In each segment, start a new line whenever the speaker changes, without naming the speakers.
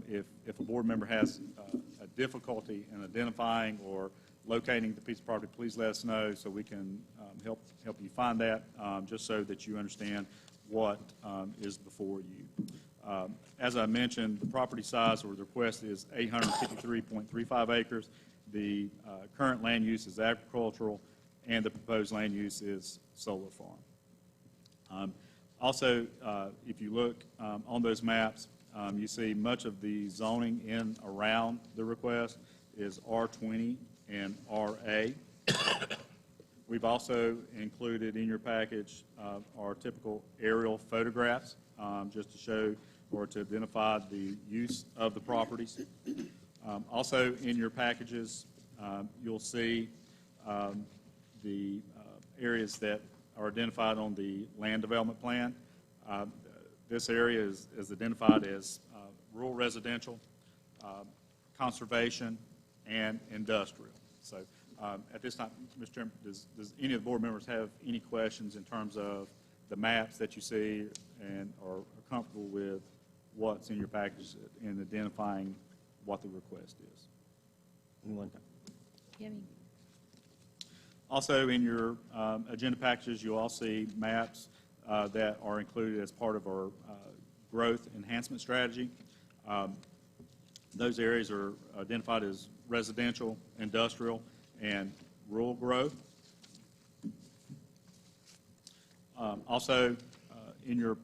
If a board member has a difficulty in identifying or locating the piece of property, please let us know so we can help you find that, just so that you understand what is before you. As I mentioned, the property size or the request is 853.35 acres. The current land use is agricultural, and the proposed land use is solar farm. Also, if you look on those maps, you see much of the zoning in around the request is R20 and RA. We've also included in your package our typical aerial photographs, just to show or to identify the use of the properties. Also in your packages, you'll see the areas that are identified on the land development plan. This area is identified as rural residential, conservation, and industrial. So at this time, Mr. Chairman, does any of the board members have any questions in terms of the maps that you see and are comfortable with what's in your package in identifying what the request is? Anyone? Also, in your agenda packages, you'll all see maps that are included as part of our growth enhancement strategy. Those areas are identified as residential, industrial, and rural growth. Also, in your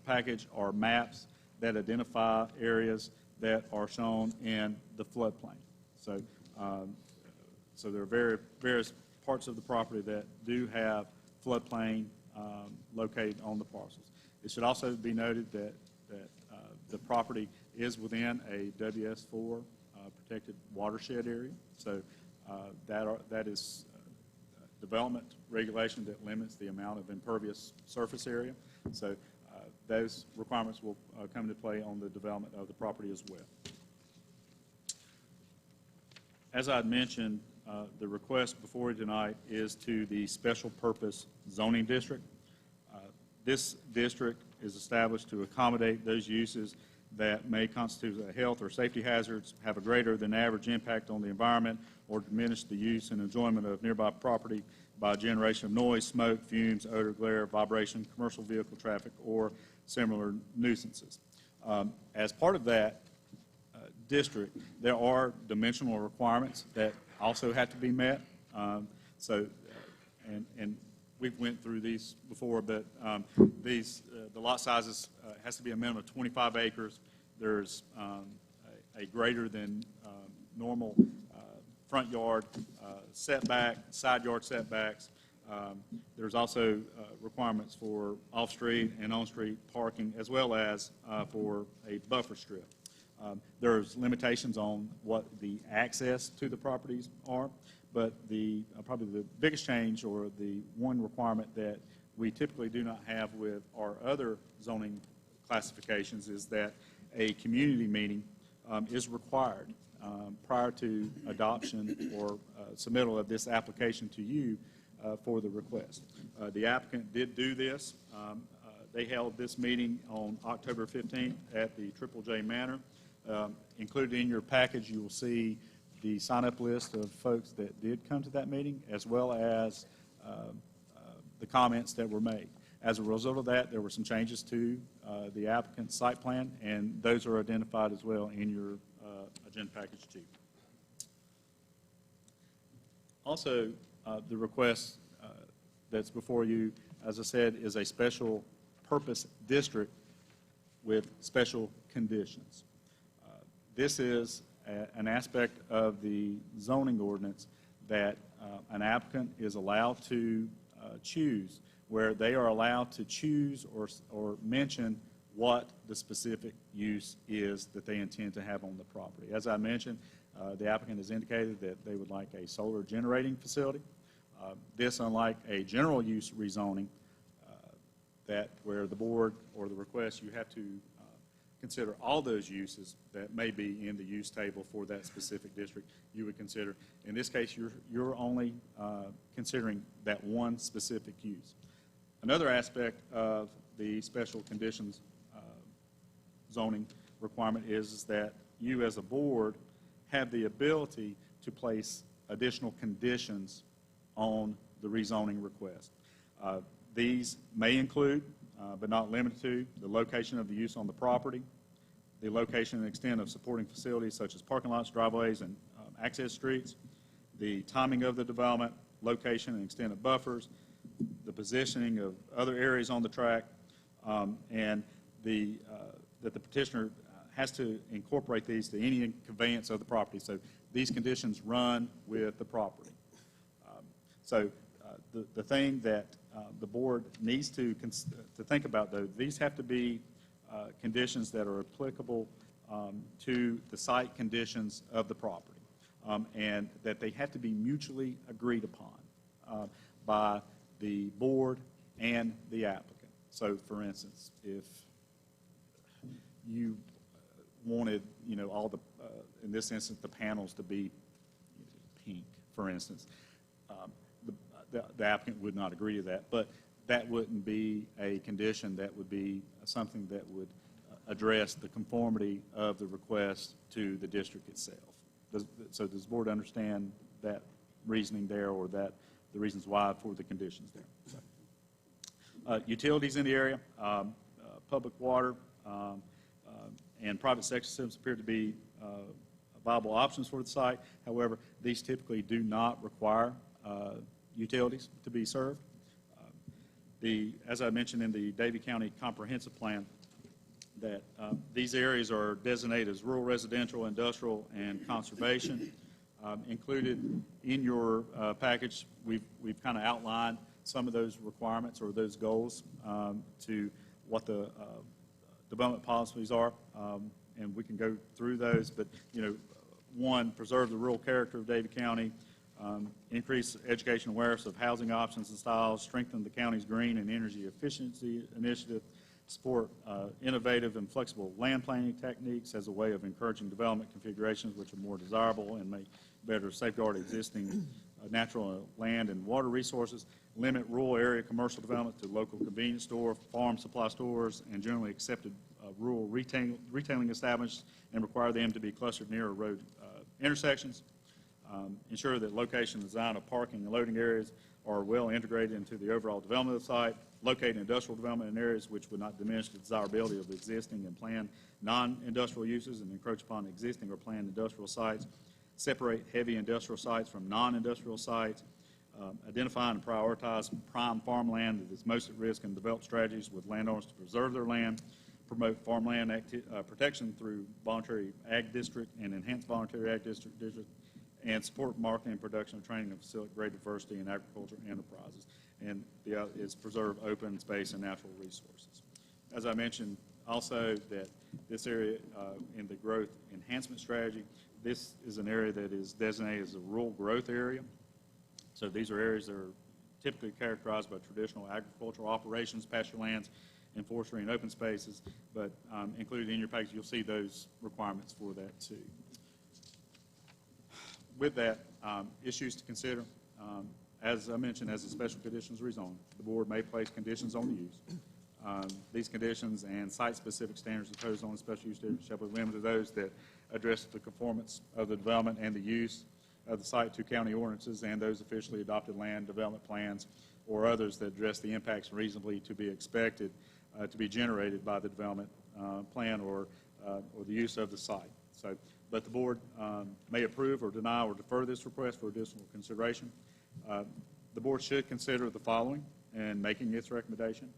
package are maps that identify areas that are shown in the floodplain. So, so there are various parts of the property that do have floodplain located on the parcels. It should also be noted that the property is within a WS4 protected watershed area. So that is development regulation that limits the amount of impervious surface area. So those requirements will come into play on the development of the property as well. As I had mentioned, the request before you tonight is to the special purpose zoning district. This district is established to accommodate those uses that may constitute a health or safety hazards, have a greater than average impact on the environment, or diminish the use and enjoyment of nearby property by generation of noise, smoke, fumes, odor, glare, vibration, commercial vehicle traffic, or similar nuisances. As part of that district, there are dimensional requirements that also have to be met. And we've went through these before, but the lot sizes has to be a minimum of 25 acres. There's a greater than normal front yard setback, side yard setbacks. There's also requirements for off-street and on-street parking, as well as for a buffer strip. There's limitations on what the access to the properties are, but probably the biggest change, or the one requirement that we typically do not have with our other zoning classifications, is that a community meeting is required prior to adoption or submittal of this application to you for the request. The applicant did do this. They held this meeting on October 15th at the Triple J Manor. Included in your package, you will see the sign-up list of folks that did come to that meeting, as well as the comments that were made. As a result of that, there were some changes to the applicant's site plan, and those are identified as well in your agenda package too. Also, the request that's before you, as I said, is a special purpose district with special conditions. This is an aspect of the zoning ordinance that an applicant is allowed to choose, where they are allowed to choose or mention what the specific use is that they intend to have on the property. As I mentioned, the applicant has indicated that they would like a solar generating facility. This, unlike a general use rezoning, where the board or the request, you have to consider all those uses that may be in the use table for that specific district. You would consider, in this case, you're only considering that one specific use. Another aspect of the special conditions zoning requirement is that you as a board have the ability to place additional conditions on the rezoning request. These may include, but not limited to, the location of the use on the property, the location and extent of supporting facilities such as parking lots, driveways, and access streets, the timing of the development, location and extent of buffers, the positioning of other areas on the track, and that the petitioner has to incorporate these to any conveyance of the property. So these conditions run with the property. The thing that the board needs to think about, though, these have to be conditions that are applicable to the site conditions of the property, and that they have to be mutually agreed upon by the board and the applicant. So, for instance, if you wanted, all the, in this instance, the panels to be pink, for instance, the applicant would not agree to that, but that wouldn't be a condition. That would be something that would address the conformity of the request to the district itself. So does the board understand that reasoning there, or that the reasons why for the conditions there? So, utilities in the area, public water, and private sector systems appear to be viable options for the site. However, these typically do not require utilities to be served. As I mentioned in the Davie County Comprehensive Plan, that these areas are designated as rural, residential, industrial, and conservation. Included in your package, we've kind of outlined some of those requirements or those goals to what the development policies are, and we can go through those. But one, preserve the rural character of Davie County. Increase education awareness of housing options and styles, strengthen the county's green and energy efficiency initiative, support innovative and flexible land planning techniques as a way of encouraging development configurations which are more desirable and may better safeguard existing natural land and water resources, limit rural area commercial development to local convenience store, farm supply stores, and generally accepted rural retailing establishments, and require them to be clustered near road intersections. Ensure that location and design of parking and loading areas are well integrated into the overall development of the site. Locate industrial development in areas which would not diminish the desirability of existing and planned non-industrial uses and encroach upon existing or planned industrial sites. Separate heavy industrial sites from non-industrial sites. Identify and prioritize prime farmland that is most at risk, and develop strategies with landowners to preserve their land. Promote farmland protection through voluntary ag district and enhanced voluntary ag district, and support marketing and production of training and facilitate great diversity in agriculture enterprises. And is preserve open space and natural resources. As I mentioned also, that this area in the growth enhancement strategy, this is an area that is designated as a rural growth area. So these are areas that are typically characterized by traditional agricultural operations, pasture lands, and forestry and open spaces, but included in your package, you'll see those requirements for that too. With that, issues to consider. As I mentioned, as a special conditions rezone, the board may place conditions on the use. These conditions and site-specific standards imposed on the special use district shall be limited to those that address the conformance of the development and the use of the site to county ordinances and those officially adopted land development plans, or others that address the impacts reasonably to be expected to be generated by the development plan or the use of the site. So, but the board may approve or deny or defer this request for additional consideration. The board should consider the following in making its recommendation.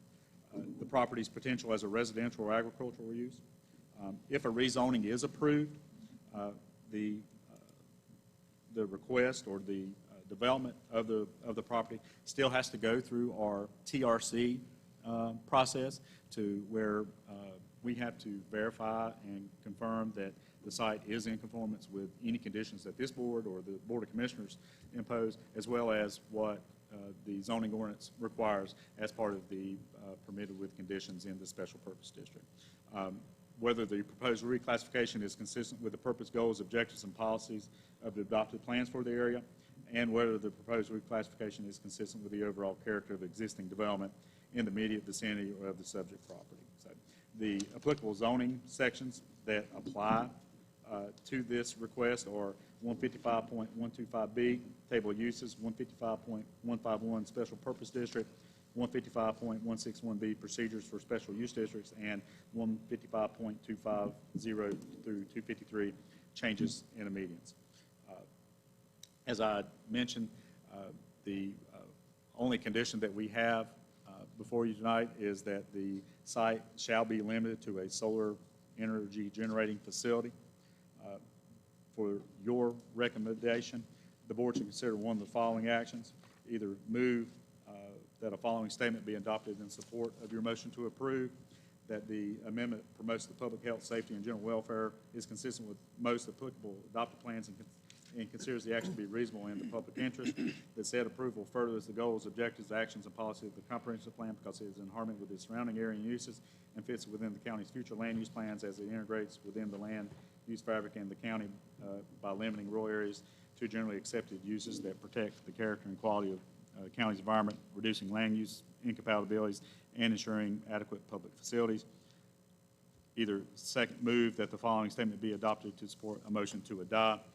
The property's potential as a residential or agricultural use. If a rezoning is approved, the request or the development of the property still has to go through our TRC process, to where we have to verify and confirm that the site is in conformance with any conditions that this board or the Board of Commissioners impose, as well as what the zoning ordinance requires as part of the permitted with conditions in the special purpose district. Whether the proposed reclassification is consistent with the purpose, goals, objectives, and policies of the adopted plans for the area, and whether the proposed reclassification is consistent with the overall character of existing development in the immediate vicinity of the subject property. So the applicable zoning sections that apply to this request are 155.125B, Table of Uses, 155.151, Special Purpose District, 155.161B, Procedures for Special Use Districts, and 155.250 through 253, Changes in Immediates. As I mentioned, the only condition that we have before you tonight is that the site shall be limited to a solar energy generating facility. For your recommendation, the board should consider one of the following actions. Either move that a following statement be adopted in support of your motion to approve, that the amendment promotes the public health, safety, and general welfare, is consistent with most applicable adopted plans, and considers the action to be reasonable in the public interest, that said approval furthers the goals, objectives, actions, and policy of the comprehensive plan because it is in harmony with the surrounding area and uses and fits within the county's future land use plans as it integrates within the land use fabric in the county by limiting rural areas to generally accepted uses that protect the character and quality of the county's environment, reducing land use incompatibilities, and ensuring adequate public facilities. Either second, move that the following statement be adopted to support a motion to adopt,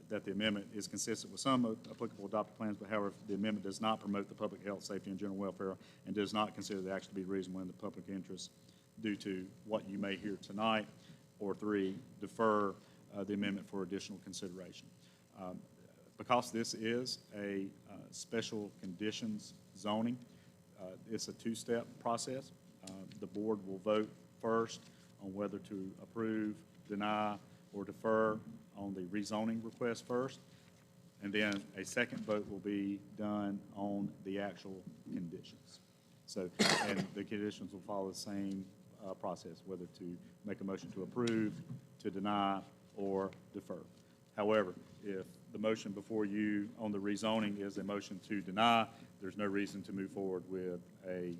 that the amendment is consistent with some applicable adopted plans, but however, the amendment does not promote the public health, safety, and general welfare, and does not consider the action to be reasonable in the public interest due to what you may hear tonight. Or three, defer the amendment for additional consideration. Because this is a special conditions zoning, it's a two-step process. The board will vote first on whether to approve, deny, or defer on the rezoning request first, and then a second vote will be done on the actual conditions. So, and the conditions will follow the same process, whether to make a motion to approve, to deny, or defer. However, if the motion before you on the rezoning is a motion to deny, there's no reason to move forward with a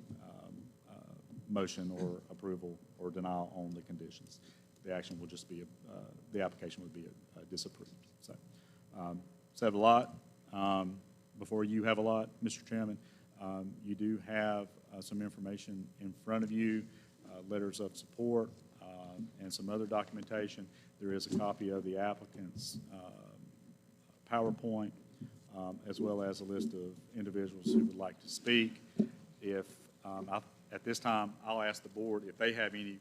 motion or approval or denial on the conditions. The action will just be, the application would be disapproved. So, so have a lot. Before you have a lot, Mr. Chairman, you do have some information in front of you, letters of support, and some other documentation. There is a copy of the applicant's PowerPoint, as well as a list of individuals who would like to speak. If at this time, I'll ask the board if they have any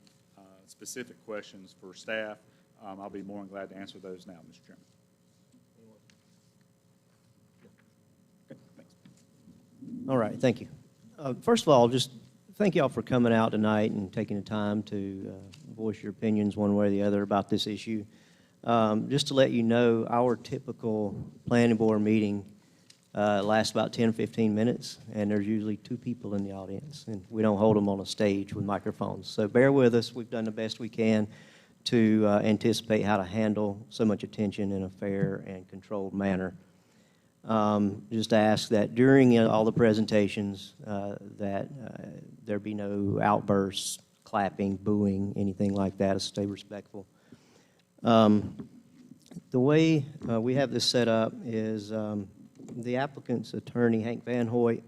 specific questions for staff. I'll be more than glad to answer those now, Mr. Chairman. Okay, thanks.
All right, thank you. First of all, just thank you all for coming out tonight and taking the time to voice your opinions one way or the other about this issue. Just to let you know, our typical planning board meeting lasts about 10 or 15 minutes, and there's usually 2 people in the audience, and we don't hold them on a stage with microphones. So bear with us. We've done the best we can to anticipate how to handle so much attention in a fair and controlled manner. Just ask that during all the presentations that there be no outbursts, clapping, booing, anything like that. Stay respectful. The way we have this set up is the applicant's attorney, Hank Van Hoyt,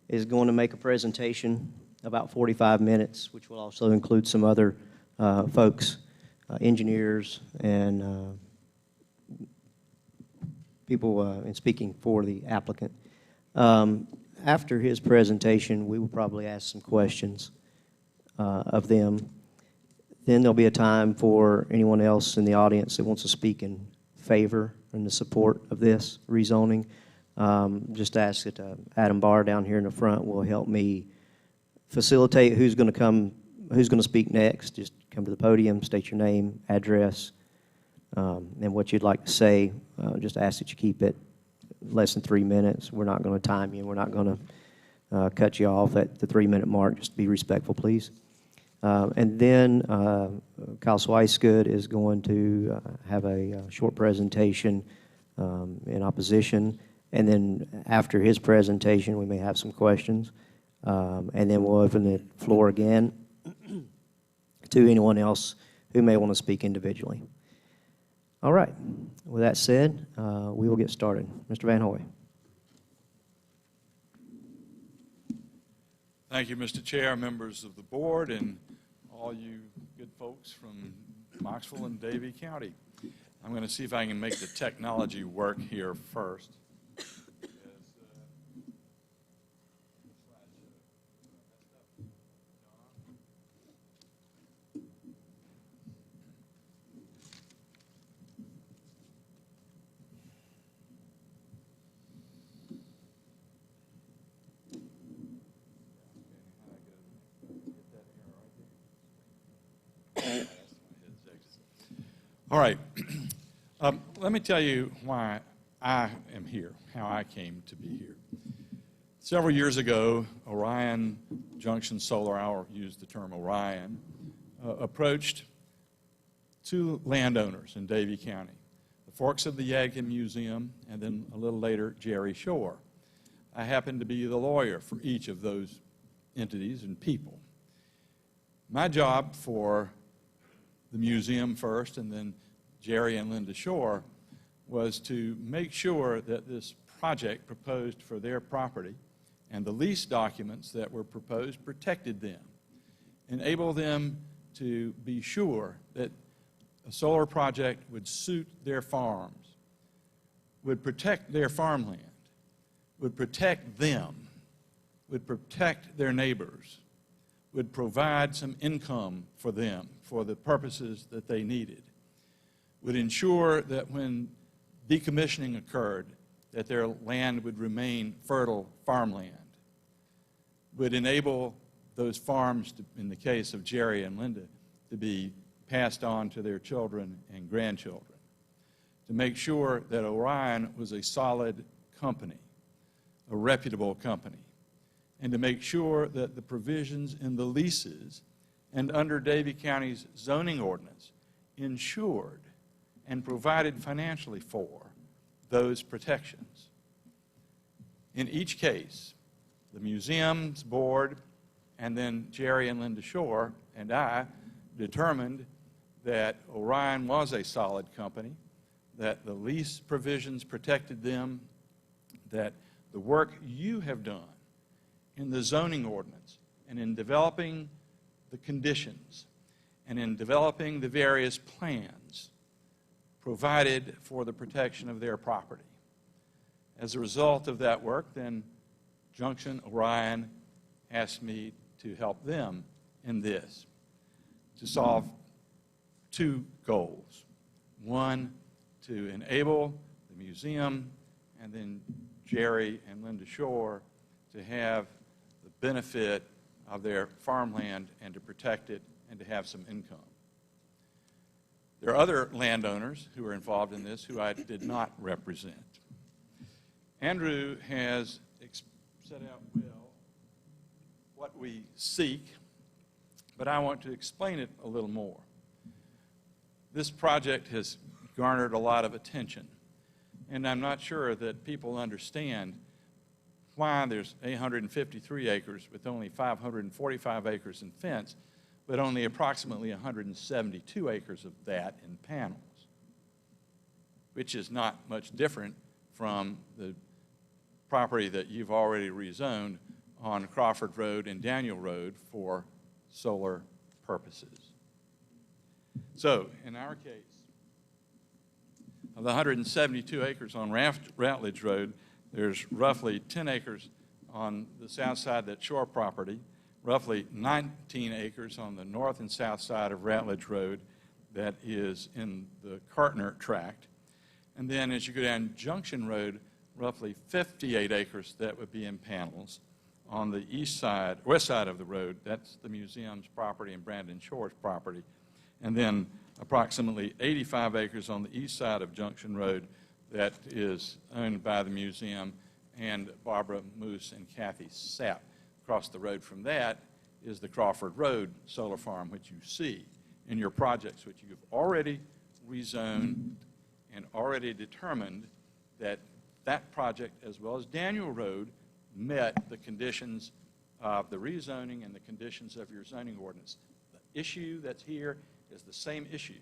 is going to make a presentation about 45 minutes, which will also include some other folks, engineers, and people in speaking for the applicant. After his presentation, we will probably ask some questions of them. Then there'll be a time for anyone else in the audience that wants to speak in favor and the support of this rezoning. Just ask that Adam Barr down here in the front will help me facilitate who's going to speak next. Just come to the podium, state your name, address, and what you'd like to say. Just ask that you keep it less than 3 minutes. We're not going to time you. We're not going to cut you off at the 3-minute mark. Just be respectful, please. And then Kyle Swicegood is going to have a short presentation in opposition. And then after his presentation, we may have some questions. And then we'll open the floor again to anyone else who may want to speak individually. All right. With that said, we will get started. Mr. Van Hoy.
Thank you, Mr. Chair, members of the board, and all you good folks from Knoxville and Davie County. I'm going to see if I can make the technology work here first. All right. Let me tell you why I am here, how I came to be here. Several years ago, Orion Junction Solar, I'll use the term Orion, approached two landowners in Davie County, the Forks of the Yadkin Museum, and then a little later, Jerry Shore. I happened to be the lawyer for each of those entities and people. My job for the museum first, and then Jerry and Linda Shore, was to make sure that this project proposed for their property and the lease documents that were proposed protected them, enable them to be sure that a solar project would suit their farms, would protect their farmland, would protect them, would protect their neighbors, would provide some income for them for the purposes that they needed, would ensure that when decommissioning occurred, that their land would remain fertile farmland, would enable those farms, in the case of Jerry and Linda, to be passed on to their children and grandchildren, to make sure that Orion was a solid company, a reputable company, and to make sure that the provisions in the leases and under Davie County's zoning ordinance ensured and provided financially for those protections. In each case, the museum's board and then Jerry and Linda Shore and I determined that Orion was a solid company, that the lease provisions protected them, that the work you have done in the zoning ordinance and in developing the conditions and in developing the various plans provided for the protection of their property. As a result of that work, then Junction Orion asked me to help them in this, to solve two goals. One, to enable the museum and then Jerry and Linda Shore to have the benefit of their farmland and to protect it and to have some income. There are other landowners who are involved in this who I did not represent. Andrew has set out well what we seek, but I want to explain it a little more. This project has garnered a lot of attention, and I'm not sure that people understand why there's 853 acres with only 545 acres in fence, but only approximately 172 acres of that in panels, which is not much different from the property that you've already rezoned on Crawford Road and Daniel Road for solar purposes. So, in our case, of the 172 acres on Routledge Road, there's roughly 10 acres on the south side of that shore property, roughly 19 acres on the north and south side of Routledge Road that is in the Cartner tract. And then as you go down Junction Road, roughly 58 acres that would be in panels. On the west side of the road, that's the museum's property and Brandon Shore's property. And then approximately 85 acres on the east side of Junction Road that is owned by the museum and Barbara Moose and Kathy Sapp. Across the road from that is the Crawford Road solar farm, which you see in your projects, which you've already rezoned and already determined that that project, as well as Daniel Road, met the conditions of the rezoning and the conditions of your zoning ordinance. The issue that's here is the same issue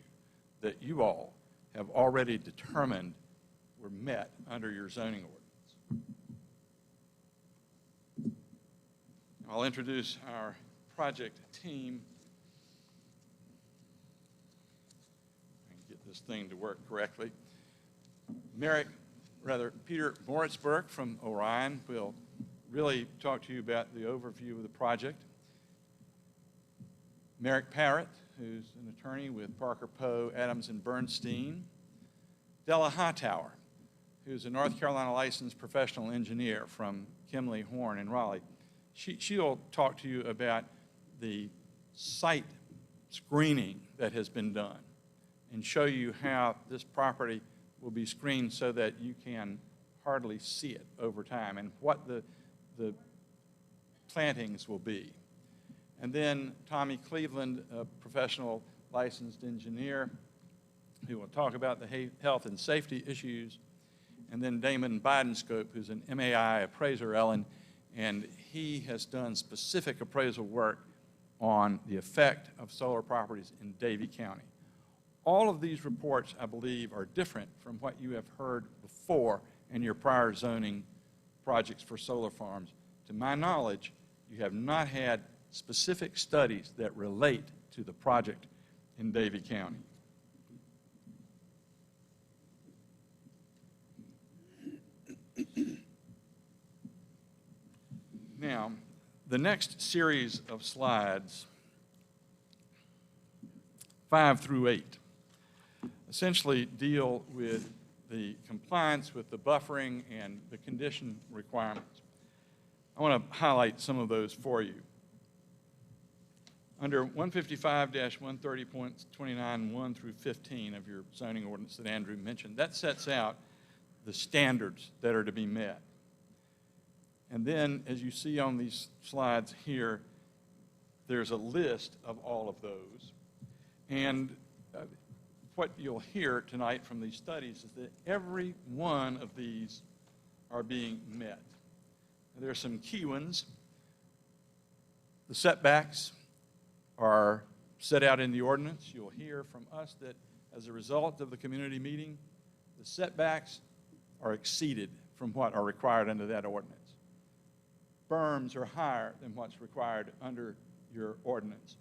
that you all have already determined were met under your zoning ordinance. I'll introduce our project team. this thing to work correctly. Peter Moritzberg from Orion will really talk to you about the overview of the project. Merrick Parrott, who's an attorney with Parker Poe, Adams, and Bernstein. Della Hightower, who's a North Carolina licensed professional engineer from Kimley Horn in Raleigh. She'll talk to you about the site screening that has been done and show you how this property will be screened so that you can hardly see it over time and what the plantings will be. And then Tommy Cleveland, a professional licensed engineer, who will talk about the health and safety issues. And then Damon Bidenscope, who's an MAI appraiser, Ellen, and he has done specific appraisal work on the effect of solar properties in Davie County. All of these reports, I believe, are different from what you have heard before in your prior zoning projects for solar farms. To my knowledge, you have not had specific studies that relate to the project in Davie County. Now, the next series of slides, 5 through 8, essentially deal with the compliance with the buffering and the condition requirements. I want to highlight some of those for you. Under 155-130.29, 1 through 15 of your zoning ordinance that Andrew mentioned, that sets out the standards that are to be met. And then, as you see on these slides here, there's a list of all of those. And what you'll hear tonight from these studies is that every one of these are being met. There are some key ones. The setbacks are set out in the ordinance. You'll hear from us that as a result of the community meeting, the setbacks are exceeded from what are required under that ordinance. Berms are higher than what's required under your ordinance.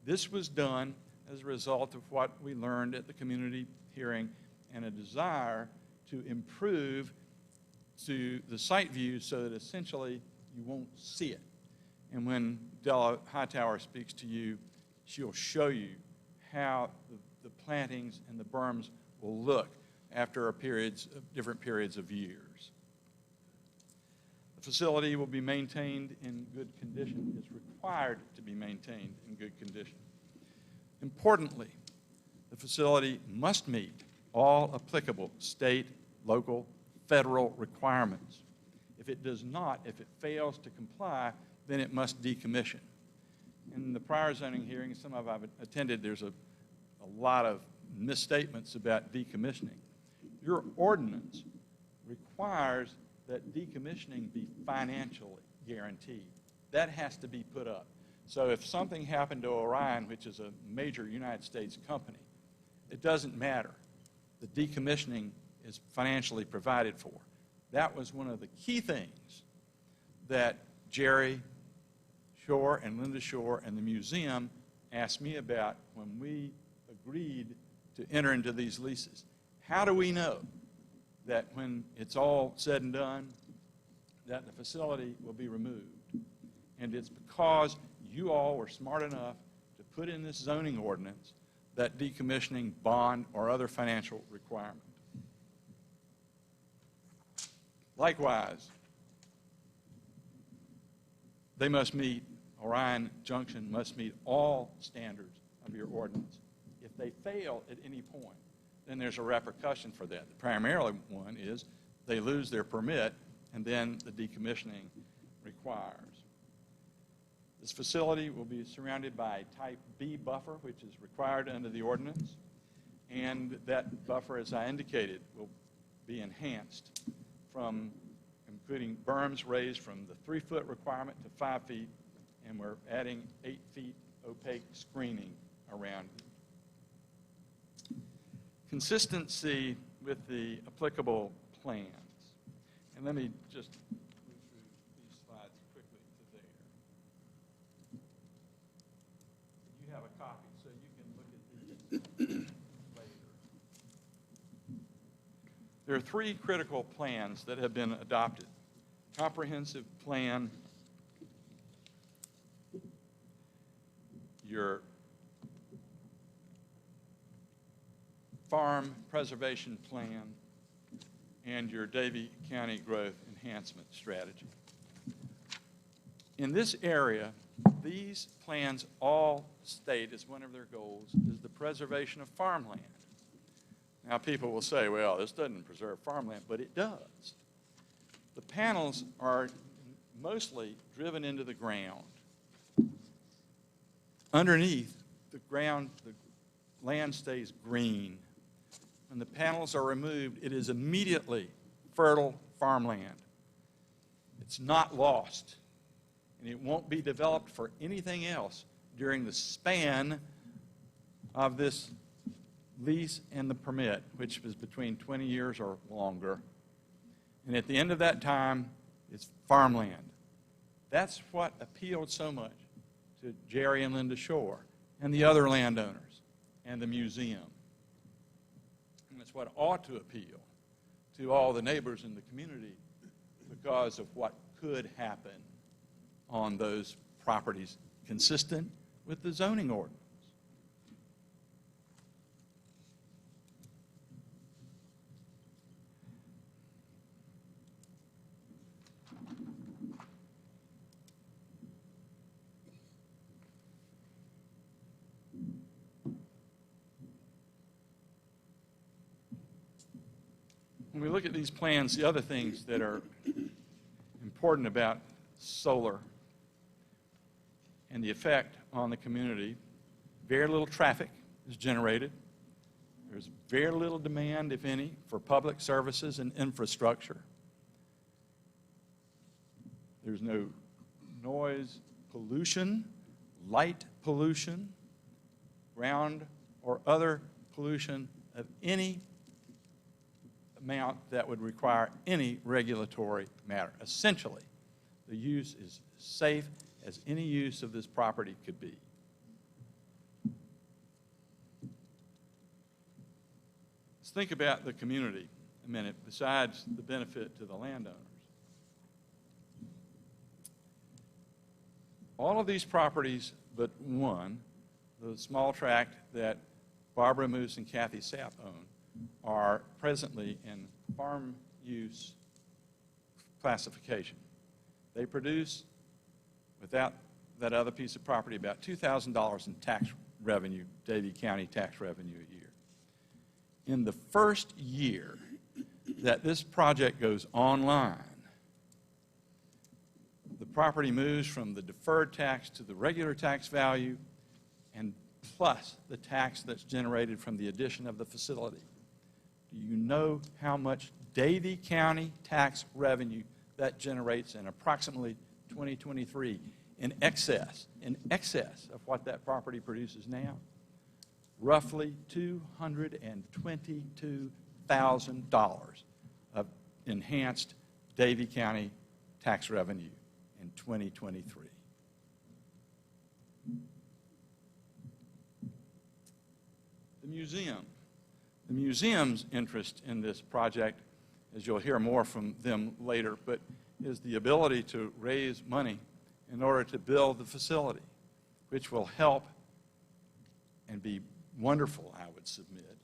This was done as a result of what we learned at the community hearing and a desire to improve to the site view so that essentially you won't see it. And when Della Hightower speaks to you, she'll show you how the plantings and the berms will look after different periods of years. The facility will be maintained in good condition. It's required to be maintained in good condition. Importantly, the facility must meet all applicable state, local, federal requirements. If it does not, if it fails to comply, then it must decommission. In the prior zoning hearings, some of I've attended, there's a lot of misstatements about decommissioning. Your ordinance requires that decommissioning be financially guaranteed. That has to be put up. So if something happened to Orion, which is a major United States company, it doesn't matter. The decommissioning is financially provided for. That was one of the key things that Jerry Shore and Linda Shore and the museum asked me about when we agreed to enter into these leases. How do we know that when it's all said and done, that the facility will be removed? And it's because you all were smart enough to put in this zoning ordinance that decommissioning bond or other financial requirement. Likewise, they must meet, Orion Junction must meet all standards of your ordinance. If they fail at any point, then there's a repercussion for that. The primary one is they lose their permit, and then the decommissioning requires. This facility will be surrounded by a type B buffer, which is required under the ordinance, and that buffer, as I indicated, will be enhanced from including berms raised from the 3-foot requirement to 5 feet, and we're adding 8 feet opaque screening around it. Consistency with the applicable plans. And let me just move through these slides quickly to there. You have a copy, so you can look at these later. There are three critical plans that have been adopted. Comprehensive plan, your farm preservation plan, and your Davie County growth enhancement strategy. In this area, these plans all state as one of their goals is the preservation of farmland. Now people will say, well, this doesn't preserve farmland, but it does. The panels are mostly driven into the ground. Underneath the ground, the land stays green. When the panels are removed, it is immediately fertile farmland. It's not lost, and it won't be developed for anything else during the span of this lease and the permit, which is between 20 years or longer. And at the end of that time, it's farmland. That's what appealed so much to Jerry and Linda Shore and the other landowners and the museum. And it's what ought to appeal to all the neighbors in the community because of what could happen on those properties consistent with the zoning ordinance. When we look at these plans, the other things that are important about solar and the effect on the community, very little traffic is generated. There's very little demand, if any, for public services and infrastructure. There's no noise pollution, light pollution, ground or other pollution of any amount that would require any regulatory matter. Essentially, the use is safe as any use of this property could be. Let's think about the community a minute, besides the benefit to the landowners. All of these properties but one, the small tract that Barbara Moose and Kathy Sapp own, are presently in farm use classification. They produce, without that other piece of property, about $2,000 in tax revenue, Davie County tax revenue a year. In the first year that this project goes online, the property moves from the deferred tax to the regular tax value, and plus the tax that's generated from the addition of the facility. Do you know how much Davie County tax revenue that generates in approximately 2023 in excess of what that property produces now? Roughly $222,000 of enhanced Davie County tax revenue in 2023. The museum. The museum's interest in this project, as you'll hear more from them later, but is the ability to raise money in order to build the facility, which will help and be wonderful, I would submit,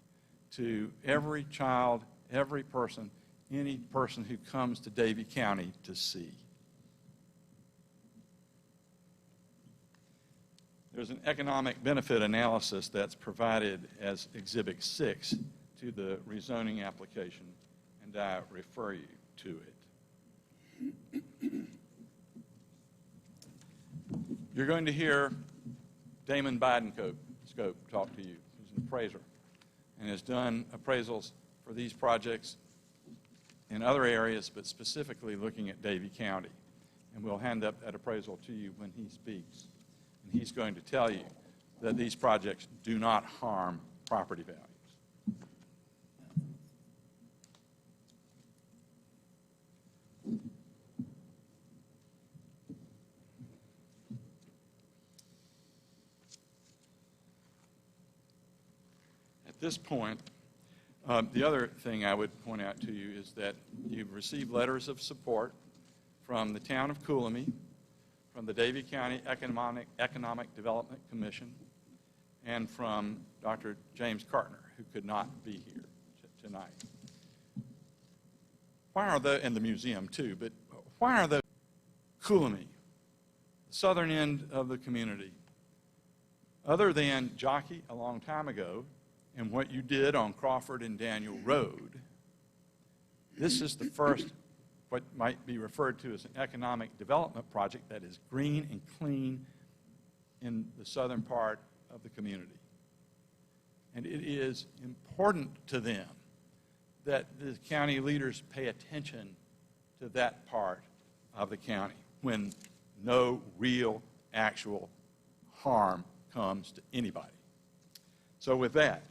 to every child, every person, any person who comes to Davie County to see. There's an economic benefit analysis that's provided as Exhibit 6 to the rezoning application, and I refer you to it. You're going to hear Damon Bidencope talk to you, who's an appraiser, and has done appraisals for these projects in other areas, but specifically looking at Davie County. And we'll hand up that appraisal to you when he speaks. And he's going to tell you that these projects do not harm property values. At this point, The other thing I would point out to you is that you've received letters of support from the town of Coolamy, from the Davie County Economic Development Commission, and from Dr. James Cartner, who could not be here tonight. Why are the, and the museum too, but why are the Coolamy, the southern end of the community, other than Jockey a long time ago and what you did on Crawford and Daniel Road, this is the first what might be referred to as an economic development project that is green and clean in the southern part of the community. And it is important to them that the county leaders pay attention to that part of the county when no real, actual harm comes to anybody. So with that,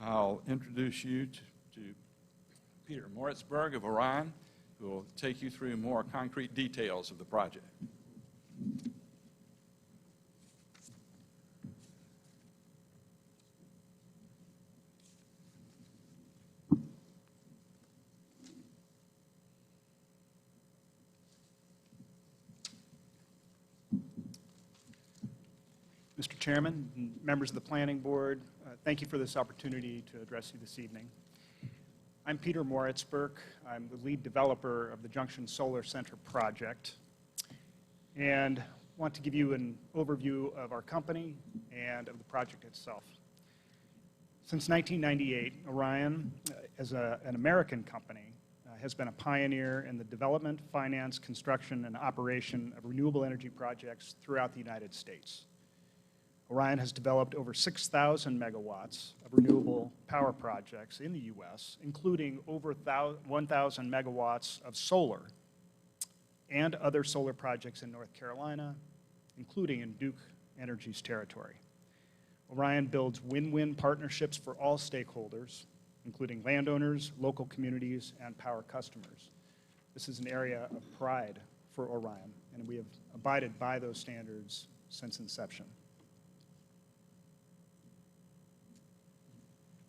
I'll introduce you to Peter Moritzberg of Orion, who will take you through more concrete details of the project.
Mr. Chairman, and members of the Planning Board, thank you for this opportunity to address you this evening. I'm Peter Moritzberg. I'm the lead developer of the Junction Solar Center project, and want to give you an overview of our company and of the project itself. Since 1998, Orion, as an American company, has been a pioneer in the development, finance, construction, and operation of renewable energy projects throughout the United States. Orion has developed over 6,000 megawatts of renewable power projects in the U.S., including over 1,000 megawatts of solar and other solar projects in North Carolina, including in Duke Energy's territory. Orion builds win-win partnerships for all stakeholders, including landowners, local communities, and power customers. This is an area of pride for Orion, and we have abided by those standards since inception.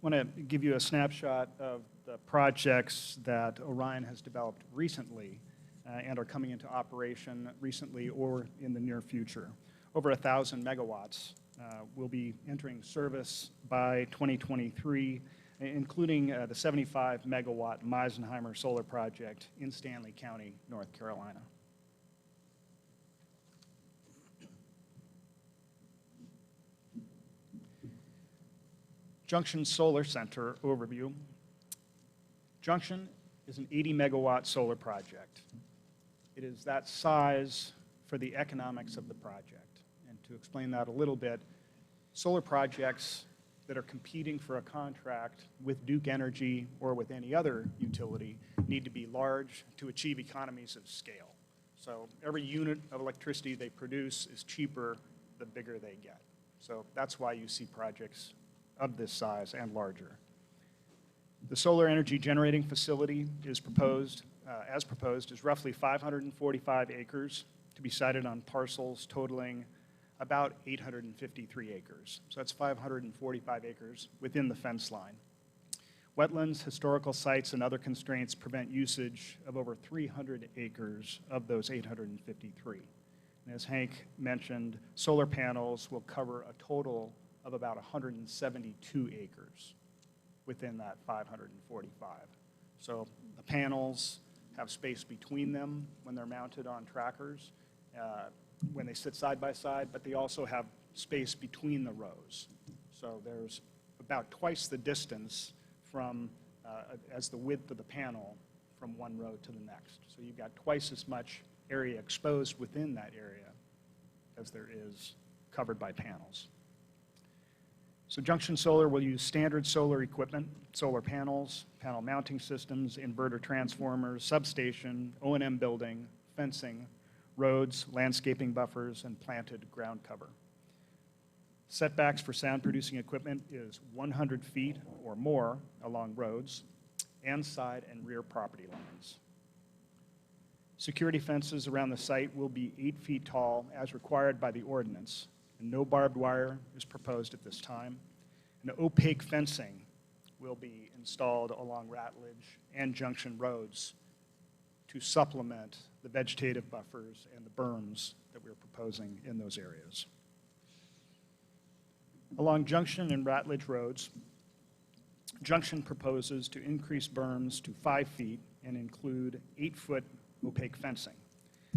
I want to give you a snapshot of the projects that Orion has developed recently and are coming into operation recently or in the near future. Over 1,000 megawatts will be entering service by 2023, including the 75 megawatt Meisenheimer solar project in Stanley County, North Carolina. Junction Solar Center overview. Junction is an 80 megawatt solar project. It is that size for the economics of the project. And to explain that a little bit, solar projects that are competing for a contract with Duke Energy or with any other utility need to be large to achieve economies of scale. So every unit of electricity they produce is cheaper the bigger they get. So that's why you see projects of this size and larger. The solar energy generating facility is proposed, is roughly 545 acres to be sited on parcels totaling about 853 acres. So that's 545 acres within the fence line. Wetlands, historical sites, and other constraints prevent usage of over 300 acres of those 853. And as Hank mentioned, solar panels will cover a total of about 172 acres within that 545. So the panels have space between them when they're mounted on trackers, when they sit side by side, but they also have space between the rows. So there's about twice the distance from, as the width of the panel from one row to the next. So you've got twice as much area exposed within that area as there is covered by panels. So Junction Solar will use standard solar equipment, solar panels, panel mounting systems, inverter transformers, substation, O&M building, fencing, roads, landscaping buffers, and planted ground cover. Setbacks for sound-producing equipment is 100 feet or more along roads and side and rear property lines. Security fences around the site will be 8 feet tall as required by the ordinance, and no barbed wire is proposed at this time. And opaque fencing will be installed along Ratledge and Junction roads to supplement the vegetative buffers and the berms that we're proposing in those areas. Along Junction and Ratledge roads, Junction proposes to increase berms to 5 feet and include 8-foot opaque fencing.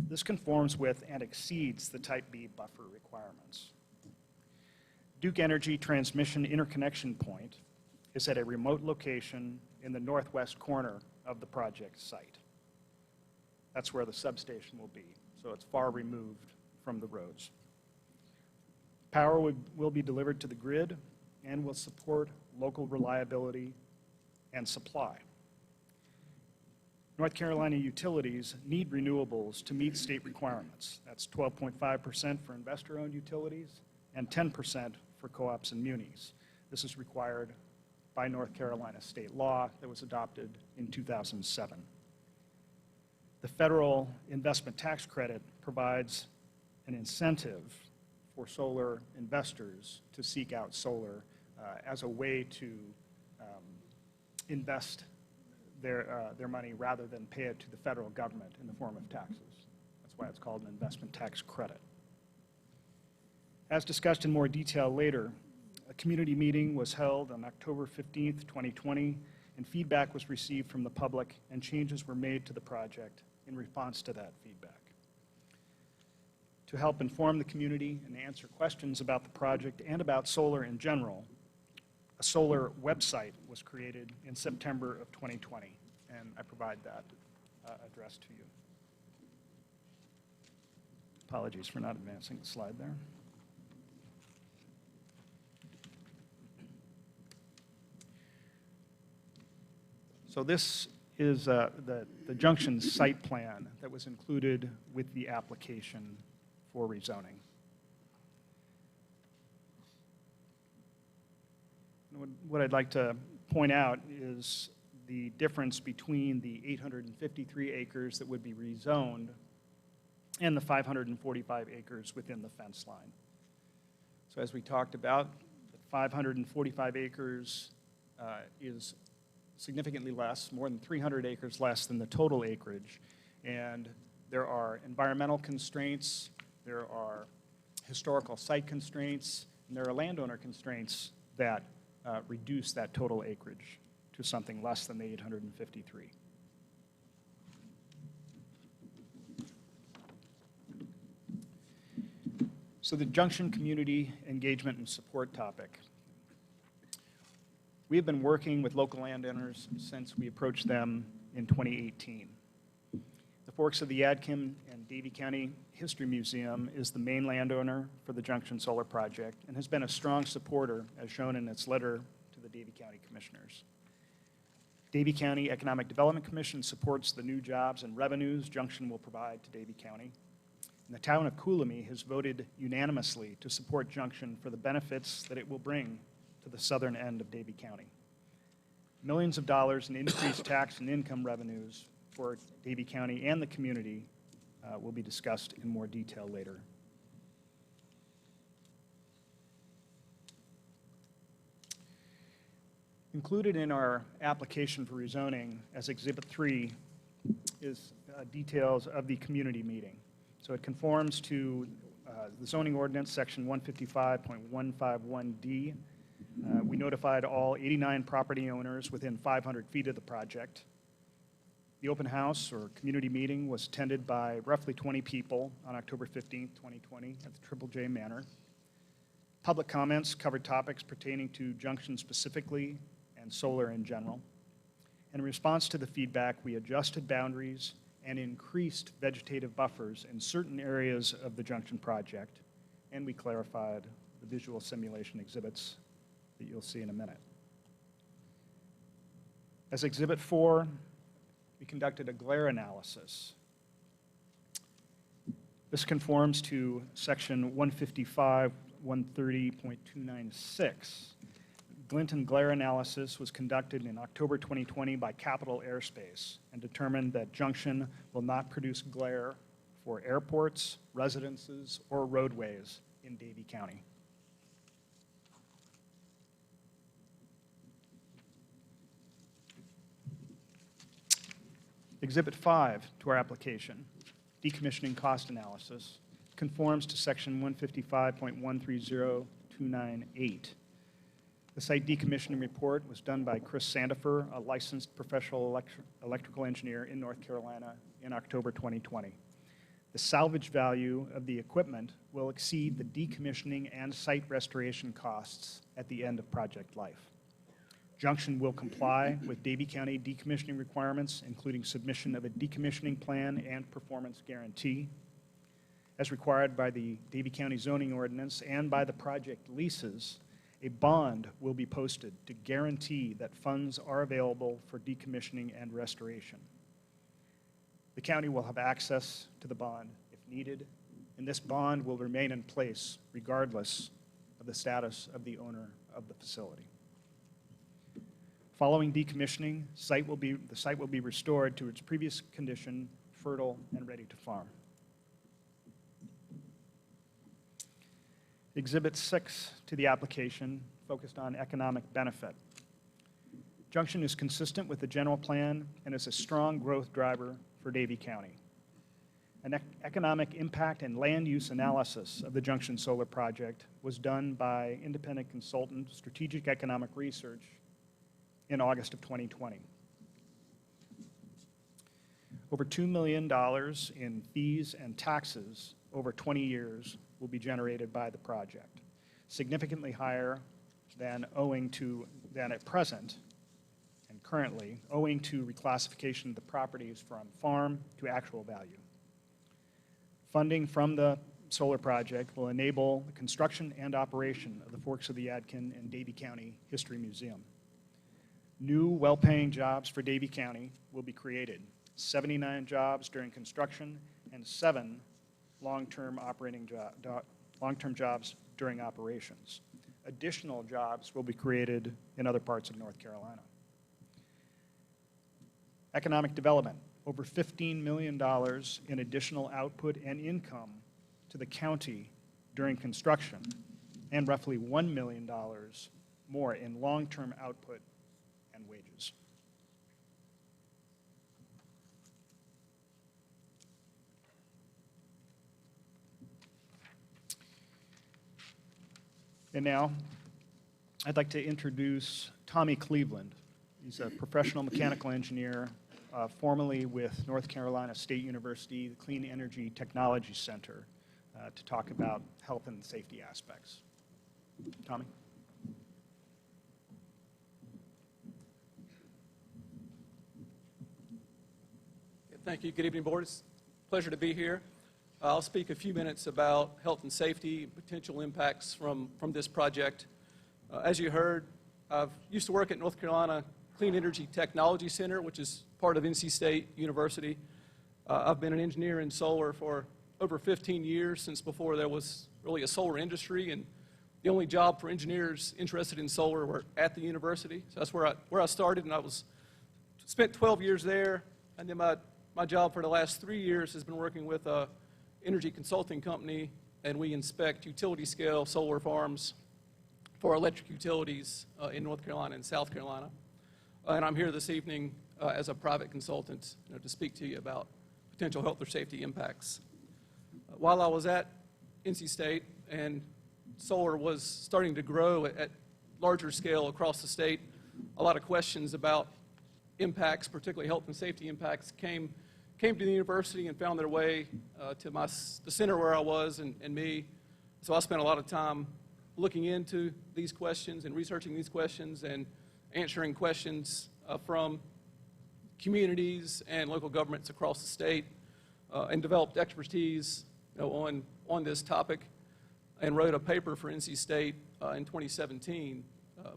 This conforms with and exceeds the Type B buffer requirements. Duke Energy Transmission Interconnection Point is at a remote location in the northwest corner of the project site. That's where the substation will be, so it's far removed from the roads. Power will be delivered to the grid and will support local reliability and supply. North Carolina utilities need renewables to meet state requirements. That's 12.5% for investor-owned utilities and 10% for co-ops and munis. This is required by North Carolina state law that was adopted in 2007. The federal investment tax credit provides an incentive for solar investors to seek out solar as a way to invest their money rather than pay it to the federal government in the form of taxes. That's why it's called an investment tax credit. As discussed in more detail later, a community meeting was held on October 15th, 2020, and feedback was received from the public and changes were made to the project in response to that feedback. To help inform the community and answer questions about the project and about solar in general, a solar website was created in September of 2020, and I provide that address to you. Apologies for not advancing the slide there. So this is the Junction site plan that was included with the application for rezoning. What I'd like to point out is the difference between the 853 acres that would be rezoned and the 545 acres within the fence line. So as we talked about, the 545 acres is significantly less, more than 300 acres less than the total acreage. And there are environmental constraints, there are historical site constraints, and there are landowner constraints that reduce that total acreage to something less than the 853. So the Junction community engagement and support topic. We have been working with local landowners since we approached them in 2018. The Forks of the Yadkin and Davie County History Museum is the main landowner for the Junction Solar Project and has been a strong supporter, as shown in its letter to the Davie County Commissioners. Davie County Economic Development Commission supports the new jobs and revenues Junction will provide to Davie County. And the town of Coolamy has voted unanimously to support Junction for the benefits that it will bring to the southern end of Davie County. Millions of dollars in increased tax and income revenues for Davie County and the community will be discussed in more detail later. Included in our application for rezoning as Exhibit 3 is details of the community meeting. So it conforms to the zoning ordinance, section 155.151D. We notified all 89 property owners within 500 feet of the project. The open house or community meeting was attended by roughly 20 people on October 15th, 2020 at the Triple J Manor. Public comments covered topics pertaining to Junction specifically and solar in general. In response to the feedback, we adjusted boundaries and increased vegetative buffers in certain areas of the Junction project, and we clarified the visual simulation exhibits that you'll see in a minute. As Exhibit 4, we conducted a glare analysis. This conforms to section 155.130.296. Glint and glare analysis was conducted in October 2020 by Capital Airspace and determined that Junction will not produce glare for airports, residences, or roadways in Davie County. Exhibit 5 to our application, decommissioning cost analysis, conforms to Section 155.130298. The site decommissioning report was done by Chris Sandifer, a licensed professional electrical engineer in North Carolina, in October 2020. The salvage value of the equipment will exceed the decommissioning and site restoration costs at the end of project life. Junction will comply with Davie County decommissioning requirements, including submission of a decommissioning plan and performance guarantee. As required by the Davie County zoning ordinance and by the project leases, a bond will be posted to guarantee that funds are available for decommissioning and restoration. The county will have access to the bond if needed, and this bond will remain in place regardless of the status of the owner of the facility. Following decommissioning, the site will be restored to its previous condition, fertile and ready to farm. Exhibit 6 to the application focused on economic benefit. Junction is consistent with the general plan and is a strong growth driver for Davie County. An economic impact and land use analysis of the Junction Solar Project was done by independent consultant Strategic Economic Research in August of 2020. Over $2 million in fees and taxes over 20 years will be generated by the project, significantly higher than at present and currently, owing to reclassification of the properties from farm to actual value. Funding from the solar project will enable the construction and operation of the Forks of the Yadkin and Davie County History Museum. New well-paying jobs for Davie County will be created, 79 jobs during construction and 7 long-term jobs during operations. Additional jobs will be created in other parts of North Carolina. Economic development, over $15 million in additional output and income to the county during construction, and roughly $1 million more in long-term output and wages. And now, I'd like to introduce Tommy Cleveland. He's a professional mechanical engineer, formerly with North Carolina State University, the Clean Energy Technology Center, to talk about health and safety aspects. Tommy?
Thank you. Good evening, Board. It's a pleasure to be here. I'll speak a few minutes about health and safety, potential impacts from this project. As you heard, I've used to work at North Carolina Clean Energy Technology Center, which is part of NC State University. I've been an engineer in solar for over 15 years, since before there was really a solar industry, and the only job for engineers interested in solar were at the university. So that's where I started, and spent 12 years there, and then my job for the last 3 years has been working with a energy consulting company, and we inspect utility-scale solar farms for electric utilities in North Carolina and South Carolina. And I'm here this evening as a private consultant to speak to you about potential health or safety impacts. While I was at NC State and solar was starting to grow at larger scale across the state, a lot of questions about impacts, particularly health and safety impacts, came to the university and found their way to the center where I was and me. So I spent a lot of time looking into these questions and researching these questions and answering questions from communities and local governments across the state, and developed expertise on this topic, and wrote a paper for NC State in 2017, a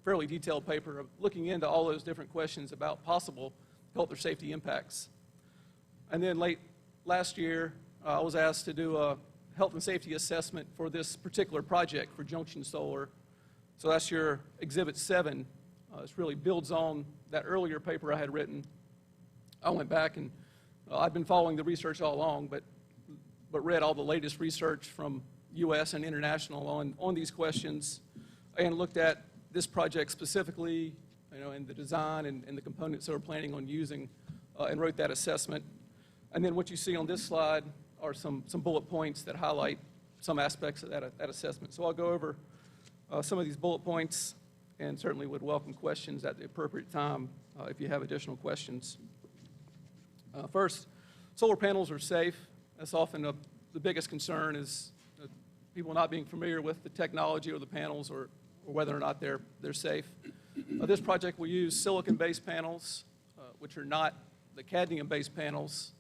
fairly detailed paper of looking into all those different questions about possible health or safety impacts. And then late last year, I was asked to do a health and safety assessment for this particular project for Junction Solar. So that's your Exhibit 7. This really builds on that earlier paper I had written. I went back and I've been following the research all along, but read all the latest research from U.S. and international on these questions, and looked at this project specifically, and the design and the components that we're planning on using and wrote that assessment. And then what you see on this slide are some bullet points that highlight some aspects of that assessment. So I'll go over some of these bullet points and certainly would welcome questions at the appropriate time if you have additional questions. First, solar panels are safe. That's often the biggest concern is people not being familiar with the technology or the panels or whether or not they're safe. This project will use silicon-based panels, which are not the cadmium-based panels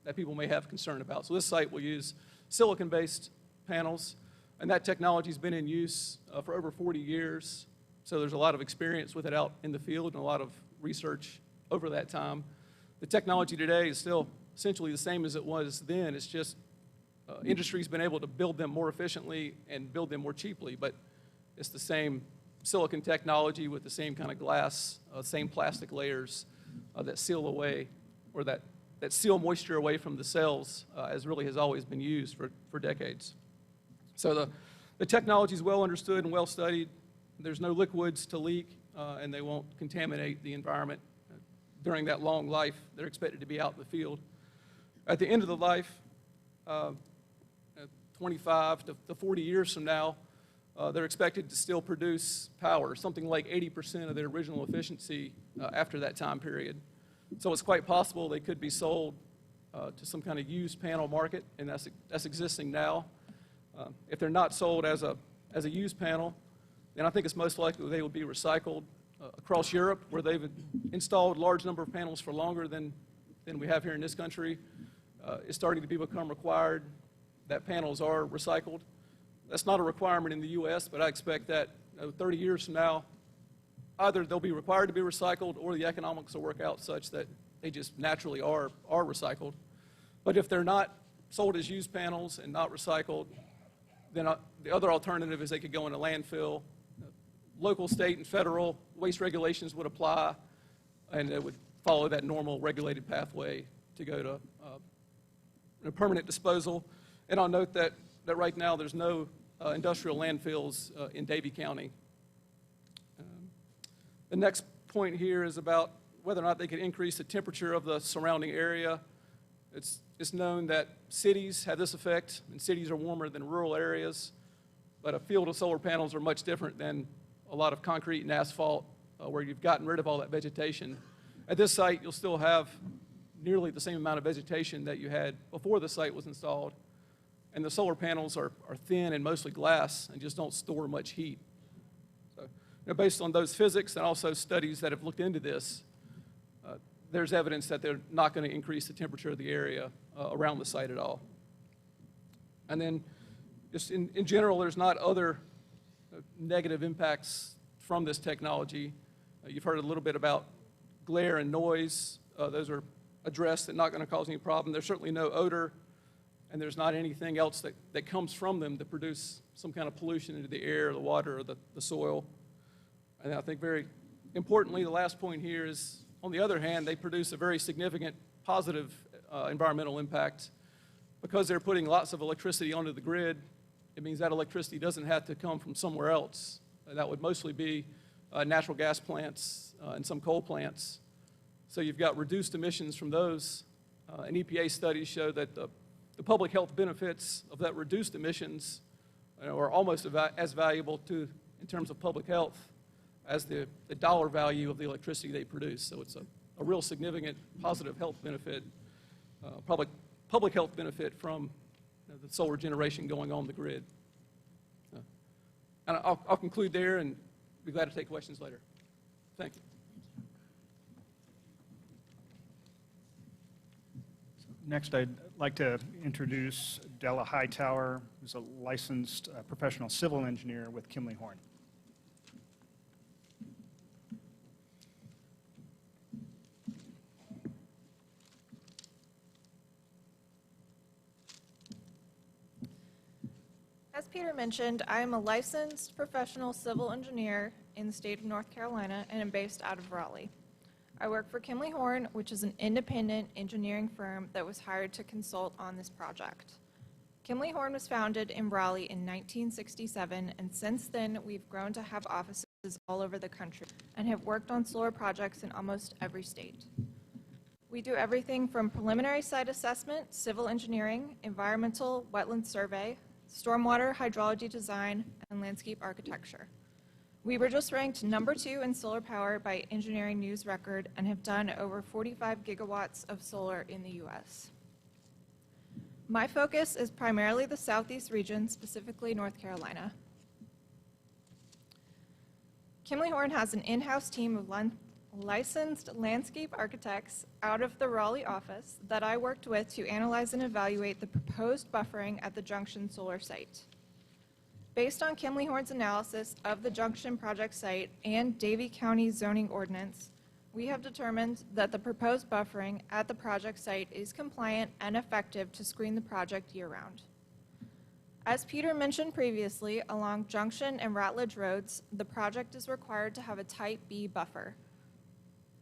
that people may have concern about. So this site will use silicon-based panels, and that technology has been in use for over 40 years. So there's a lot of experience with it out in the field and a lot of research over that time. The technology today is still essentially the same as it was then. It's just industry's been able to build them more efficiently and build them more cheaply, but it's the same silicon technology with the same kind of glass, same plastic layers that seal away, or that seal moisture away from the cells, as really has always been used for decades. So the technology is well understood and well studied. There's no liquids to leak, and they won't contaminate the environment during that long life. They're expected to be out in the field. At the end of the life, 25 to 40 years from now, they're expected to still produce power, something like 80% of their original efficiency after that time period. So it's quite possible they could be sold to some kind of used panel market, and that's existing now. If they're not sold as a used panel, then I think it's most likely they will be recycled across Europe, where they've installed a large number of panels for longer than we have here in this country. It's starting to become required that panels are recycled. That's not a requirement in the U.S., but I expect that 30 years from now, either they'll be required to be recycled or the economics will work out such that they just naturally are recycled. But if they're not sold as used panels and not recycled, then the other alternative is they could go in a landfill. Local, state, and federal waste regulations would apply, and it would follow that normal regulated pathway to go to permanent disposal. And I'll note that right now there's no industrial landfills in Davie County. The next point here is about whether or not they could increase the temperature of the surrounding area. It's known that cities have this effect, and cities are warmer than rural areas, but a field of solar panels are much different than a lot of concrete and asphalt where you've gotten rid of all that vegetation. At this site, you'll still have nearly the same amount of vegetation that you had before the site was installed, and the solar panels are thin and mostly glass and just don't store much heat. So, based on those physics and also studies that have looked into this, there's evidence that they're not going to increase the temperature of the area around the site at all. And then just in general, there's not other negative impacts from this technology. You've heard a little bit about glare and noise. Those are addressed and not going to cause any problem. There's certainly no odor, and there's not anything else that comes from them to produce some kind of pollution into the air, the water, or the soil. And I think very importantly, the last point here is, on the other hand, they produce a very significant positive environmental impact. Because they're putting lots of electricity onto the grid, it means that electricity doesn't have to come from somewhere else. That would mostly be natural gas plants and some coal plants. So you've got reduced emissions from those. And EPA studies show that the public health benefits of that reduced emissions are almost as valuable in terms of public health as the dollar value of the electricity they produce. So it's a real significant positive health benefit, public health benefit from the solar generation going on the grid. And I'll conclude there and be glad to take questions later. Thank you.
Next, I'd like to introduce Della Hightower, who's a licensed professional civil engineer with Kimley Horn.
As Peter mentioned, I am a licensed professional civil engineer in the state of North Carolina and am based out of Raleigh. I work for Kimley Horn, which is an independent engineering firm that was hired to consult on this project. Kimley Horn was founded in Raleigh in 1967, and since then we've grown to have offices all over the country and have worked on solar projects in almost every state. We do everything from preliminary site assessment, civil engineering, environmental wetland survey, stormwater hydrology design, and landscape architecture. We were just ranked #2 in solar power by Engineering News Record and have done over 45 gigawatts of solar in the U.S. My focus is primarily the Southeast region, specifically North Carolina. Kimley Horn has an in-house team of licensed landscape architects out of the Raleigh office that I worked with to analyze and evaluate the proposed buffering at the Junction solar site. Based on Kimley Horn's analysis of the Junction project site and Davie County zoning ordinance, we have determined that the proposed buffering at the project site is compliant and effective to screen the project year-round. As Peter mentioned previously, along Junction and Ratledge roads, the project is required to have a Type B buffer,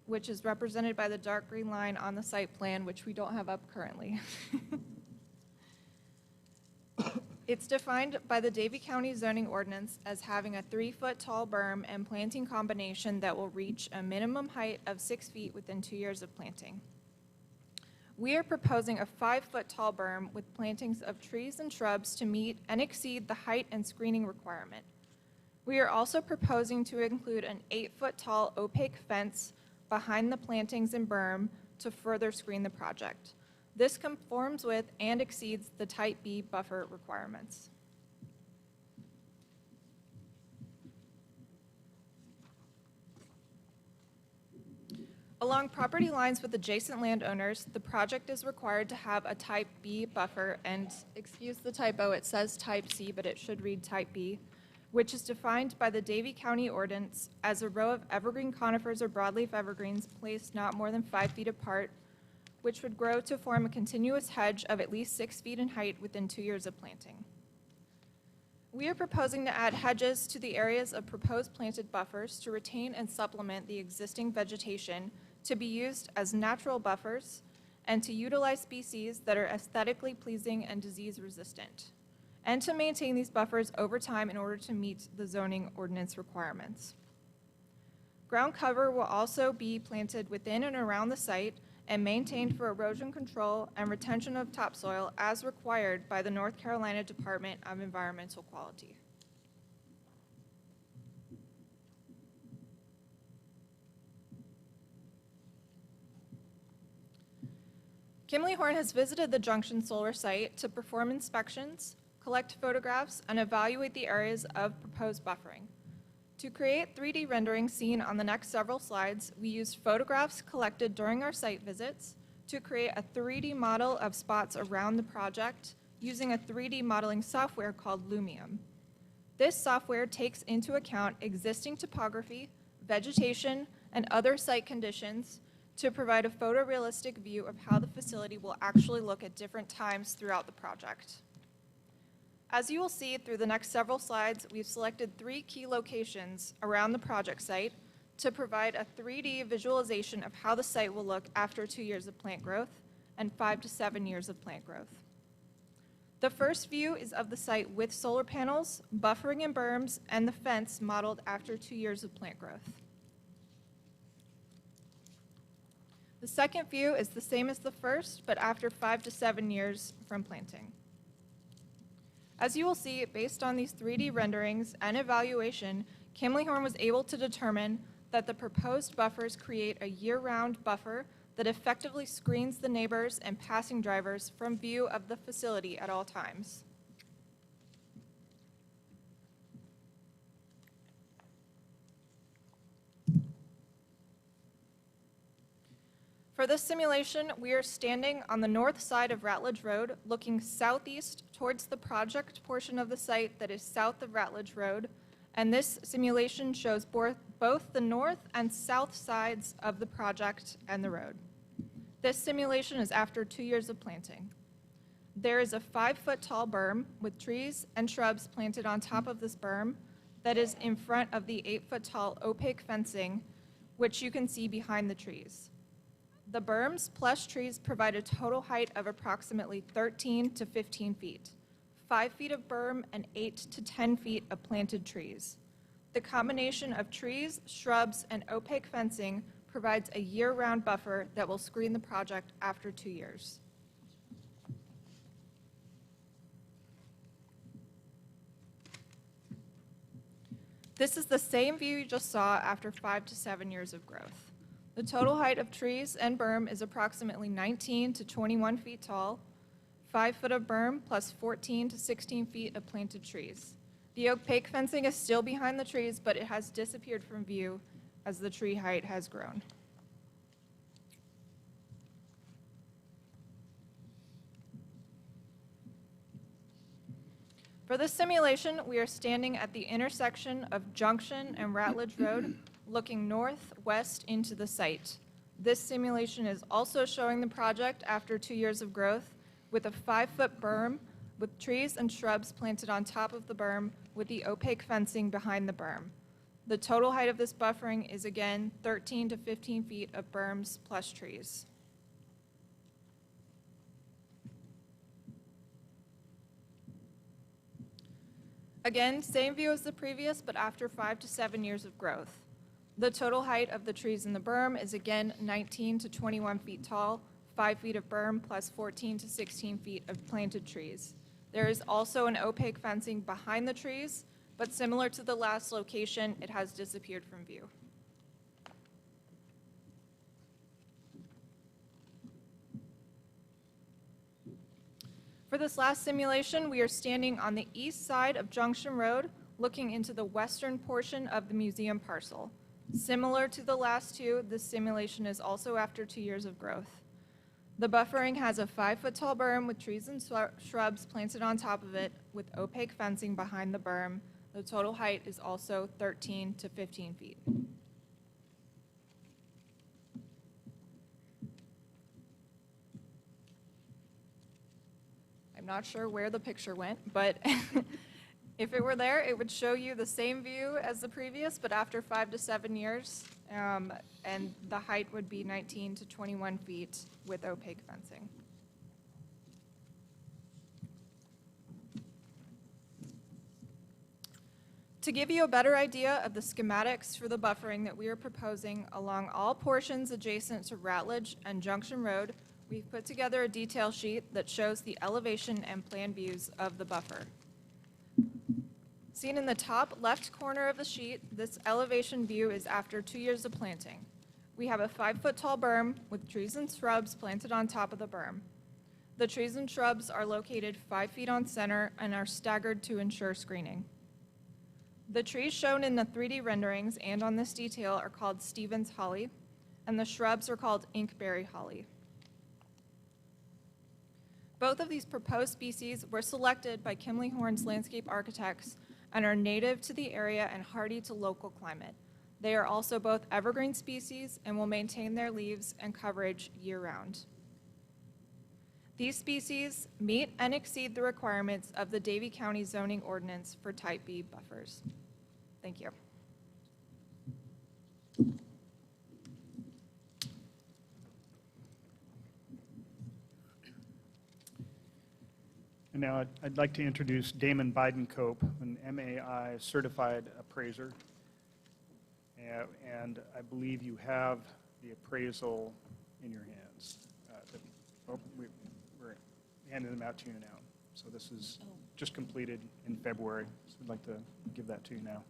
which is represented by the dark green line on the site plan, which we don't have up currently. It's defined by the Davie County zoning ordinance as having a 3-foot tall berm and planting combination that will reach a minimum height of 6 feet within 2 years of planting. We are proposing a 5-foot tall berm with plantings of trees and shrubs to meet and exceed the height and screening requirement. We are also proposing to include an 8-foot tall opaque fence behind the plantings and berm to further screen the project. This conforms with and exceeds the Type B buffer requirements. Along property lines with adjacent landowners, the project is required to have a Type B buffer, and excuse the typo, it says Type C, but it should read Type B, which is defined by the Davie County ordinance as a row of evergreen conifers or broadleaf evergreens placed not more than 5 feet apart, which would grow to form a continuous hedge of at least 6 feet in height within 2 years of planting. We are proposing to add hedges to the areas of proposed planted buffers to retain and supplement the existing vegetation to be used as natural buffers and to utilize species that are aesthetically pleasing and disease resistant, and to maintain these buffers over time in order to meet the zoning ordinance requirements. Ground cover will also be planted within and around the site and maintained for erosion control and retention of topsoil as required by the North Carolina Department of Environmental Quality. Kimley Horn has visited the Junction solar site to perform inspections, collect photographs, and evaluate the areas of proposed buffering. To create 3D renderings seen on the next several slides, we used photographs collected during our site visits to create a 3D model of spots around the project using a 3D modeling software called Lumium. This software takes into account existing topography, vegetation, and other site conditions to provide a photorealistic view of how the facility will actually look at different times throughout the project. As you will see through the next several slides, we've selected 3 key locations around the project site to provide a 3D visualization of how the site will look after 2 years of plant growth and 5 to 7 years of plant growth. The first view is of the site with solar panels, buffering and berms, and the fence modeled after 2 years of plant growth. The second view is the same as the first, but after 5 to 7 years from planting. As you will see, based on these 3D renderings and evaluation, Kimley Horn was able to determine that the proposed buffers create a year-round buffer that effectively screens the neighbors and passing drivers from view of the facility at all times. For this simulation, we are standing on the north side of Ratledge Road, looking southeast towards the project portion of the site that is south of Ratledge Road, and this simulation shows both the north and south sides of the project and the road. This simulation is after 2 years of planting. There is a 5-foot tall berm with trees and shrubs planted on top of this berm that is in front of the 8-foot tall opaque fencing, which you can see behind the trees. The berms plus trees provide a total height of approximately 13 to 15 feet, 5 feet of berm and 8 to 10 feet of planted trees. The combination of trees, shrubs, and opaque fencing provides a year-round buffer that will screen the project after 2 years. This is the same view you just saw after 5 to 7 years of growth. The total height of trees and berm is approximately 19 to 21 feet tall, 5 foot of berm plus 14 to 16 feet of planted trees. The opaque fencing is still behind the trees, but it has disappeared from view as the tree height has grown. For this simulation, we are standing at the intersection of Junction and Ratledge Road, looking northwest into the site. This simulation is also showing the project after 2 years of growth with a 5-foot berm with trees and shrubs planted on top of the berm with the opaque fencing behind the berm. The total height of this buffering is again 13 to 15 feet of berms plus trees. Again, same view as the previous, but after 5 to 7 years of growth. The total height of the trees in the berm is again 19 to 21 feet tall, 5 feet of berm plus 14 to 16 feet of planted trees. There is also an opaque fencing behind the trees, but similar to the last location, it has disappeared from view. For this last simulation, we are standing on the east side of Junction Road, looking into the western portion of the museum parcel. Similar to the last two, this simulation is also after 2 years of growth. The buffering has a 5-foot tall berm with trees and shrubs planted on top of it with opaque fencing behind the berm. The total height is also 13 to 15 feet. I'm not sure where the picture went, but if it were there, it would show you the same view as the previous, but after 5 to 7 years, and the height would be 19 to 21 feet with opaque fencing. To give you a better idea of the schematics for the buffering that we are proposing along all portions adjacent to Ratledge and Junction Road, we've put together a detail sheet that shows the elevation and plan views of the buffer. Seen in the top left corner of the sheet, this elevation view is after 2 years of planting. We have a 5-foot tall berm with trees and shrubs planted on top of the berm. The trees and shrubs are located 5 feet on center and are staggered to ensure screening. The trees shown in the 3D renderings and on this detail are called Stevens holly, and the shrubs are called inkberry holly. Both of these proposed species were selected by Kimley Horn's landscape architects and are native to the area and hardy to local climate. They are also both evergreen species and will maintain their leaves and coverage year-round. These species meet and exceed the requirements of the Davie County zoning ordinance for Type B buffers. Thank you.
And now I'd like to introduce Damon Bidencope, an MAI certified appraiser. And I believe you have the appraisal in your hands. We're handing them out to you now. So this is just completed in February. So I'd like to give that to you now.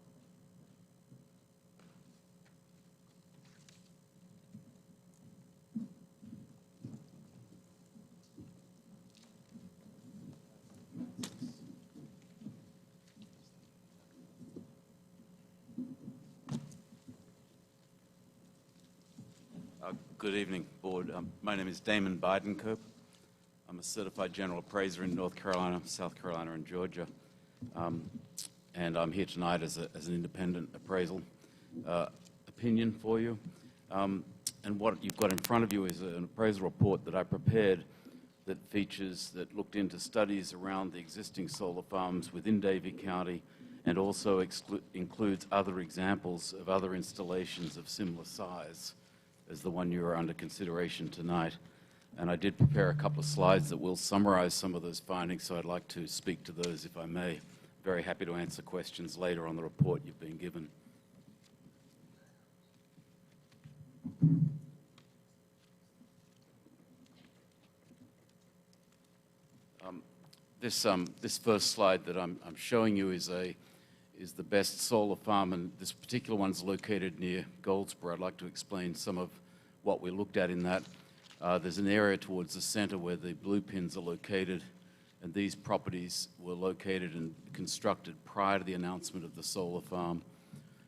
Good evening, Board. My name is Damon Bidencope. I'm a certified general appraiser in North Carolina, South Carolina, and Georgia. And I'm here tonight as an independent appraisal opinion for you. And what you've got in front of you is an appraisal report that I prepared that looked into studies around the existing solar farms within Davie County and also includes other examples of other installations of similar size as the one you are under consideration tonight. And I did prepare a couple of slides that will summarize some of those findings, so I'd like to speak to those if I may. Very happy to answer questions later on the report you've been given. This first slide that I'm showing you is the best solar farm, and this particular one's located near Goldsboro. I'd like to explain some of what we looked at in that. There's an area towards the center where the blue pins are located, and these properties were located and constructed prior to the announcement of the solar farm.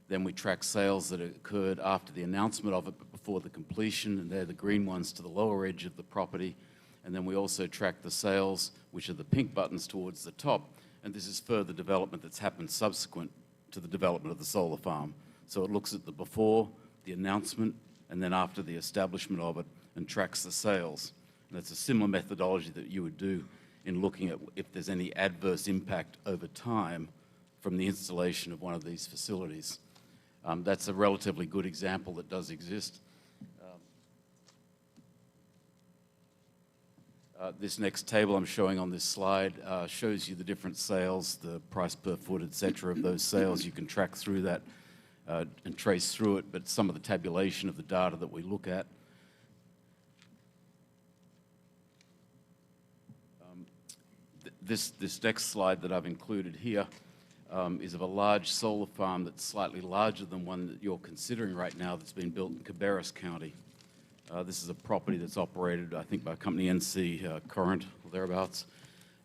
Then we track sales that occurred after the announcement of it, but before the completion, and they're the green ones to the lower edge of the property. And then we also track the sales, which are the pink buttons towards the top, and this is further development that's happened subsequent to the development of the solar farm. So it looks at the before, the announcement, and then after the establishment of it, and tracks the sales. And that's a similar methodology that you would do in looking at if there's any adverse impact over time from the installation of one of these facilities. That's a relatively good example that does exist. This next table I'm showing on this slide shows you the different sales, the price per foot, et cetera, of those sales. You can track through that and trace through it, but some of the tabulation of the data that we look at. This next slide that I've included here is of a large solar farm that's slightly larger than one that you're considering right now that's been built in Cabarrus County. This is a property that's operated, I think, by a company NC Current, or thereabouts.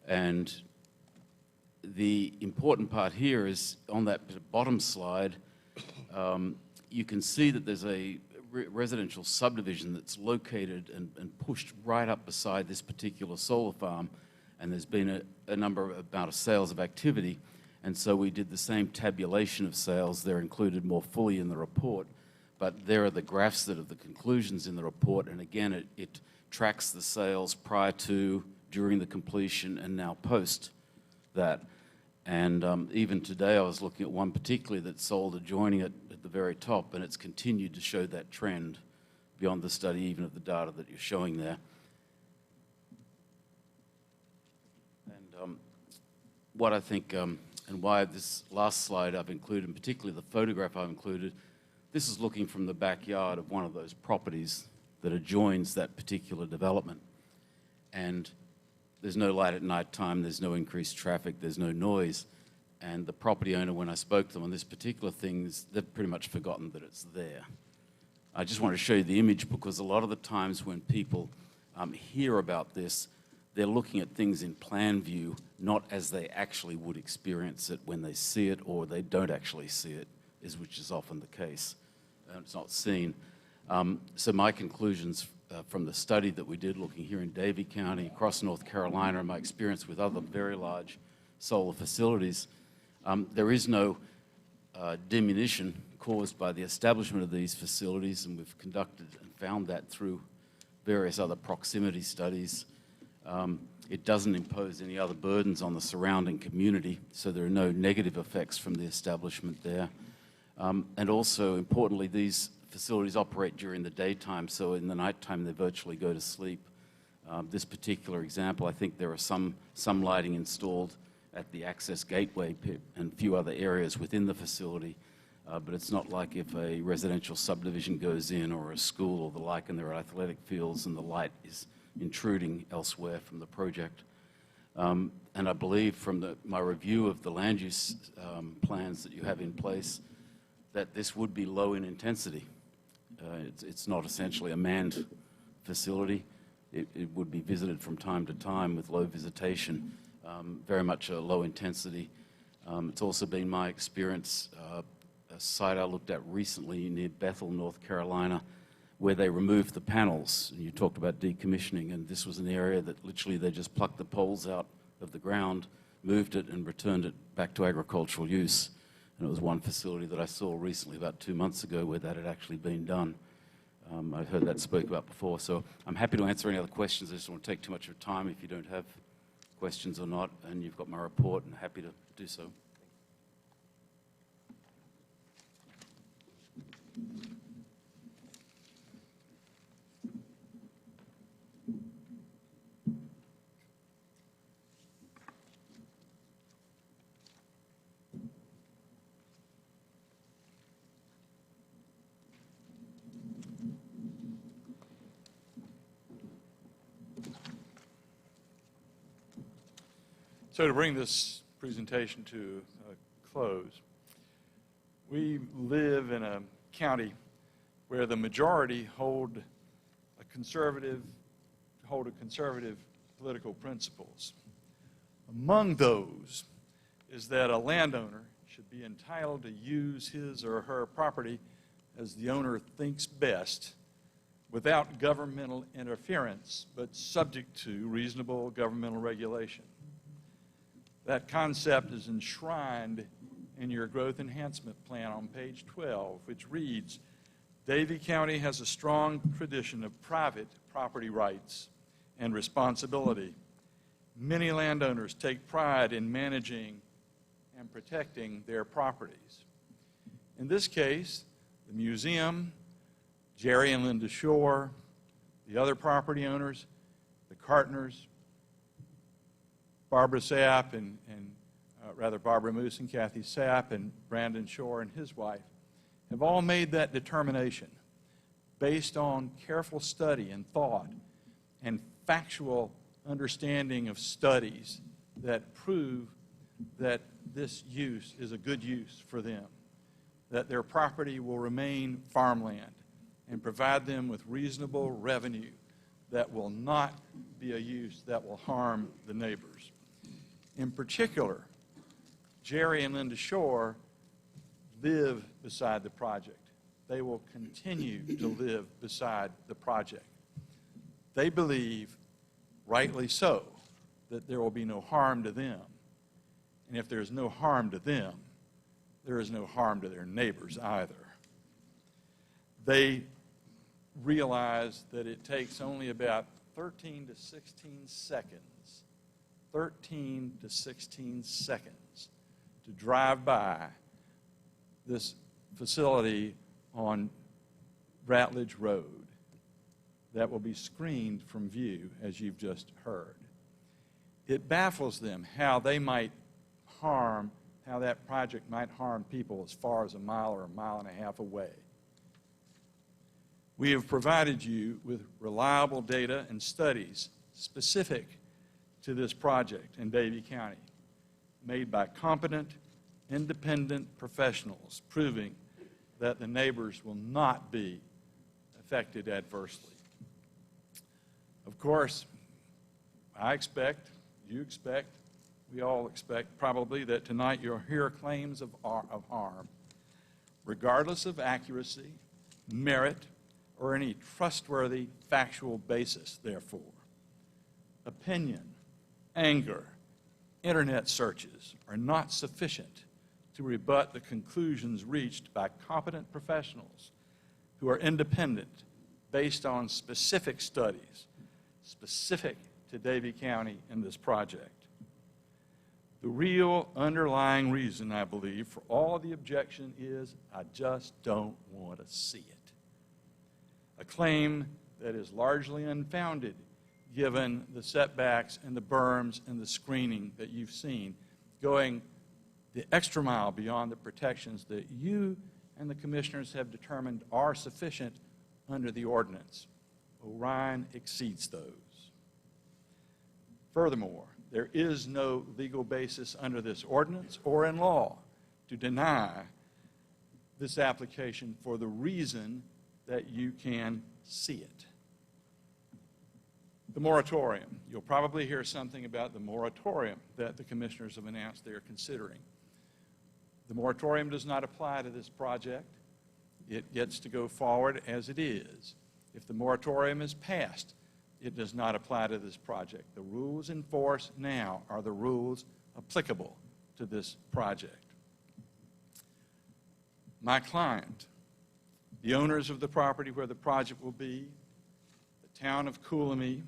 And the important part here is on that bottom slide, you can see that there's a residential subdivision that's located and pushed right up beside this particular solar farm. And there's been a number of amount of sales of activity. And so we did the same tabulation of sales. They're included more fully in the report. But there are the graphs that are the conclusions in the report, and again, it tracks the sales prior to, during the completion, and now post that. And even today, I was looking at one particularly that sold adjoining it at the very top, and it's continued to show that trend beyond the study, even of the data that you're showing there. And what I think, and why this last slide I've included, and particularly the photograph I've included, this is looking from the backyard of one of those properties that adjoins that particular development. And there's no light at night time, there's no increased traffic, there's no noise. And the property owner, when I spoke to them on this particular thing, they've pretty much forgotten that it's there. I just want to show you the image because a lot of the times when people hear about this, they're looking at things in plan view, not as they actually would experience it when they see it, or they don't actually see it, which is often the case. It's not seen. So my conclusions from the study that we did looking here in Davie County, across North Carolina, and my experience with other very large solar facilities, there is no diminution caused by the establishment of these facilities, and we've conducted and found that through various other proximity studies. It doesn't impose any other burdens on the surrounding community, so there are no negative effects from the establishment there. And also, importantly, these facilities operate during the daytime, so in the nighttime they virtually go to sleep. This particular example, I think there are some lighting installed at the access gateway pit and a few other areas within the facility, but it's not like if a residential subdivision goes in or a school or the like and there are athletic fields and the light is intruding elsewhere from the project. And I believe from my review of the land use plans that you have in place, that this would be low in intensity. It's not essentially a manned facility. It would be visited from time to time with low visitation, very much a low intensity. It's also been my experience, a site I looked at recently near Bethel, North Carolina, where they removed the panels. And you talked about decommissioning, and this was an area that literally they just plucked the poles out of the ground, moved it, and returned it back to agricultural use. And it was one facility that I saw recently, about 2 months ago, where that had actually been done. I've heard that spoke about before, so I'm happy to answer any other questions. I just don't want to take too much of your time if you don't have questions or not, and you've got my report, and happy to do so.
So to bring this presentation to a close, we live in a county where the majority hold conservative political principles. Among those is that a landowner should be entitled to use his or her property as the owner thinks best without governmental interference, but subject to reasonable governmental regulation. That concept is enshrined in your growth enhancement plan on page 12, which reads, Davie County has a strong tradition of private property rights and responsibility. Many landowners take pride in managing and protecting their properties. In this case, the museum, Jerry and Linda Shore, the other property owners, the Cartners, Barbara Sapp Barbara Moose and Kathy Sapp and Brandon Shore and his wife have all made that determination based on careful study and thought and factual understanding of studies that prove that this use is a good use for them, that their property will remain farmland and provide them with reasonable revenue that will not be a use that will harm the neighbors. In particular, Jerry and Linda Shore live beside the project. They will continue to live beside the project. They believe, rightly so, that there will be no harm to them. And if there's no harm to them, there is no harm to their neighbors either. They realize that it takes only about 13 to 16 seconds, 13 to 16 seconds to drive by this facility on Ratledge Road that will be screened from view, as you've just heard. It baffles them how that project might harm people as far as a mile or a mile and a half away. We have provided you with reliable data and studies specific to this project in Davie County, made by competent, independent professionals, proving that the neighbors will not be affected adversely. Of course, I expect, you expect, we all expect probably that tonight you'll hear claims of harm, regardless of accuracy, merit, or any trustworthy factual basis, therefore. Opinion, anger, internet searches are not sufficient to rebut the conclusions reached by competent professionals who are independent based on specific studies, specific to Davie County in this project. The real underlying reason, I believe, for all of the objection is I just don't want to see it. A claim that is largely unfounded given the setbacks and the berms and the screening that you've seen, going the extra mile beyond the protections that you and the commissioners have determined are sufficient under the ordinance. Orion exceeds those. Furthermore, there is no legal basis under this ordinance or in law to deny this application for the reason that you can see it. The moratorium. You'll probably hear something about the moratorium that the commissioners have announced they are considering. The moratorium does not apply to this project. It gets to go forward as it is. If the moratorium is passed, it does not apply to this project. The rules in force now are the rules applicable to this project. My client, the owners of the property where the project will be, the town of Coolamy,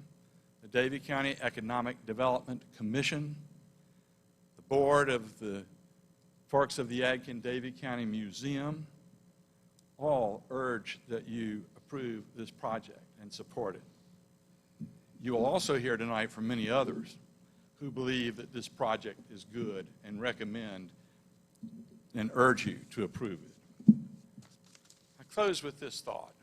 the Davie County Economic Development Commission, the board of the Forks of the Yadkin Davie County Museum, all urge that you approve this project and support it. You will also hear tonight from many others who believe that this project is good and recommend and urge you to approve it. I close with this thought.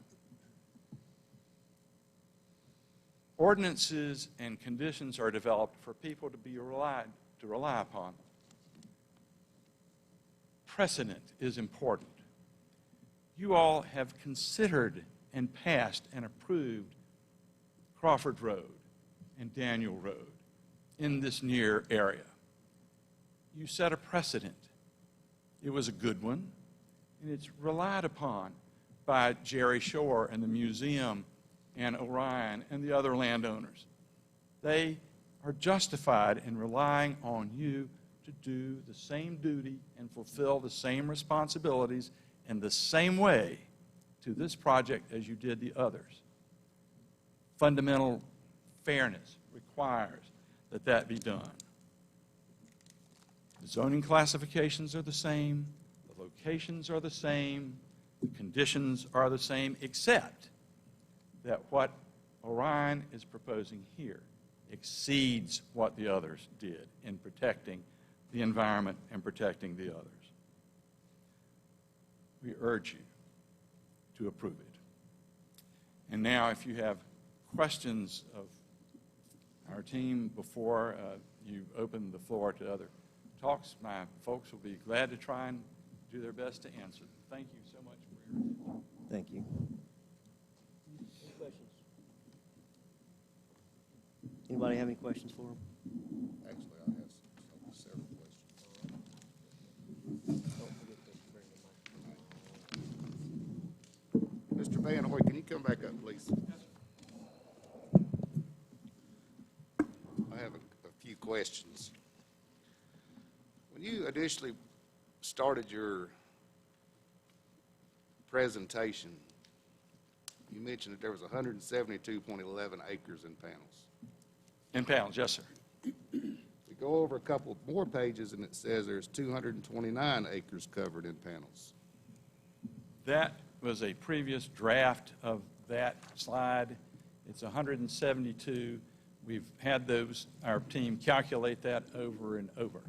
Ordinances and conditions are developed for people to be to rely upon. Precedent is important. You all have considered and passed and approved Crawford Road and Daniel Road in this near area. You set a precedent. It was a good one, and it's relied upon by Jerry Shore and the museum and Orion and the other landowners. They are justified in relying on you to do the same duty and fulfill the same responsibilities in the same way to this project as you did the others. Fundamental fairness requires that that be done. The zoning classifications are the same, the locations are the same, the conditions are the same, except that what Orion is proposing here exceeds what the others did in protecting the environment and protecting the others. We urge you to approve it. And now, if you have questions of our team before you open the floor to other talks, my folks will be glad to try and do their best to answer them. Thank you so much for your attention.
Thank you. Any questions? Anybody have any questions for him?
Actually, I have several questions. Mr. Van Hoy, can you come back up, please? I have a few questions. When you initially started your presentation, you mentioned that there was 172.11 acres in panels.
In pounds, yes, sir.
We go over a couple more pages, and it says there's 229 acres covered in panels.
That was a previous draft of that slide. It's 172. We've had those, our team calculate that over and over.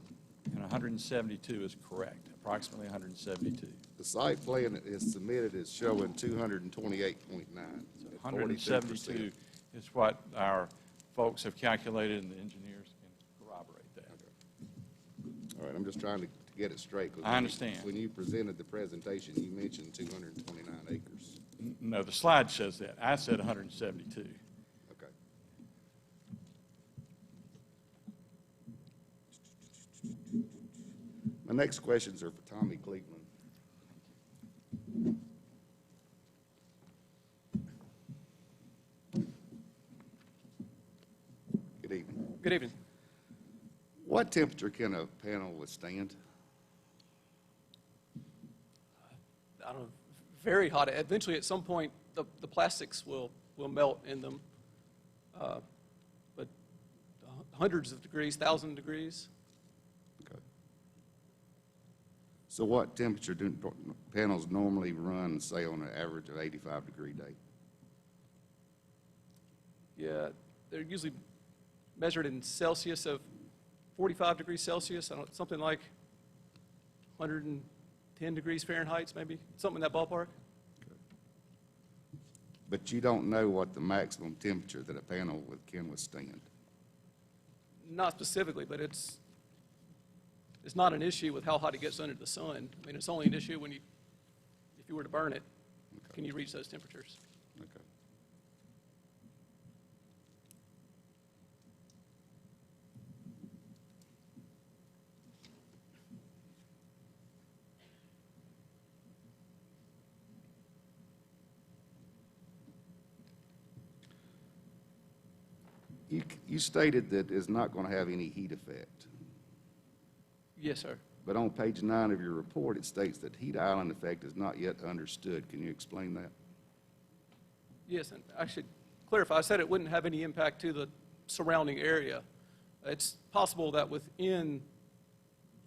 And 172 is correct, approximately 172.
The site plan that is submitted is showing 228.9.
So 172 is what our folks have calculated, and the engineers can corroborate that.
All right, I'm just trying to get it straight. 'Cause
I understand.
When you presented the presentation, you mentioned 229 acres.
No, the slide says that. I said 172.
Okay. My next questions are for Tommy Cleveland. Good evening.
Good evening.
What temperature can a panel withstand?
I don't know, very hot. Eventually, at some point, the plastics will melt in them. But hundreds of degrees, 1,000 degrees.
Okay. So what temperature do panels normally run, say, on an average of 85-degree day?
Yeah, they're usually measured in Celsius of 45 degrees Celsius, something like 110 degrees Fahrenheit, maybe, something in that ballpark.
But you don't know what the maximum temperature that a panel can withstand?
Not specifically, but it's not an issue with how hot it gets under the sun. I mean, it's only an issue when if you were to burn it,
Okay.
can you reach those temperatures?
Okay. You stated that it's not going to have any heat effect,
Yes, sir.
but on page 9 of your report, it states that heat island effect is not yet understood. Can you explain that?
Yes, and I should clarify, I said it wouldn't have any impact to the surrounding area. It's possible that within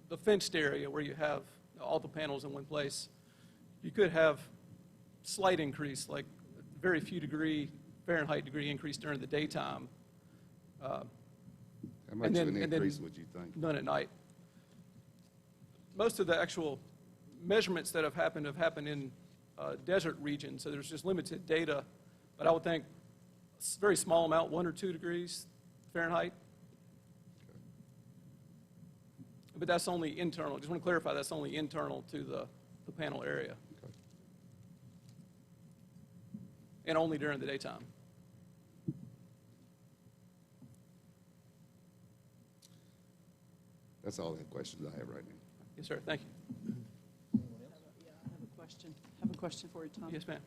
the fenced area where you have all the panels in one place, you could have slight increase, like very few Fahrenheit degree increase during the daytime.
How much of an increase would you think?
None at night. Most of the actual measurements that have happened in desert regions, so there's just limited data. But I would think a very small amount, 1 or 2 degrees Fahrenheit. But that's only internal. Just want to clarify, that's only internal to the panel area. And only during the daytime.
That's all the questions I have right now.
Yes, sir. Thank you.
I have a question for you, Tom.
Yes, ma'am.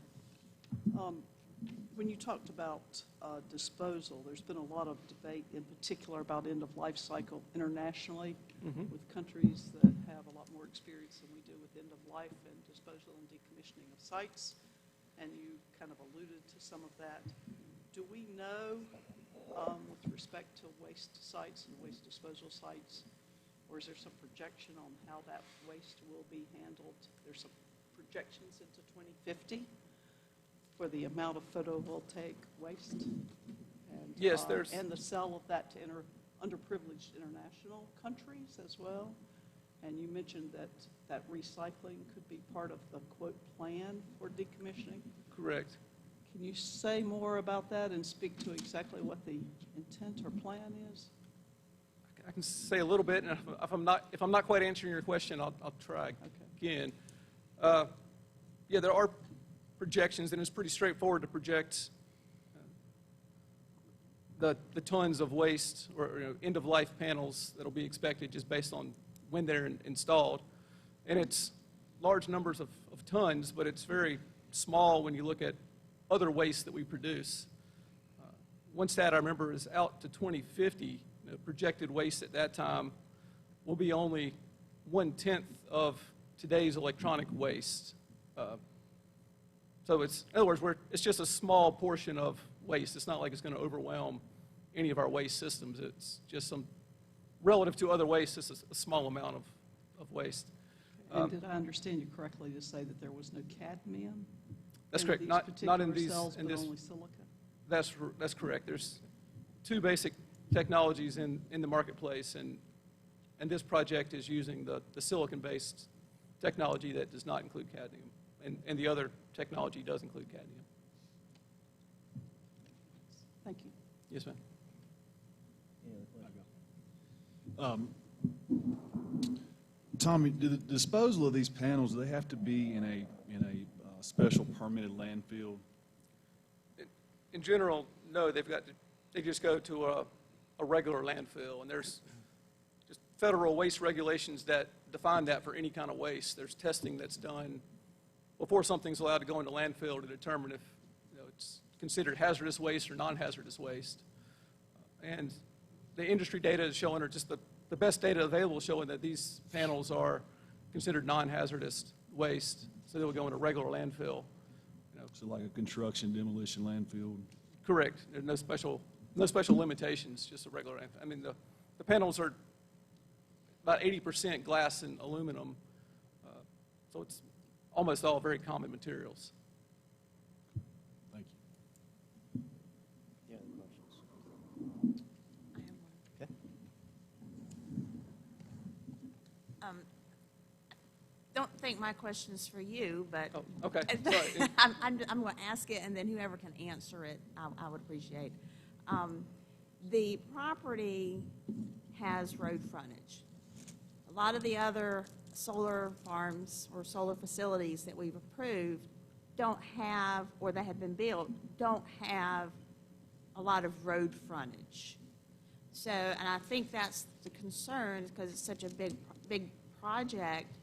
When you talked about disposal, there's been a lot of debate in particular about end-of-life cycle internationally with countries that have a lot more experience than we do with end-of-life and disposal and decommissioning of sites, and you kind of alluded to some of that. Do we know, with respect to waste sites and waste disposal sites, or is there some projection on how that waste will be handled? There's some projections into 2050 for the amount of photovoltaic waste, and
Yes, there's-
and the sale of that to underprivileged international countries as well. And you mentioned that recycling could be part of the quote plan for decommissioning.
Correct.
Can you say more about that and speak to exactly what the intent or plan is?
I can say a little bit, and if I'm not quite answering your question, I'll try again. Yeah, there are projections, and it's pretty straightforward to project the tons of waste or end-of-life panels that'll be expected just based on when they're installed. And it's large numbers of tons, but it's very small when you look at other waste that we produce. One stat I remember is out to 2050, projected waste at that time will be only 1/10 of today's electronic waste. So it's, in other words, it's just a small portion of waste. It's not like it's going to overwhelm any of our waste systems. It's just some, relative to other waste, it's a small amount of waste.
And did I understand you correctly to say that there was no cadmium?
That's
in
correct.
these
Not in
particular
these,
cells,
in
but
this.
only silica?
That's correct. There's two basic technologies in the marketplace, and this project is using the silicon-based technology that does not include cadmium, and the other technology does include cadmium.
Thank you.
Yes, ma'am.
Tommy, do the disposal of these panels, do they have to be in a special permitted landfill?
In general, no. They just go to a regular landfill, and there's just federal waste regulations that define that for any kind of waste. There's testing that's done before something's allowed to go into landfill to determine if it's considered hazardous waste or non-hazardous waste. And the industry data is showing, or just the best data available, showing that these panels are considered non-hazardous waste, so they will go into regular landfill.
So like a construction demolition landfill?
Correct. There's no special limitations, just a regular landfill. I mean, the panels are about 80% glass and aluminum, so it's almost all very common materials.
Thank you.
Any other questions? Okay.
Don't think my question is for you, but
Oh, okay. Sorry.
I'm going to ask it, and then whoever can answer it, I would appreciate. The property has road frontage. A lot of the other solar farms or solar facilities that we've approved don't have, or that have been built, don't have a lot of road frontage. So, and I think that's the concern, because it's such a big project,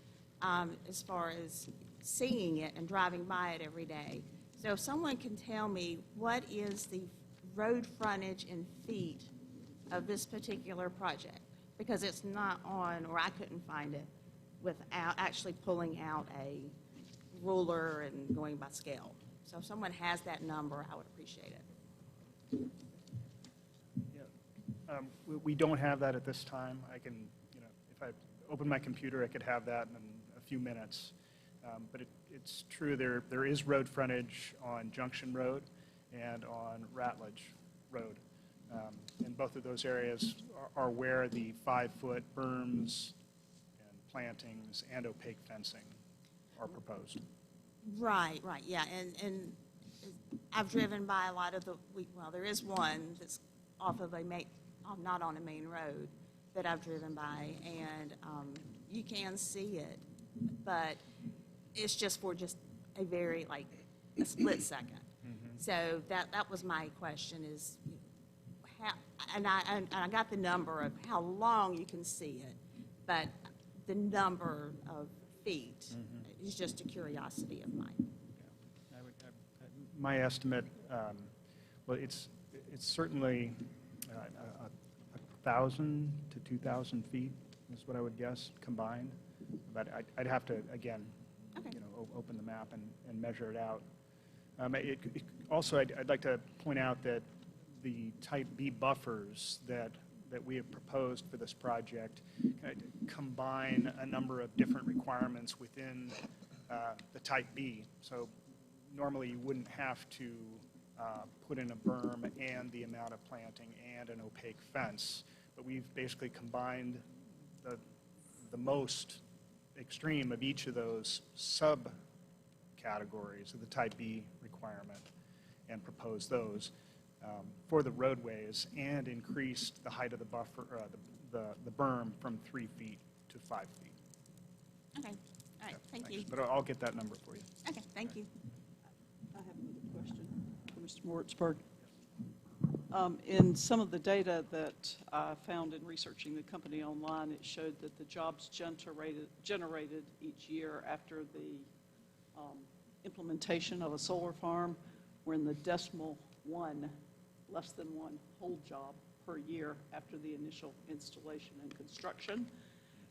as far as seeing it and driving by it every day. So if someone can tell me what is the road frontage in feet of this particular project, because it's not on, or I couldn't find it without actually pulling out a ruler and going by scale. So if someone has that number, I would appreciate it.
Yeah. We don't have that at this time. I can, if I open my computer, I could have that in a few minutes. But it's true, there is road frontage on Junction Road and on Ratledge Road. And both of those areas are where the 5-foot berms and plantings and opaque fencing are proposed.
Right, yeah, and I've driven by a lot of well, there is one that's off of not on a main road, that I've driven by, and you can see it, but it's just for just a very, like, a split second. So that was my question is, how, and I got the number of how long you can see it, but the number of feet is just a curiosity of mine.
My estimate, well, it's certainly 1,000 to 2,000 feet is what I would guess combined. But I'd have to, again,
Okay.
open the map and measure it out. Also, I'd like to point out that the Type B buffers that we have proposed for this project combine a number of different requirements within the Type B. So normally you wouldn't have to put in a berm and the amount of planting and an opaque fence, but we've basically combined the most extreme of each of those subcategories of the Type B requirement and proposed those for the roadways and increased the height of the buffer, the berm from 3 feet to 5 feet.
Okay, all right, thank you.
But I'll get that number for you.
Okay, thank you.
I have another question for Mr. Moritzberg. In some of the data that I found in researching the company online, it showed that the jobs generated each year after the implementation of a solar farm were in the decimal one, less than one whole job per year after the initial installation and construction.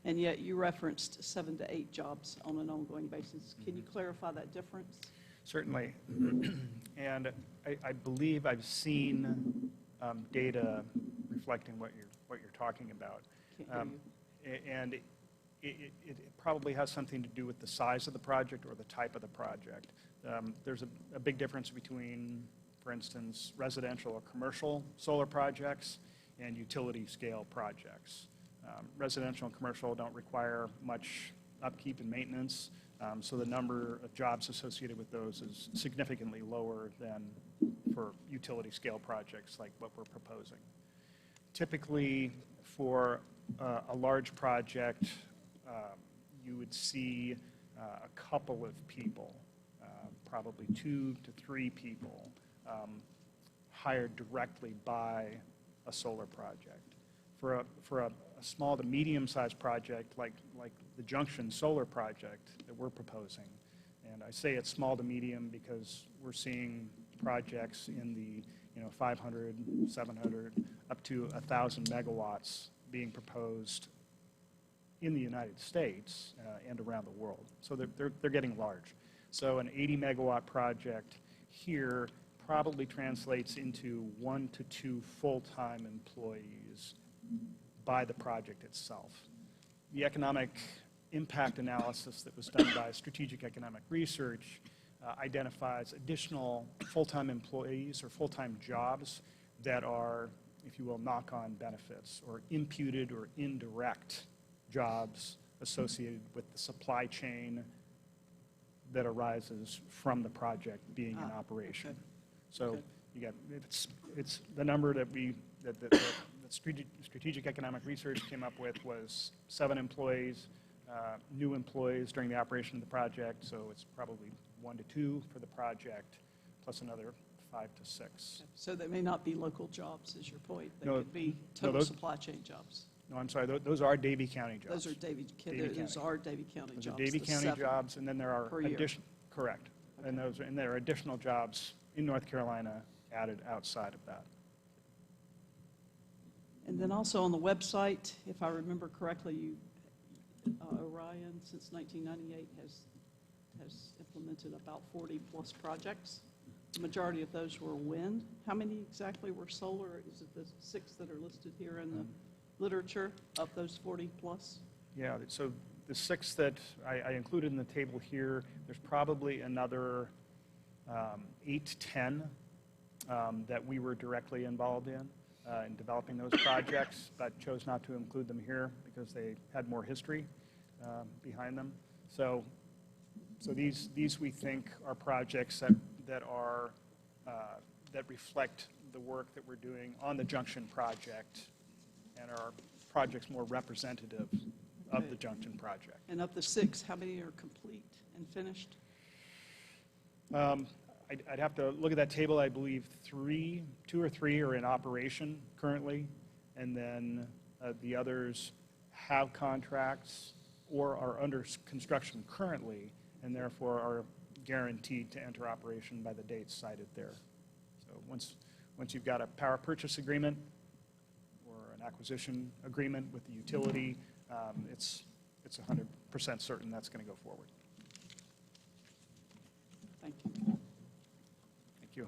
And yet you referenced 7 to 8 jobs on an ongoing basis. Can you clarify that difference?
Certainly. And I believe I've seen data reflecting what you're talking about.
Can't hear you.
And it probably has something to do with the size of the project or the type of the project. There's a big difference between, for instance, residential or commercial solar projects and utility scale projects. Residential and commercial don't require much upkeep and maintenance, so the number of jobs associated with those is significantly lower than for utility scale projects like what we're proposing. Typically, for a large project, you would see a couple of people, probably 2 to 3 people, hired directly by a solar project. For a small to medium-sized project like the Junction solar project that we're proposing, and I say it's small to medium because we're seeing projects in the 500, 700, up to 1,000 megawatts being proposed in the United States and around the world. So they're getting large. So an 80 megawatt project here probably translates into 1 to 2 full-time employees by the project itself. The economic impact analysis that was done by Strategic Economic Research identifies additional full-time employees or full-time jobs that are, if you will, knock-on benefits or imputed or indirect jobs associated with the supply chain that arises from the project being in operation.
Okay.
So
Okay.
you got, it's the number that Strategic Economic Research came up with was 7 employees, new employees during the operation of the project, so it's probably 1 to 2 for the project, plus another 5 to 6.
So they may not be local jobs, is your point? They
No,
could be
no,
total
those-
supply chain jobs.
No, those are Davie County jobs.
Those are Davie County
County.
jobs,
Those are
the
Davie County
7
jobs, and then there are
per year.
correct. And there are additional jobs in North Carolina added outside of that.
And then also on the website, if I remember correctly, Orion, since 1998, has implemented about 40-plus projects. The majority of those were wind. How many exactly were solar? Is it the 6 that are listed here in the literature of those 40-plus?
Yeah, so the 6 that I included in the table here, there's probably another 8 to 10 that we were directly involved in developing those projects, but chose not to include them here because they had more history behind them. So these we think are projects that reflect the work that we're doing on the Junction project and are projects more representative of the Junction project.
And of the 6, how many are complete and finished?
I'd have to look at that table. I believe 2 or 3 are in operation currently, and then the others have contracts or are under construction currently, and therefore are guaranteed to enter operation by the dates cited there. So once you've got a power purchase agreement or an acquisition agreement with the utility, it's 100% certain that's going to go forward.
Thank you.
Thank you.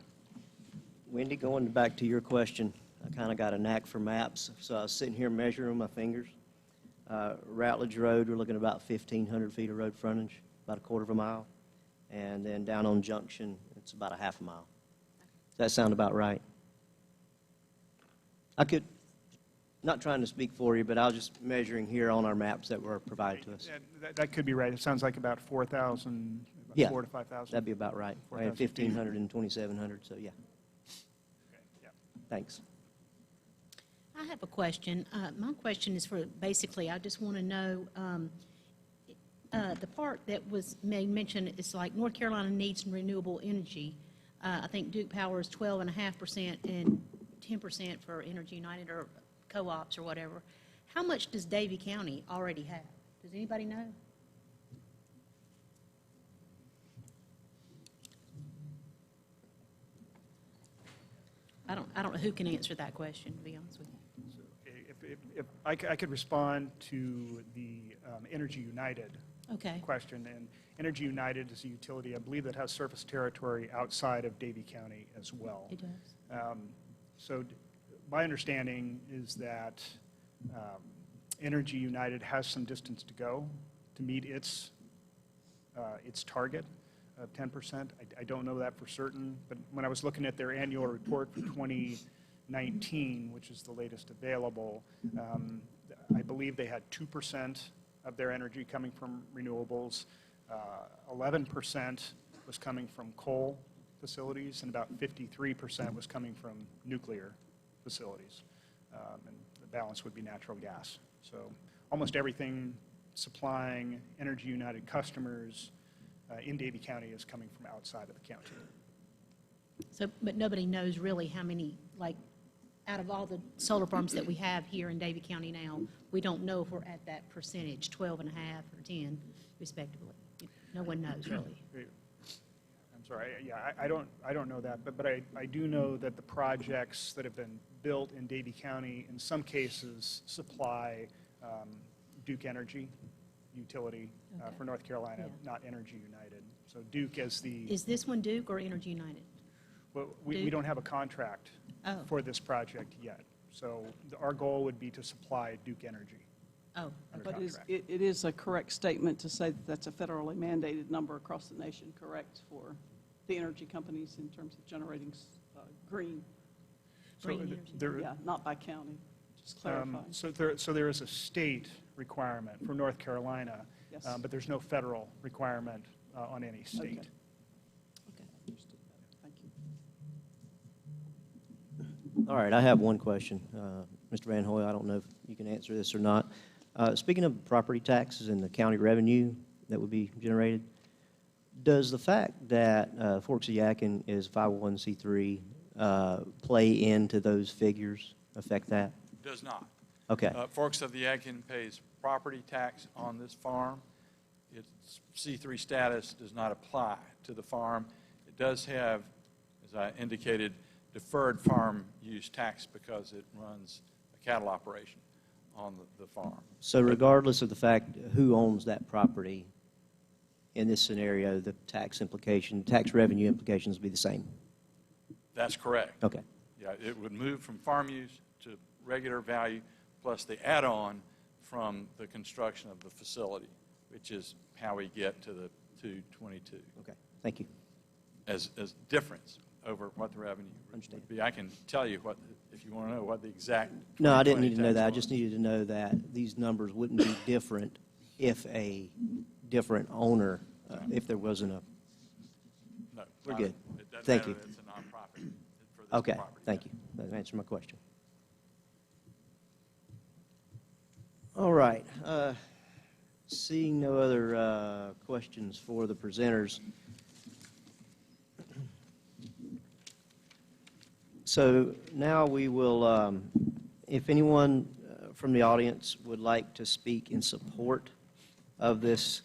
Wendy, going back to your question, I kind of got a knack for maps, so I was sitting here measuring with my fingers. Routledge Road, we're looking at about 1,500 feet of road frontage, about a quarter of a mile. And then down on Junction, it's about a half a mile. Does that sound about right? I could, not trying to speak for you, but I was just measuring here on our maps that were provided to us.
Yeah, that could be right. It sounds like about 4,000,
Yeah,
4,000 to 5,000.
that'd be about right. I had 1,500 and 2,700, so yeah.
Okay, yeah.
Thanks.
I have a question. My question is for, basically, I just want to know, the part that was mentioned is like North Carolina needs some renewable energy. I think Duke Power is 12.5% and 10% for Energy United or co-ops or whatever. How much does Davie County already have? Does anybody know? I don't know who can answer that question, to be honest with you.
So if I could respond to the Energy United
Okay.
question. And Energy United is a utility, I believe, that has surface territory outside of Davie County as well.
It does.
So my understanding is that Energy United has some distance to go to meet its target of 10%. I don't know that for certain, but when I was looking at their annual report for 2019, which is the latest available, I believe they had 2% of their energy coming from renewables. 11% was coming from coal facilities, and about 53% was coming from nuclear facilities. And the balance would be natural gas. So almost everything supplying Energy United customers in Davie County is coming from outside of the county.
So, but nobody knows really how many, like, out of all the solar farms that we have here in Davie County now, we don't know if we're at that percentage, 12.5 or 10 respectively. No one knows really.
I'm sorry, yeah, I don't know that, but I do know that the projects that have been built in Davie County, in some cases, supply Duke Energy utility
Okay.
for North Carolina,
Yeah.
not Energy United. So Duke as the,
Is this one Duke or Energy United?
well, we
Duke?
don't have a contract
Oh.
for this project yet. So our goal would be to supply Duke Energy.
Oh,
under
But
contract.
it is a correct statement to say that that's a federally mandated number across the nation, correct, for the energy companies in terms of generating green?
green
So
energy.
there-
Yeah, not by county, just clarifying.
So there is a state requirement for North Carolina,
Yes.
but there's no federal requirement on any state.
Okay. Okay, understood that. Thank you.
All right, I have one question. Mr. Van Hoy, I don't know if you can answer this or not. Speaking of property taxes and the county revenue that would be generated, does the fact that Forks of Yadkin is 501c3 play into those figures, affect that?
Does not.
Okay.
Forks of the Yadkin pays property tax on this farm. Its C3 status does not apply to the farm. It does have, as I indicated, deferred farm use tax because it runs a cattle operation on the farm.
So regardless of the fact who owns that property, in this scenario, the tax revenue implications would be the same?
That's correct.
Okay.
Yeah, it would move from farm use to regular value, plus the add-on from the construction of the facility, which is how we get to the 222
Okay, thank you.
as difference over what the revenue
Understand.
would be. I can tell you what, if you want to know what the exact.
No, I didn't
2020
need to know
tax
that. I
was.
just needed to know that these numbers wouldn't be different if a different owner, if there wasn't a,
No.
We're
not-
good.
It doesn't
Thank
matter
you.
that it's a nonprofit for this
okay,
property.
thank you. That answered my question. All right. Seeing no other questions for the presenters. So now we will, if anyone from the audience would like to speak in support of this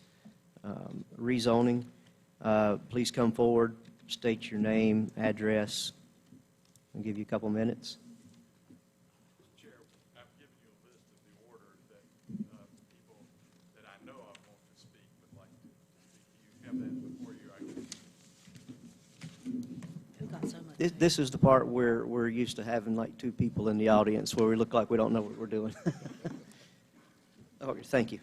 rezoning, please come forward, state your name, address. I'll give you a couple minutes.
Chair, I've given you a list of the order that people that I know of want to speak would like to speak. Do you have that before you?
Who got so much?
This is the part where we're used to having like two people in the audience where we look like we don't know what we're doing. Okay, thank you.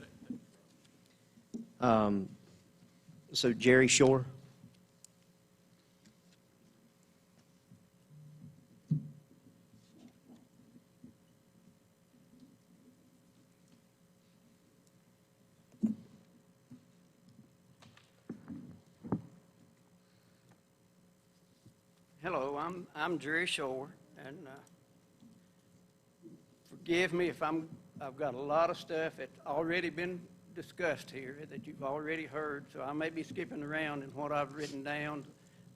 So Jerry Shore.
Hello, I'm Jerry Shore, and forgive me if I've got a lot of stuff that's already been discussed here that you've already heard, so I may be skipping around in what I've written down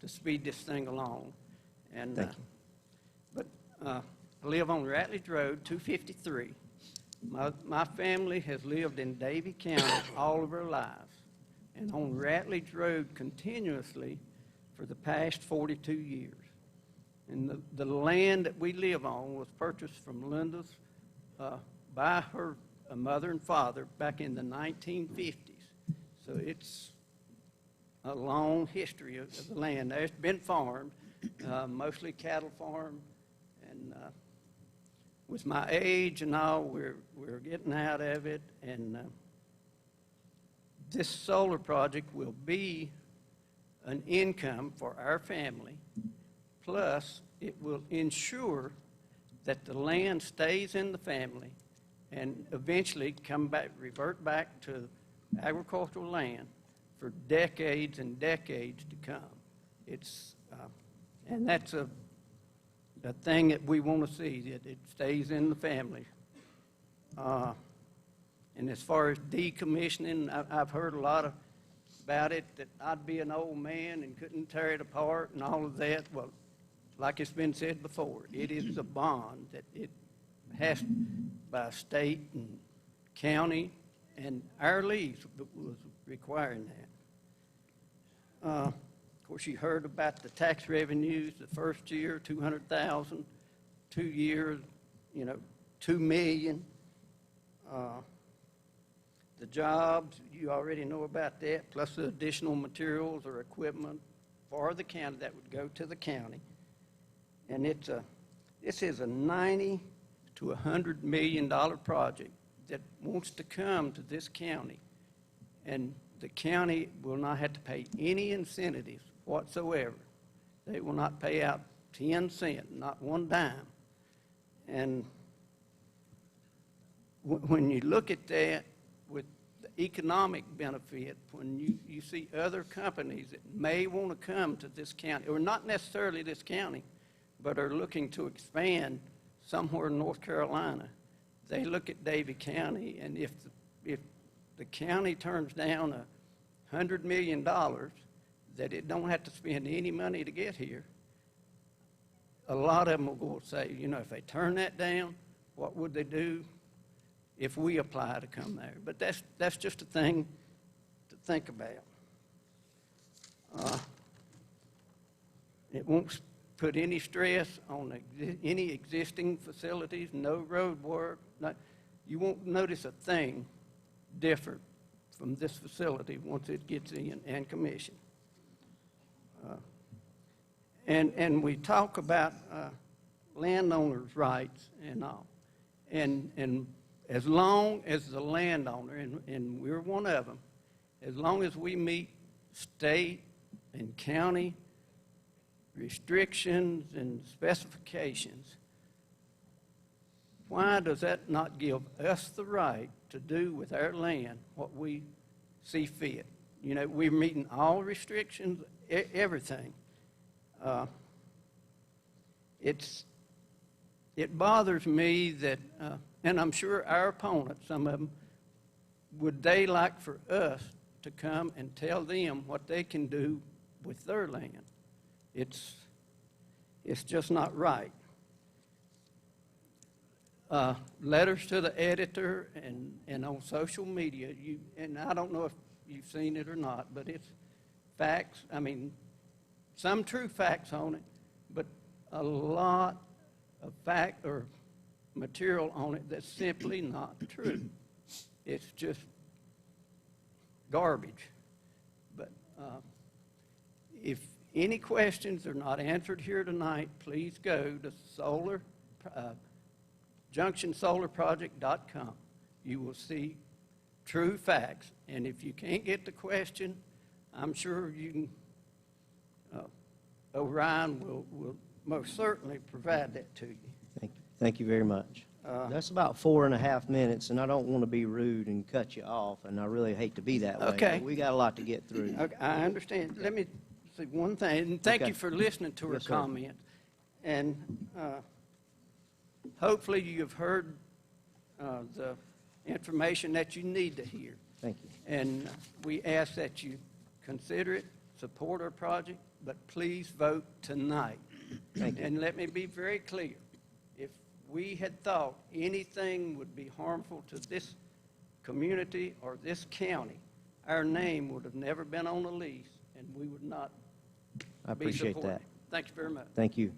to speed this thing along. And
Thank you.
But I live on Ratledge Road, 253. My family has lived in Davie County all of our lives, and on Ratledge Road continuously for the past 42 years. And the land that we live on was purchased from Linda's by her mother and father back in the 1950s. So it's a long history of the land. There's been farmed, mostly cattle farm, and with my age and all, we're getting out of it, and this solar project will be an income for our family, plus it will ensure that the land stays in the family and eventually revert back to agricultural land for decades and decades to come. It's, and that's a thing that we want to see, that it stays in the family. And as far as decommissioning, I've heard a lot about it, that I'd be an old man and couldn't tear it apart and all of that. Well, like it's been said before, it is a bond that it has by state and county, and our lease was requiring that. Of course, you heard about the tax revenues. The first year, $200,000. 2 years, $2 million. The jobs, you already know about that, plus the additional materials or equipment for the county that would go to the county. And this is a $90 to $100 million project that wants to come to this county. And the county will not have to pay any incentives whatsoever. They will not pay out 10 cents, not one dime. And when you look at that with the economic benefit, when you see other companies that may want to come to this county, or not necessarily this county, but are looking to expand somewhere in North Carolina, they look at Davie County, and if the county turns down $100 million that it don't have to spend any money to get here, a lot of them will go and say, if they turn that down, what would they do if we apply to come there? But that's just a thing to think about. It won't put any stress on any existing facilities, no road work. You won't notice a thing different from this facility once it gets in and commissioned. And we talk about landowners' rights and all. And as long as the landowner, and we're one of them, as long as we meet state and county restrictions and specifications, why does that not give us the right to do with our land what we see fit? We're meeting all restrictions, everything. It bothers me that and I'm sure our opponents, some of them, would they like for us to come and tell them what they can do with their land? It's just not right. Letters to the editor and on social media, and I don't know if you've seen it or not, but it's facts. I mean, some true facts on it, but a lot of fact or material on it that's simply not true. It's just garbage. But if any questions are not answered here tonight, please go to junctionsolarproject.com. You will see true facts. And if you can't get the question, I'm sure you can, Orion will most certainly provide that to you.
Thank you very much. That's about 4.5 minutes, and I don't want to be rude and cut you off, and I really hate to be that way.
Okay.
But we got a lot to get through.
Okay, I understand. Let me say one thing, and thank
Okay.
you for listening to her
Yes, sir.
comment. And hopefully you have heard the information that you need to hear.
Thank you.
And we ask that you consider it, support our project, but please vote tonight.
Thank you.
And let me be very clear. If we had thought anything would be harmful to this community or this county, our name would have never been on the lease, and we would not
I
be
appreciate
supporting.
that.
Thank you very much.
Thank you.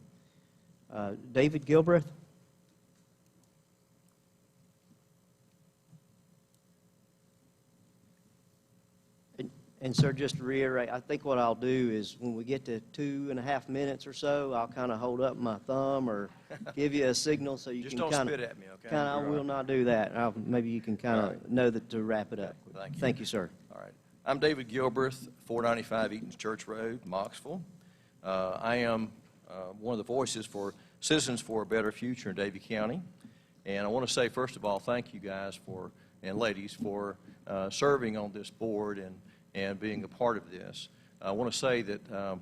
David Gilbreth? And sir, just to reiterate, I think what I'll do is when we get to 2.5 minutes or so, I'll kind of hold up my thumb or give you a signal so you
Just
can
don't
kind of...
spit at me, okay?
I
You're all
will
right.
not do that. Maybe you can kind
All
of
right.
know that to wrap it up.
Thank you.
Thank you, sir.
All right. I'm David Gilbreth, 495 Eaton's Church Road, Moxville. I am one of the voices for Citizens for a Better Future in Davie County. And I want to say, first of all, thank you guys and ladies for serving on this board and being a part of this. I want to say that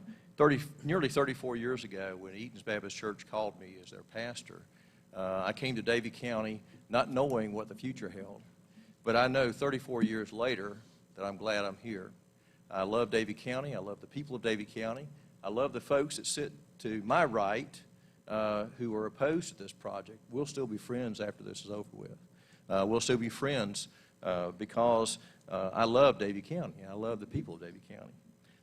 nearly 34 years ago, when Eaton's Baptist Church called me as their pastor, I came to Davie County not knowing what the future held. But I know 34 years later that I'm glad I'm here. I love Davie County. I love the people of Davie County. I love the folks that sit to my right who are opposed to this project. We'll still be friends after this is over with. We'll still be friends because I love Davie County. I love the people of Davie County.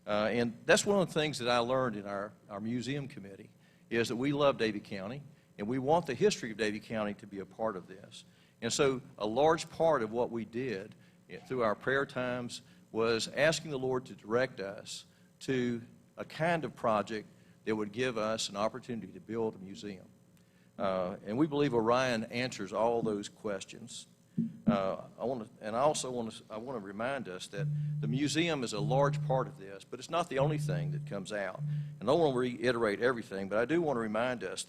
And that's one of the things that I learned in our museum committee, is that we love Davie County, and we want the history of Davie County to be a part of this. And so a large part of what we did through our prayer times was asking the Lord to direct us to a kind of project that would give us an opportunity to build a museum. And we believe Orion answers all those questions. I want to remind us that the museum is a large part of this, but it's not the only thing that comes out. And I don't want to reiterate everything, but I do want to remind us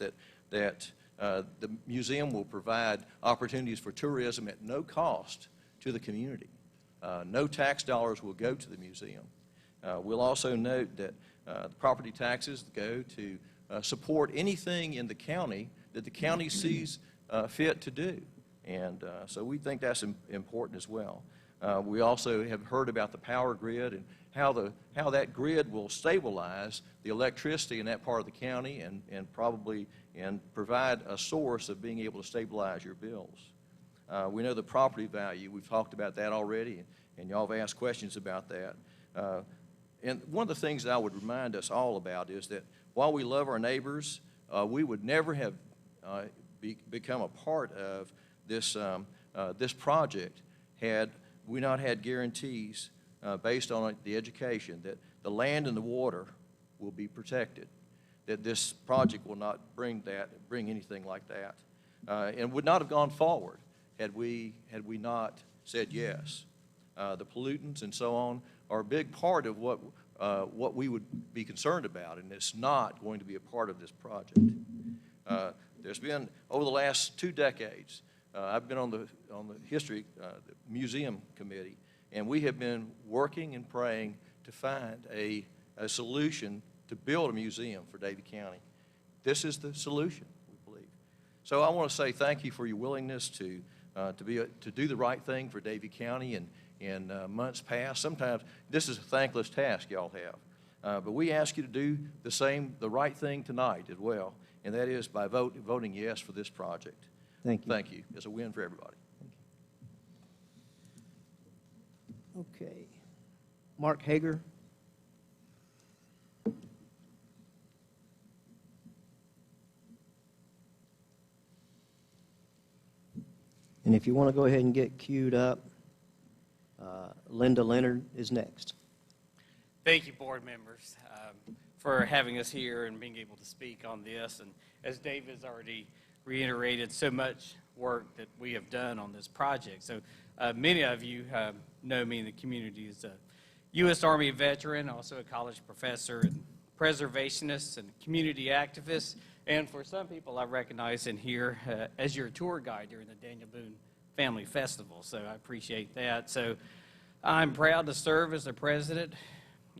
that the museum will provide opportunities for tourism at no cost to the community. No tax dollars will go to the museum. We'll also note that the property taxes go to support anything in the county that the county sees fit to do. And so we think that's important as well. We also have heard about the power grid and how that grid will stabilize the electricity in that part of the county and probably provide a source of being able to stabilize your bills. We know the property value. We've talked about that already, and y'all have asked questions about that. And one of the things that I would remind us all about is that while we love our neighbors, we would never have become a part of this project had we not had guarantees based on the education that the land and the water will be protected, that this project will not bring anything like that, and would not have gone forward had we not said yes. The pollutants and so on are a big part of what we would be concerned about, and it's not going to be a part of this project. There's been, over the last 2 decades, I've been on the history the museum committee, and we have been working and praying to find a solution to build a museum for Davie County. This is the solution, we believe. So I want to say thank you for your willingness to do the right thing for Davie County in months past. Sometimes this is a thankless task y'all have. But we ask you to do the right thing tonight as well, and that is by voting yes for this project.
Thank you.
Thank you. It's a win for everybody.
Okay. Mark Hager. And if you want to go ahead and get queued up, Linda Leonard is next.
Thank you, board members, for having us here and being able to speak on this. And as Dave has already reiterated, so much work that we have done on this project. So many of you know me in the community as a U.S. Army veteran, also a college professor and preservationist and community activist. And for some people, I recognize in here as your tour guide during the Daniel Boone Family Festival. So I appreciate that. So I'm proud to serve as the president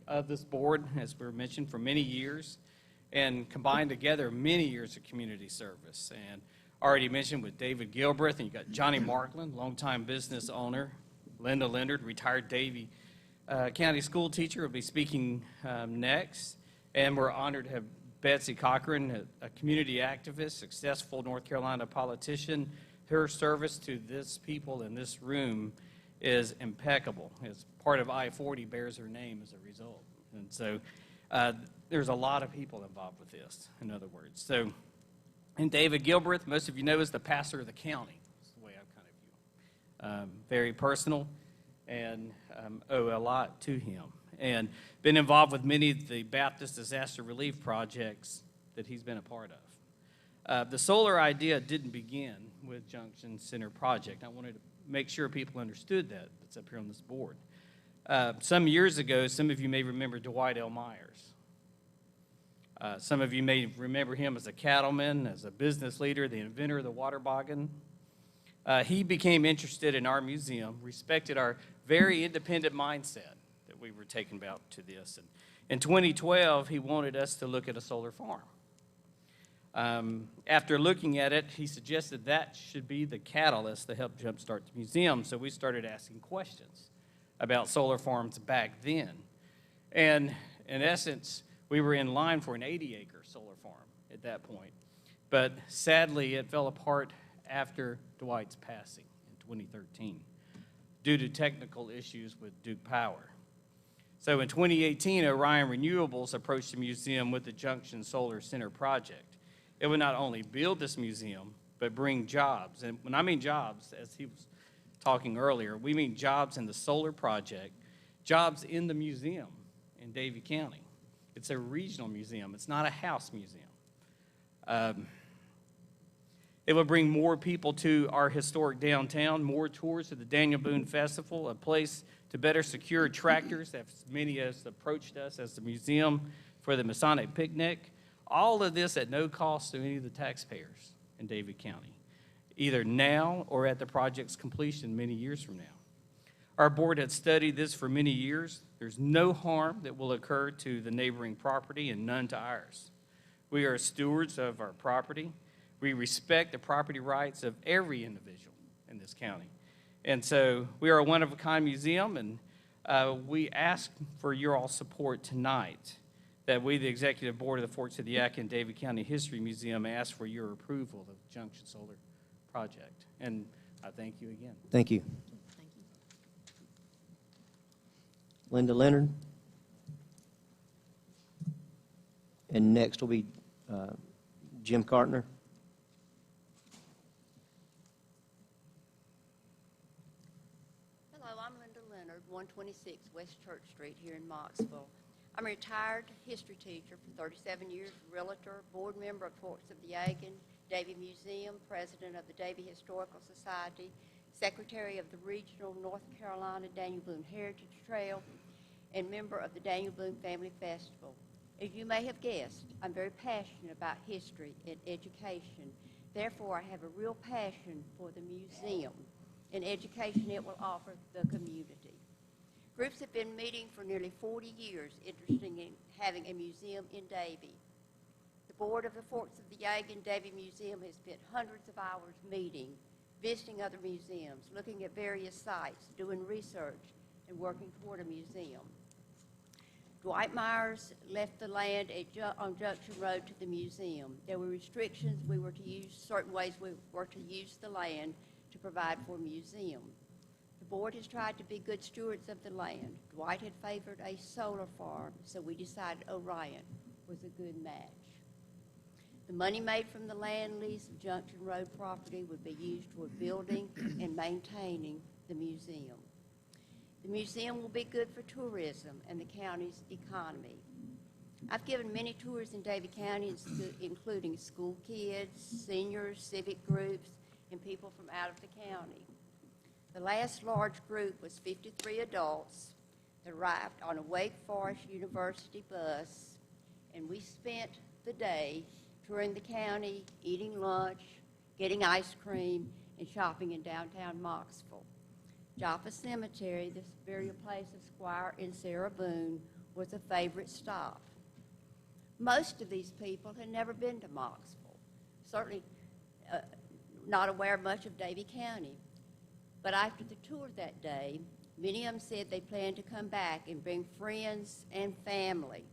of this board, as we mentioned, for many years, and combined together many years of community service. And already mentioned with David Gilbreth, and you got Johnny Markland, longtime business owner, Linda Leonard, retired Davie County school teacher, will be speaking next. And we're honored to have Betsy Cochran, a community activist, successful North Carolina politician. Her service to this people in this room is impeccable. As part of I-40 bears her name as a result. And so there's a lot of people involved with this, in other words. So, and David Gilbreth, most of you know, is the pastor of the county. That's the way I kind of view him. Very personal, and owe a lot to him. And been involved with many of the Baptist disaster relief projects that he's been a part of. The solar idea didn't begin with Junction Center project. I wanted to make sure people understood that. That's up here on this board. Some years ago, some of you may remember Dwight L. Myers. Some of you may remember him as a cattleman, as a business leader, the inventor of the water boggin. He became interested in our museum, respected our very independent mindset that we were taking about to this. And in 2012, he wanted us to look at a solar farm. After looking at it, he suggested that should be the catalyst to help jumpstart the museum. So we started asking questions about solar farms back then. And in essence, we were in line for an 80-acre solar farm at that point. But sadly, it fell apart after Dwight's passing in 2013 due to technical issues with Duke Power. So in 2018, Orion Renewables approached the museum with the Junction Solar Center project. It would not only build this museum, but bring jobs. And when I mean jobs, as he was talking earlier, we mean jobs in the solar project, jobs in the museum in Davie County. It's a regional museum. It's not a house museum. It will bring more people to our historic downtown, more tours to the Daniel Boone Festival, a place to better secure tractors, as many has approached us as the museum for the Masonic picnic. All of this at no cost to any of the taxpayers in Davie County, either now or at the project's completion many years from now. Our board had studied this for many years. There's no harm that will occur to the neighboring property and none to ours. We are stewards of our property. We respect the property rights of every individual in this county. And so we are a one-of-a-kind museum, and we ask for your all support tonight that we, the Executive Board of the Fort Sidiac and Davie County History Museum, ask for your approval of the Junction Solar Project. And I thank you again.
Thank you.
Thank you.
Linda Leonard. And next will be Jim Cartner.
Hello, I'm Linda Leonard, 126 West Church Street here in Moxville. I'm a retired history teacher for 37 years, realtor, board member of Fort Sidiac, Davie Museum, president of the Davie Historical Society, secretary of the Regional North Carolina Daniel Boone Heritage Trail, and member of the Daniel Boone Family Festival. As you may have guessed, I'm very passionate about history and education. Therefore, I have a real passion for the museum and education it will offer the community. Groups have been meeting for nearly 40 years interested in having a museum in Davie. The board of the Forks of the Yagan Davie Museum has spent hundreds of hours meeting, visiting other museums, looking at various sites, doing research, and working toward a museum. Dwight Myers left the land on Junction Road to the museum. There were restrictions. We were to use certain ways we were to use the land to provide for a museum. The board has tried to be good stewards of the land. Dwight had favored a solar farm, so we decided Orion was a good match. The money made from the land lease of Junction Road property would be used toward building and maintaining the museum. The museum will be good for tourism and the county's economy. I've given many tours in Davie County, including school kids, seniors, civic groups, and people from out of the county. The last large group was 53 adults that arrived on a Wake Forest University bus, and we spent the day touring the county, eating lunch, getting ice cream, and shopping in downtown Mocksville. Joppa Cemetery, the burial place of Squire and Sarah Boone, was a favorite stop. Most of these people had never been to Mocksville, certainly not aware much of Davie County. But after the tour that day, many of them said they planned to come back and bring friends and family.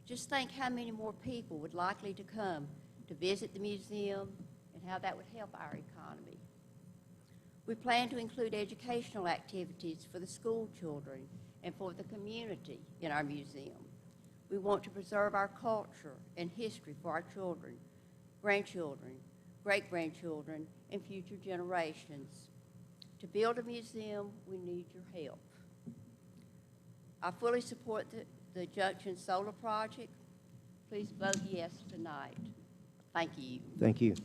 Just think how many more people would likely to come to visit the museum and how that would help our economy. We plan to include educational activities for the school children and for the community in our museum. We want to preserve our culture and history for our children, grandchildren, great-grandchildren, and future generations. To build a museum, we need your help. I fully support the Junction Solar Project. Please vote yes tonight. Thank you.
Thank you.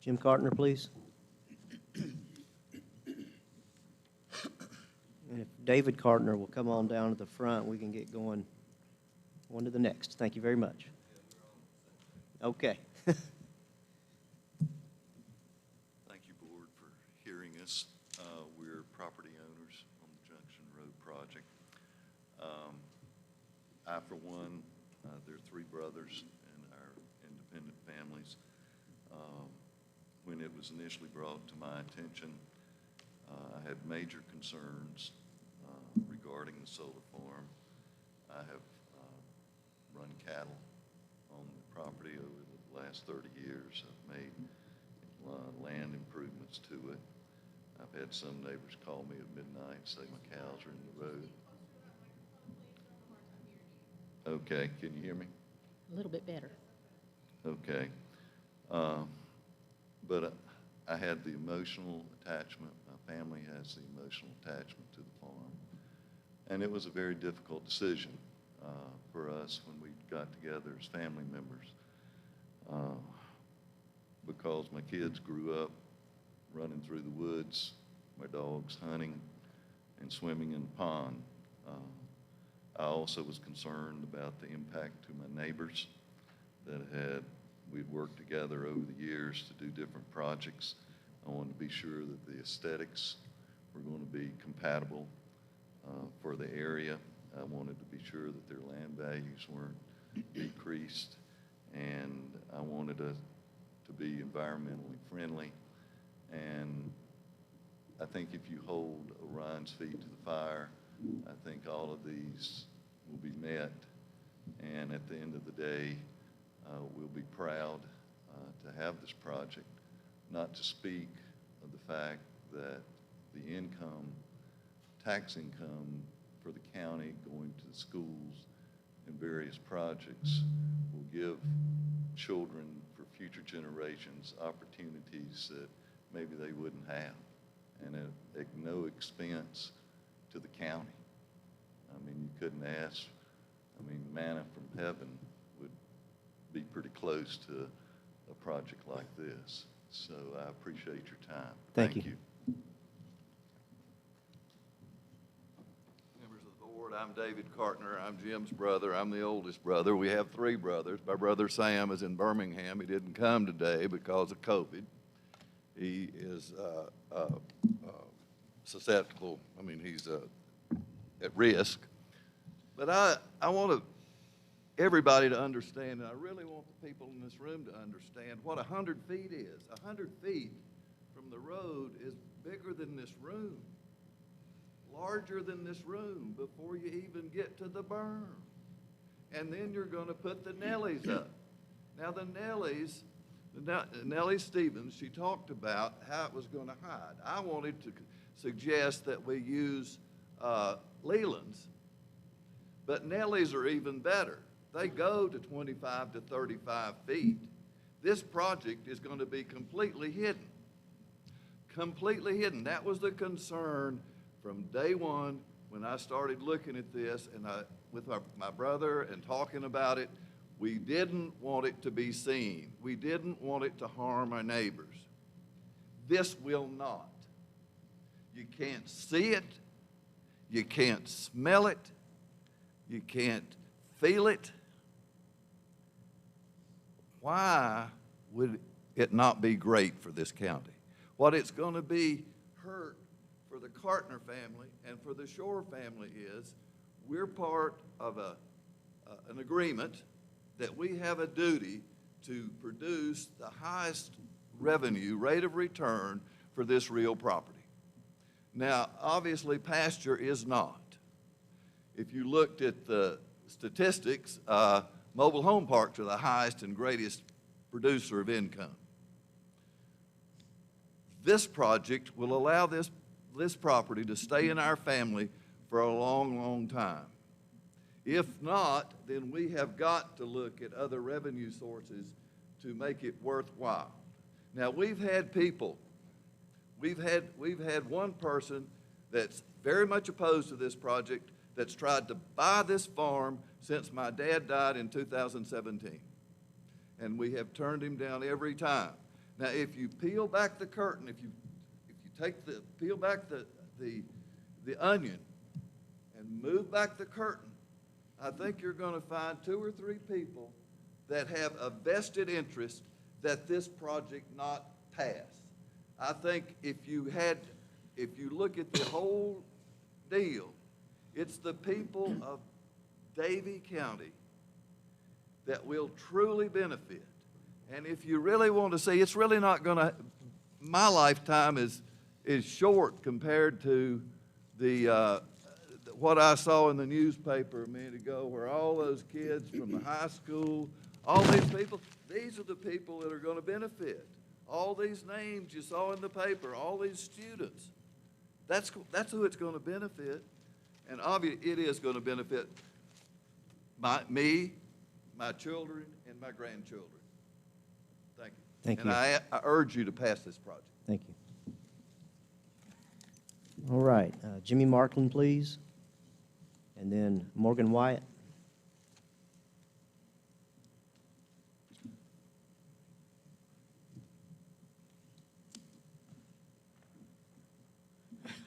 Jim Cartner, please. And if David Cartner will come on down to the front, we can get going on to the next. Thank you very much. Okay.
Thank you, Board, for hearing us. We're property owners on the Junction Road project. I, for one, there are three brothers in our independent families. When it was initially brought to my attention, I had major concerns regarding the solar farm. I have run cattle on the property over the last 30 years. I've made land improvements to it. I've had some neighbors call me at midnight, say my cows are in the road. Okay, can you hear me?
A little bit better.
Okay. But I had the emotional attachment. My family has the emotional attachment to the farm. And it was a very difficult decision for us when we got together as family members because my kids grew up running through the woods, my dogs hunting and swimming in the pond. I also was concerned about the impact to my neighbors that we'd worked together over the years to do different projects. I wanted to be sure that the aesthetics were going to be compatible for the area. I wanted to be sure that their land values weren't decreased, and I wanted to be environmentally friendly. And I think if you hold Orion's feet to the fire, I think all of these will be met. And at the end of the day, we'll be proud to have this project, not to speak of the fact that the income, tax income for the county going to the schools and various projects will give children for future generations opportunities that maybe they wouldn't have, and at no expense to the county. I mean, you couldn't ask, manna from heaven would be pretty close to a project like this. So I appreciate your time.
Thank you.
Members of the board, I'm David Cartner. I'm Jim's brother. I'm the oldest brother. We have three brothers. My brother Sam is in Birmingham. He didn't come today because of COVID. He is susceptible. He's at risk. But I want to everybody to understand, and I really want the people in this room to understand what 100 feet is. 100 feet from the road is bigger than this room, larger than this room before you even get to the berm. And then you're going to put the Nellies up. Now the Nellies, Nellie Stevens, she talked about how it was going to hide. I wanted to suggest that we use Leland's, but Nellies are even better. They go to 25 to 35 feet. This project is going to be completely hidden. Completely hidden. That was the concern from day one when I started looking at this and with my brother and talking about it. We didn't want it to be seen. We didn't want it to harm our neighbors. This will not. You can't see it. You can't smell it. You can't feel it. Why would it not be great for this county? What it's going to be hurt for the Cartner family and for the Shore family is we're part of an agreement that we have a duty to produce the highest revenue rate of return for this real property. Now, obviously, pasture is not. If you looked at the statistics, mobile home parks are the highest and greatest producer of income. This project will allow this property to stay in our family for a long, long time. If not, then we have got to look at other revenue sources to make it worthwhile. Now, we've had people, we've had one person that's very much opposed to this project that's tried to buy this farm since my dad died in 2017. And we have turned him down every time. Now, if you peel back the curtain, if you peel back the onion and move back the curtain, I think you're going to find 2 or 3 people that have a vested interest that this project not pass. I think if you look at the whole deal, it's the people of Davie County that will truly benefit. And if you really want to see, it's really not going to, my lifetime is short compared to what I saw in the newspaper a minute ago, where all those kids from the high school, all these people, these are the people that are going to benefit. All these names you saw in the paper, all these students, that's who it's going to benefit. And obviously, it is going to benefit me, my children, and my grandchildren. Thank you.
Thank you.
And I urge you to pass this project.
Thank you. All right, Jimmy Markland, please, and then Morgan Wyatt.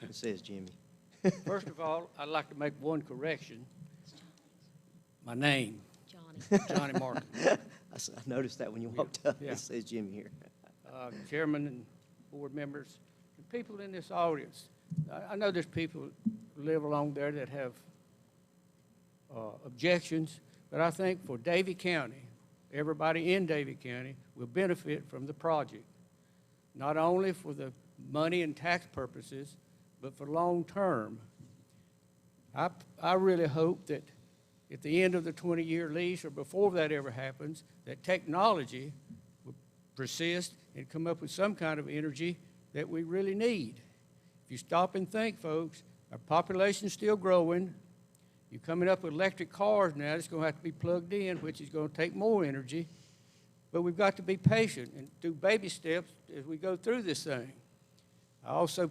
It says Jimmy.
First of all, I'd like to make one correction. My name, Johnny Martin.
I noticed that when you walked up.
Yeah.
It says Jimmy here.
Chairman and board members, and people in this audience. I know there's people who live along there that have objections, but I think for Davie County, everybody in Davie County will benefit from the project, not only for the money and tax purposes, but for long term. I really hope that at the end of the 20-year lease or before that ever happens, that technology will persist and come up with some kind of energy that we really need. If you stop and think, folks, our population's still growing. You're coming up with electric cars now. It's going to have to be plugged in, which is going to take more energy. But we've got to be patient and do baby steps as we go through this thing. I also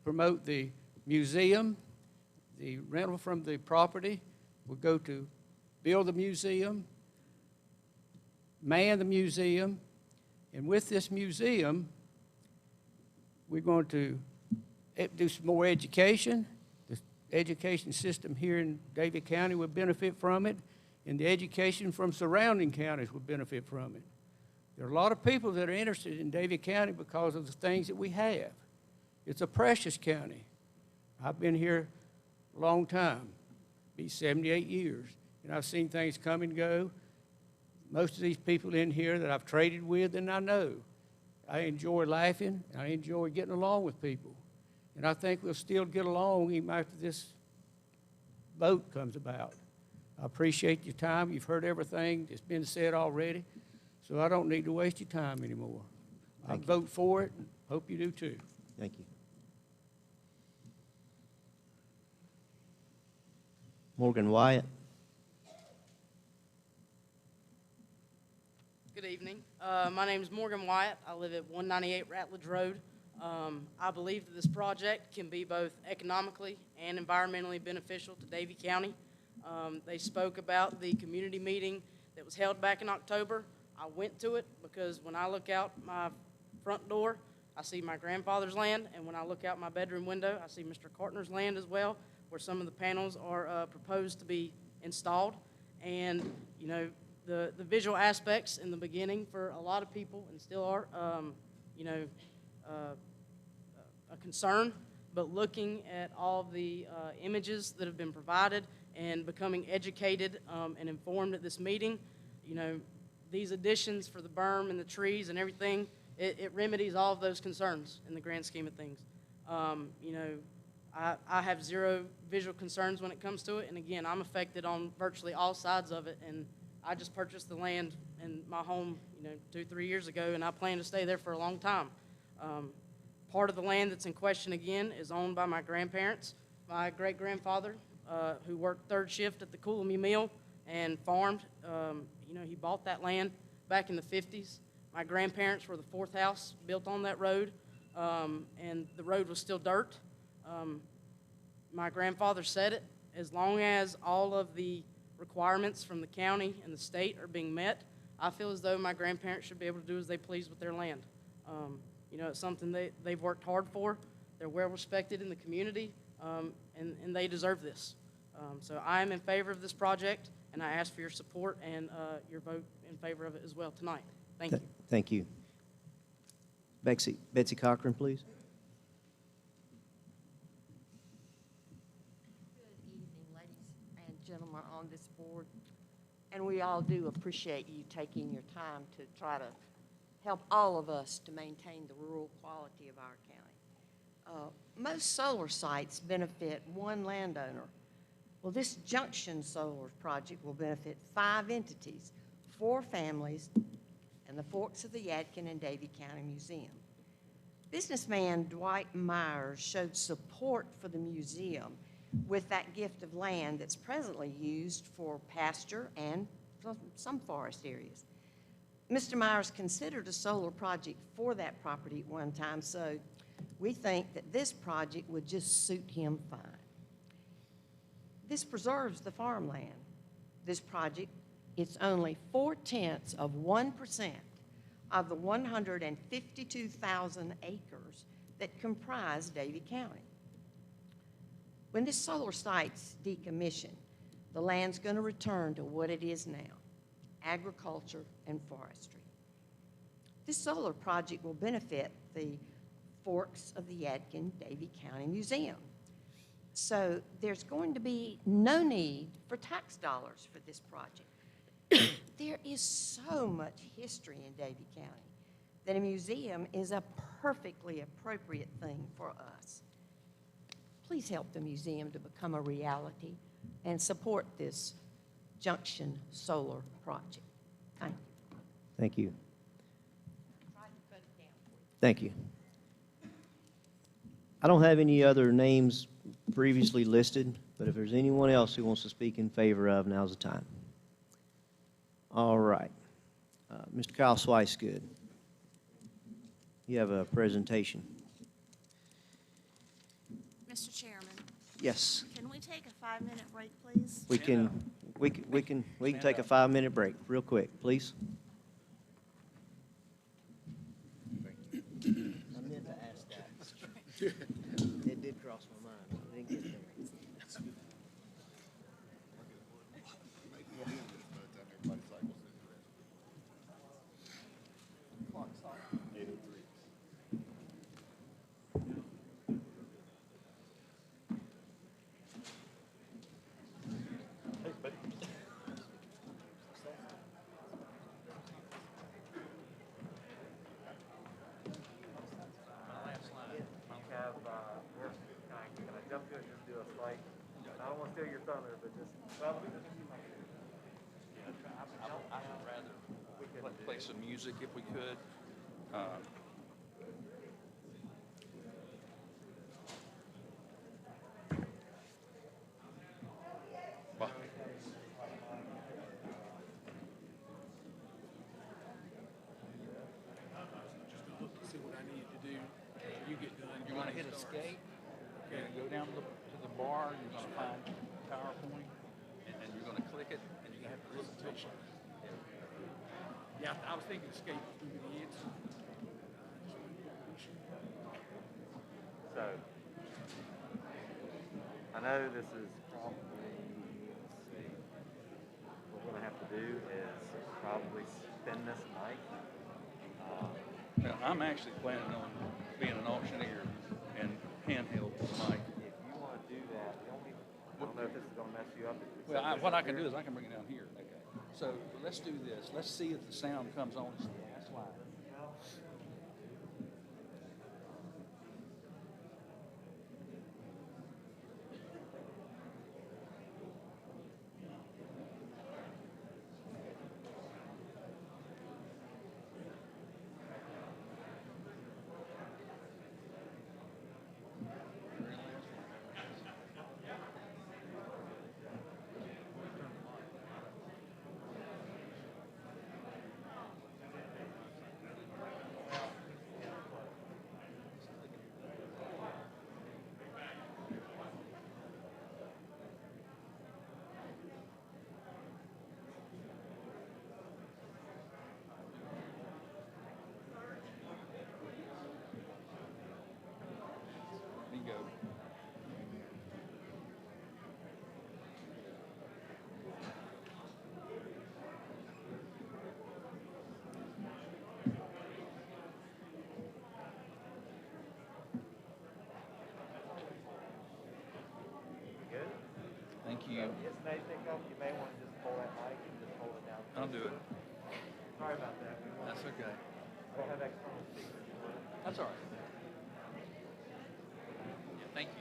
promote the museum. The rental from the property will go to build the museum, man the museum, and with this museum, we're going to do some more education. The education system here in Davie County will benefit from it, and the education from surrounding counties will benefit from it. There are a lot of people that are interested in Davie County because of the things that we have. It's a precious county. I've been here a long time, be 78 years, and I've seen things come and go. Most of these people in here that I've traded with and I know, I enjoy laughing, and I enjoy getting along with people. And I think we'll still get along even after this vote comes about. I appreciate your time. You've heard everything that's been said already, so I don't need to waste your time anymore. I vote for it, and hope you do too.
Thank you. Morgan Wyatt.
Good evening. My name is Morgan Wyatt. I live at 198 Ratledge Road. I believe that this project can be both economically and environmentally beneficial to Davie County. They spoke about the community meeting that was held back in October. I went to it because when I look out my front door, I see my grandfather's land, and when I look out my bedroom window, I see Mr. Cartner's land as well, where some of the panels are proposed to be installed. And, you know, the visual aspects in the beginning for a lot of people, and still are, you know, a concern, but looking at all the images that have been provided and becoming educated and informed at this meeting, you know, these additions for the berm and the trees and everything, it remedies all of those concerns in the grand scheme of things. You know, I have zero visual concerns when it comes to it, and again, I'm affected on virtually all sides of it, and I just purchased the land in my home, you know, 2-3 years ago, and I plan to stay there for a long time. Part of the land that's in question again is owned by my grandparents. My great-grandfather, who worked third shift at the Coolamy Mill and farmed, you know, he bought that land back in the 50s. My grandparents were the fourth house built on that road, and the road was still dirt. My grandfather said it, as long as all of the requirements from the county and the state are being met, I feel as though my grandparents should be able to do as they please with their land. You know, it's something they've worked hard for. They're well respected in the community, and they deserve this. So I am in favor of this project, and I ask for your support and your vote in favor of it as well tonight. Thank you.
Thank you. Betsy Cochran, please.
Good evening, ladies and gentlemen on this board. And we all do appreciate you taking your time to try to help all of us to maintain the rural quality of our county. Most solar sites benefit one landowner. Well, this Junction solar project will benefit 5 entities, 4 families, and the Forks of the Yadkin and Davie County Museum. Businessman Dwight Myers showed support for the museum with that gift of land that's presently used for pasture and some forest areas. Mr. Myers considered a solar project for that property at one time, so we think that this project would just suit him fine. This preserves the farmland. This project, it's only 0.4% of the 152,000 acres that comprise Davie County. When this solar site's decommissioned, the land's going to return to what it is now, agriculture and forestry. This solar project will benefit the Forks of the Yadkin Davie County Museum. So there's going to be no need for tax dollars for this project. There is so much history in Davie County that a museum is a perfectly appropriate thing for us. Please help the museum to become a reality and support this Junction solar project. Thank you.
Thank you. Thank you. I don't have any other names previously listed, but if there's anyone else who wants to speak in favor of, now's the time. All right. Mr. Kyle Swicegood, you have a presentation.
Mr. Chairman.
Yes.
Can we take a 5-minute break, please?
We can take a 5-minute break real quick, please. I meant to ask that. It did cross my mind. I didn't get there.
I would rather play some music if we could. Well,
See what I need to do. You get done.
you want to hit escape, and go down to the bar, you're going to find PowerPoint, and then you're going to click it, and you have presentation.
Yeah, I was thinking escape was going to be the answer.
So, I know this is probably, let's see, what we're going to have to do is probably spend this night.
Now, I'm actually planning on being an auctioneer and handheld mic.
If you want to do that, the only, I don't know if this is going to mess you up.
Well, what I can do is I can bring it down here. Okay. So let's do this. Let's see if the sound comes on. That's why. Bingo.
Good?
Thank you.
So, yes, may pick up, you may want to just pull that mic and just hold it down.
I'll do it.
Sorry about that.
That's okay.
I don't have external speakers.
That's all right. Yeah, thank you.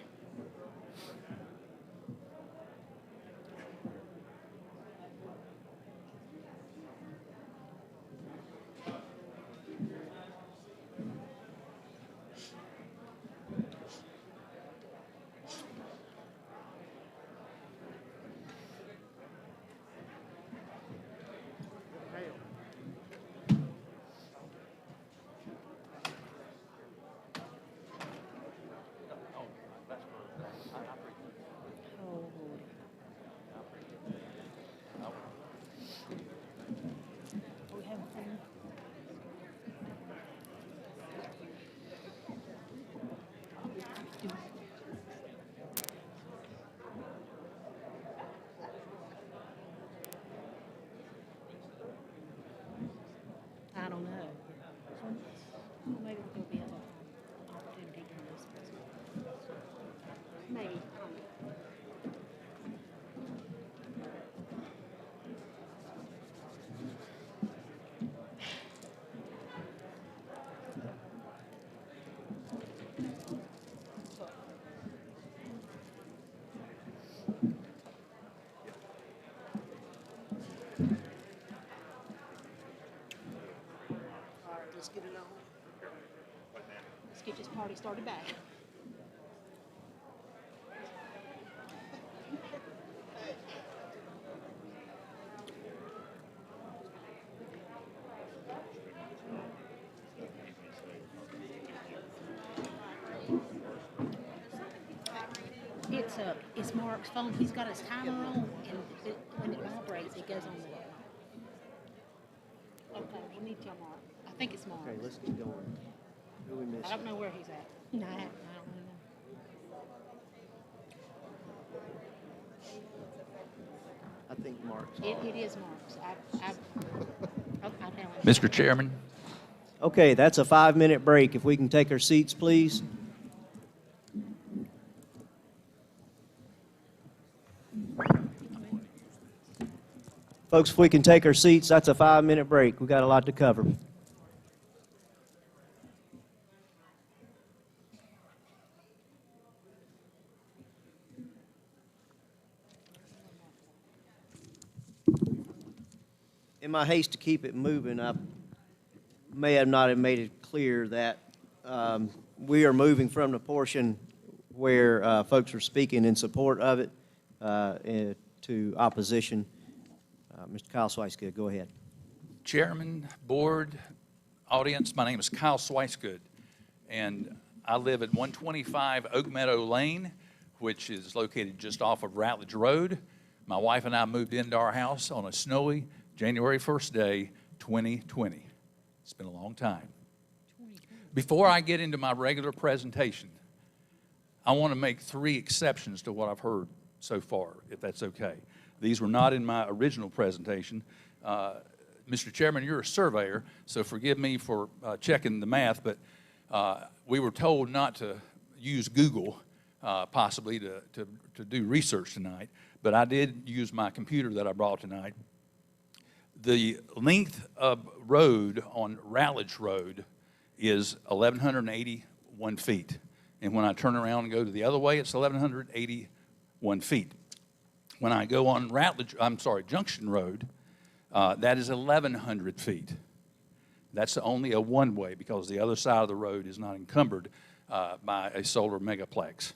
I don't know. Well, maybe there'll be other opportunity during this presentation. Maybe, I don't know.
All right, let's get it on.
Let's get this party started back. It's Mark's phone. He's got his timer on, and when it vibrates, it goes on the alarm. Okay, we'll need you, Mark. I think it's Mark.
Okay, let's get going. Who we missing?
I don't know where he's at. No, I don't know.
I think Mark's
It
on.
is Mark's. I'll tell him.
Mr. Chairman.
Okay, that's a 5-minute break. If we can take our seats, please. Folks, if we can take our seats, that's a 5-minute break. We've got a lot to cover. in my haste to keep it moving, I may have not have made it clear that we are moving from the portion where folks are speaking in support of it to opposition. Mr. Kyle Swicegood, go ahead.
Chairman, board, audience, my name is Kyle Swicegood, and I live at 125 Oak Meadow Lane, which is located just off of Rattledge Road. My wife and I moved into our house on a snowy January 1st day, 2020. It's been a long time. Before I get into my regular presentation, I want to make 3 exceptions to what I've heard so far, if that's okay. These were not in my original presentation. Mr. Chairman, you're a surveyor, so forgive me for checking the math, but we were told not to use Google possibly to do research tonight, but I did use my computer that I brought tonight. The length of road on Rattledge Road is 1,181 feet. And when I turn around and go to the other way, it's 1,181 feet. When I go on Junction Road, that is 1,100 feet. That's only a one-way because the other side of the road is not encumbered by a solar megaplex.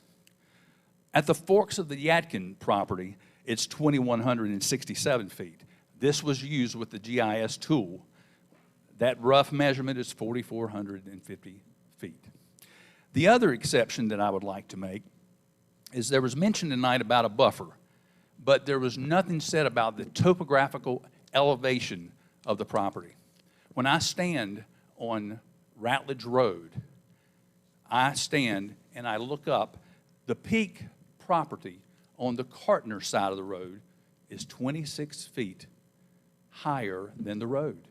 At the forks of the Yadkin property, it's 2,167 feet. This was used with the GIS tool. That rough measurement is 4,450 feet. The other exception that I would like to make is there was mention tonight about a buffer, but there was nothing said about the topographical elevation of the property. When I stand on Rattledge Road, I stand and I look up. The peak property on the Cartner side of the road is 26 feet higher than the road.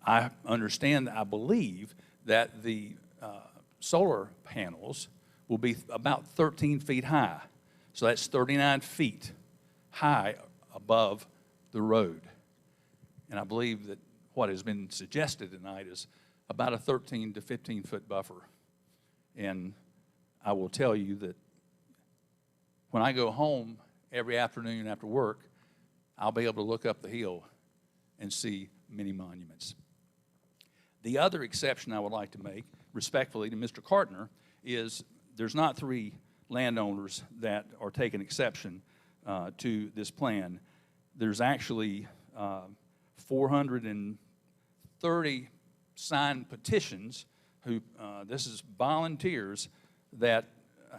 I understand, I believe, that the solar panels will be about 13 feet high. So that's 39 feet high above the road. And I believe that what has been suggested tonight is about a 13 to 15 foot buffer. And I will tell you that when I go home every afternoon after work, I'll be able to look up the hill and see many monuments. The other exception I would like to make, respectfully to Mr. Cartner, is there's not 3 landowners that are taking exception to this plan. There's actually 430 signed petitions who, this is volunteers that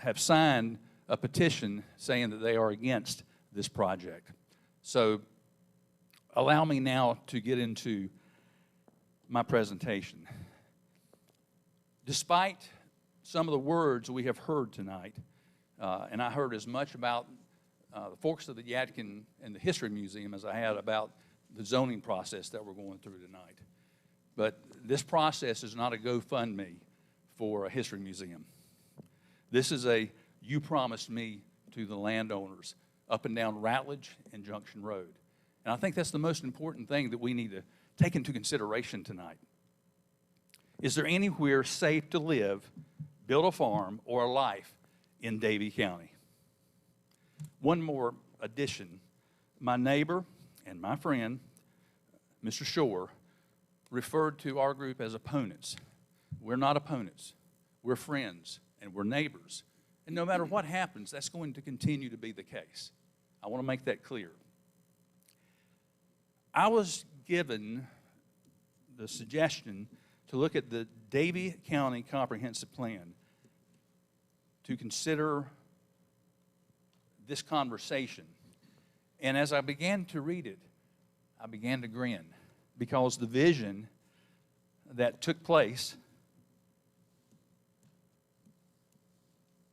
have signed a petition saying that they are against this project. So allow me now to get into my presentation. Despite some of the words we have heard tonight, and I heard as much about the forks of the Yadkin and the History Museum as I had about the zoning process that we're going through tonight. But this process is not a GoFundMe for a history museum. This is a you promised me to the landowners up and down Rattledge and Junction Road. And I think that's the most important thing that we need to take into consideration tonight. Is there anywhere safe to live, build a farm, or a life in Davie County? One more addition. My neighbor and my friend, Mr. Shore, referred to our group as opponents. We're not opponents. We're friends and we're neighbors. And no matter what happens, that's going to continue to be the case. I want to make that clear. I was given the suggestion to look at the Davie County Comprehensive Plan to consider this conversation. And as I began to read it, I began to grin because the vision that took place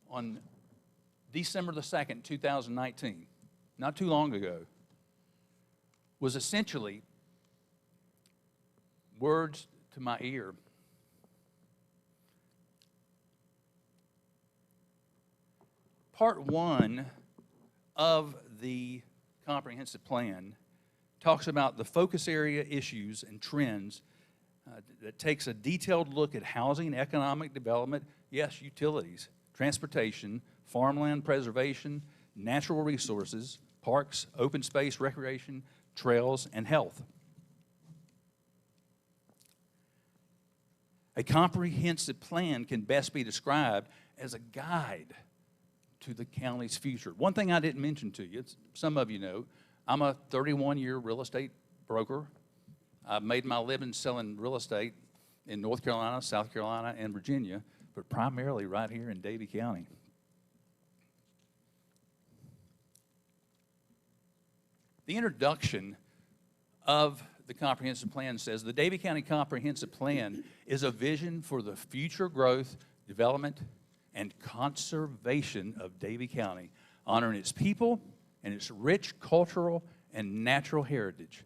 on December the 2nd, 2019, not too long ago, was essentially words to my ear. Part 1 of the comprehensive plan talks about the focus area issues and trends that takes a detailed look at housing, economic development, yes, utilities, transportation, farmland preservation, natural resources, parks, open space, recreation, trails, and health. A comprehensive plan can best be described as a guide to the county's future. One thing I didn't mention to you, some of you know, I'm a 31-year real estate broker. I've made my living selling real estate in North Carolina, South Carolina, and Virginia, but primarily right here in Davie County. The introduction of the comprehensive plan says the Davie County Comprehensive Plan is a vision for the future growth, development, and conservation of Davie County, honoring its people and its rich cultural and natural heritage.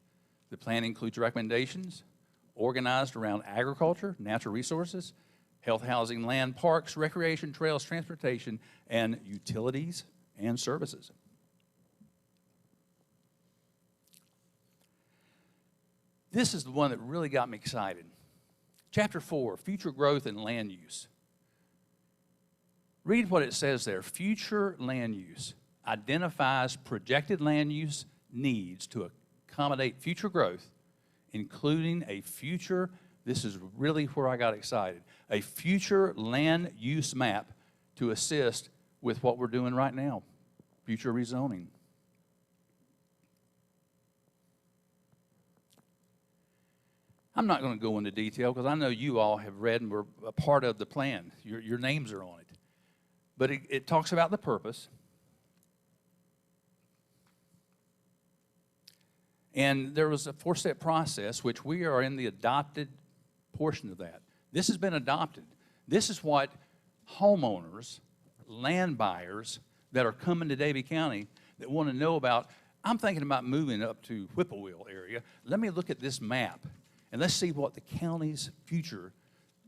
The plan includes recommendations organized around agriculture, natural resources, health, housing, land, parks, recreation, trails, transportation, and utilities and services. This is the one that really got me excited. Chapter 4, Future Growth and Land Use. Read what it says there. Future land use identifies projected land use needs to accommodate future growth, including a future, this is really where I got excited, a future land use map to assist with what we're doing right now, future rezoning. I'm not going to go into detail because I know you all have read and were a part of the plan. Your names are on it. But it talks about the purpose. And there was a 4-step process, which we are in the adopted portion of that. This has been adopted. This is what homeowners, land buyers that are coming to Davie County that want to know about. I'm thinking about moving up to Whippoorwill area. Let me look at this map. And let's see what the county's future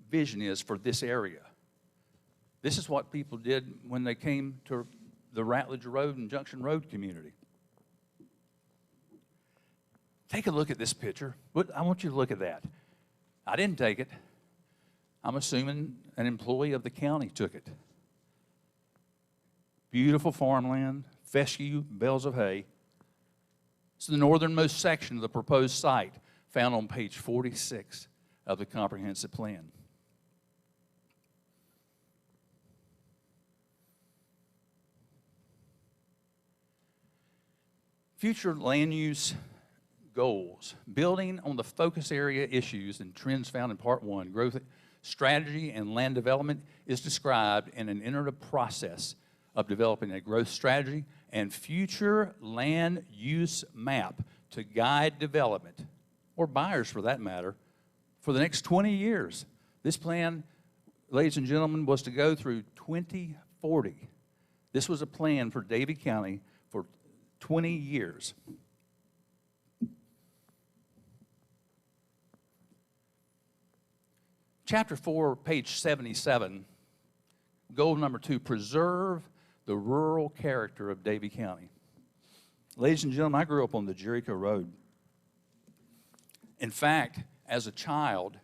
vision is for this area. This is what people did when they came to the Ratledge Road and Junction Road community. Take a look at this picture. I want you to look at that. I didn't take it. I'm assuming an employee of the county took it. Beautiful farmland, fescue, bales of hay. It's the northernmost section of the proposed site, found on page 46 of the comprehensive plan. Future land use goals. Building on the focus area issues and trends found in Part 1, growth strategy and land development is described in an iterative process of developing a growth strategy and future land use map to guide development, or buyers for that matter, for the next 20 years. This plan, ladies and gentlemen, was to go through 2040. This was a plan for Davie County for 20 years. Chapter 4, page 77, goal number 2, preserve the rural character of Davie County. Ladies and gentlemen, I grew up on the Jericho Road. In fact, as a child,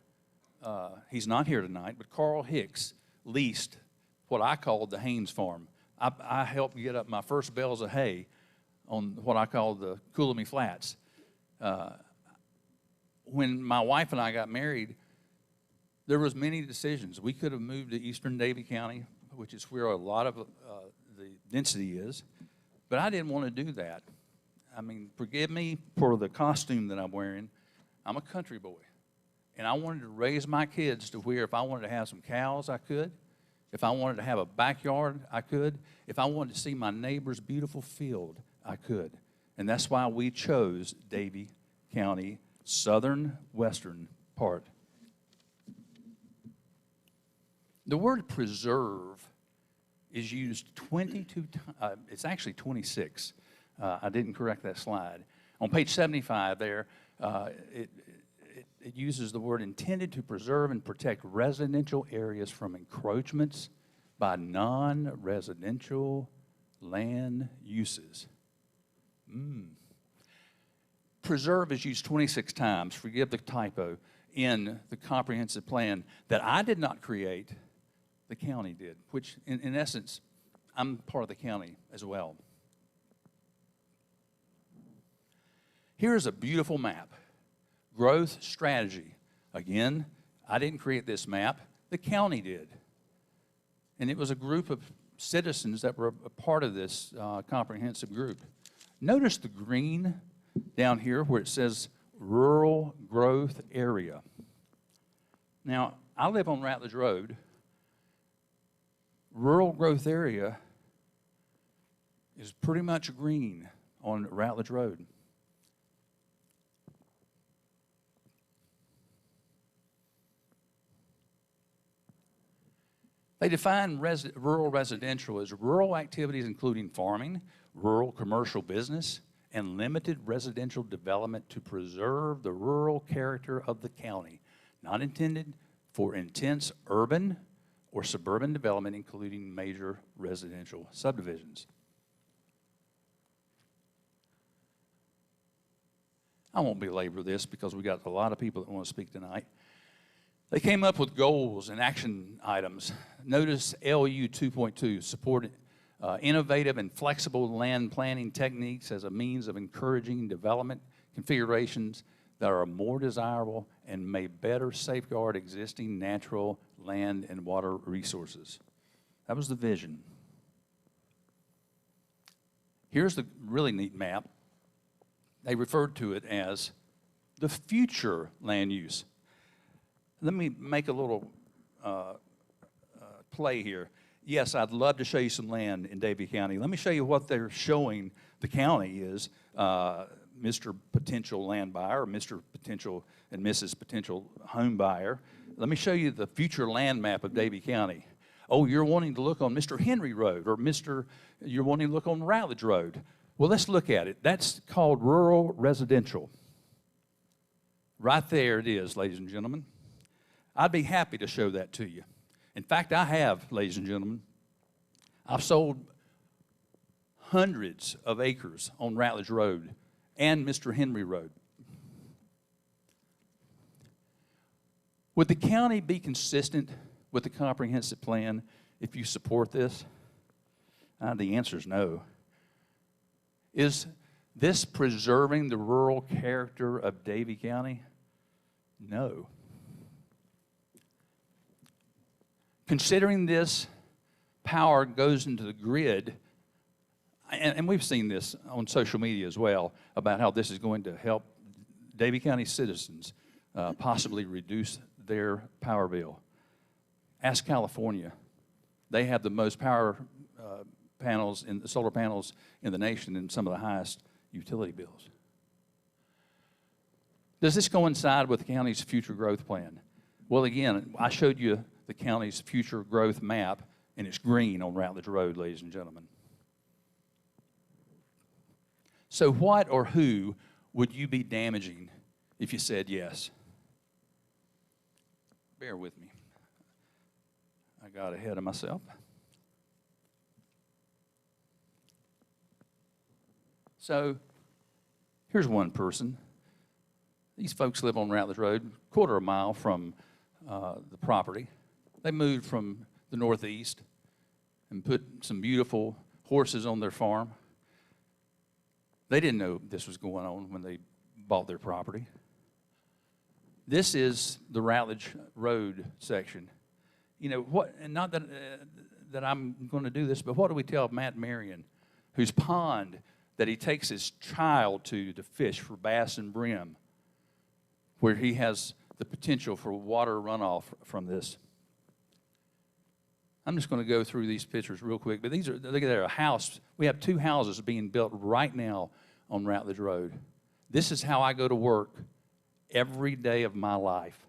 he's not here tonight, but Carl Hicks leased what I called the Haynes Farm. I helped get up my first bales of hay on what I called the Coolamy Flats. When my wife and I got married, there was many decisions. We could have moved to eastern Davie County, which is where a lot of the density is, but I didn't want to do that. I mean, forgive me for the costume that I'm wearing. I'm a country boy, and I wanted to raise my kids to where if I wanted to have some cows, I could. If I wanted to have a backyard, I could. If I wanted to see my neighbor's beautiful field, I could. And that's why we chose Davie County, southern western part. The word preserve is used 22 times. It's actually 26. I didn't correct that slide. On page 75 there, it uses the word intended to preserve and protect residential areas from encroachments by non-residential land uses. Preserve is used 26 times, forgive the typo, in the comprehensive plan that I did not create, the county did, which in essence, I'm part of the county as well. Here's a beautiful map. Growth strategy. Again, I didn't create this map. The county did. And it was a group of citizens that were a part of this comprehensive group. Notice the green down here where it says rural growth area. Now, I live on Ratledge Road. Rural growth area is pretty much green on Ratledge Road. They define rural residential as rural activities including farming, rural commercial business, and limited residential development to preserve the rural character of the county, not intended for intense urban or suburban development, including major residential subdivisions. I won't belabor this because we got a lot of people that want to speak tonight. They came up with goals and action items. Notice LU 2.2, support innovative and flexible land planning techniques as a means of encouraging development configurations that are more desirable and may better safeguard existing natural land and water resources. That was the vision. Here's the really neat map. They referred to it as the future land use. Let me make a little play here. Yes, I'd love to show you some land in Davie County. Let me show you what they're showing the county is Mr. Potential Land Buyer, or Mr. Potential and Mrs. Potential Home Buyer. Let me show you the future land map of Davie County. Oh, you're wanting to look on Mr. Henry Road, or you're wanting to look on Ratledge Road. Well, let's look at it. That's called rural residential. Right there it is, ladies and gentlemen. I'd be happy to show that to you. In fact, I have, ladies and gentlemen. I've sold hundreds of acres on Ratledge Road and Mr. Henry Road. Would the county be consistent with the comprehensive plan if you support this? The answer is no. Is this preserving the rural character of Davie County? No. Considering this power goes into the grid, and we've seen this on social media as well, about how this is going to help Davie County citizens possibly reduce their power bill. Ask California. They have the most power panels, solar panels in the nation, and some of the highest utility bills. Does this coincide with the county's future growth plan? Well, again, I showed you the county's future growth map, and it's green on Ratledge Road, ladies and gentlemen. So what or who would you be damaging if you said yes? Bear with me. I got ahead of myself. So here's one person. These folks live on Ratledge Road, quarter of a mile from the property. They moved from the northeast and put some beautiful horses on their farm. They didn't know this was going on when they bought their property. This is the Ratledge Road section. You know, what, and not that, that I'm going to do this, but what do we tell Matt Marion, whose pond that he takes his child to fish for bass and brim, where he has the potential for water runoff from this? I'm just going to go through these pictures real quick, but these are, look at there, a house. We have 2 houses being built right now on Ratledge Road. This is how I go to work every day of my life.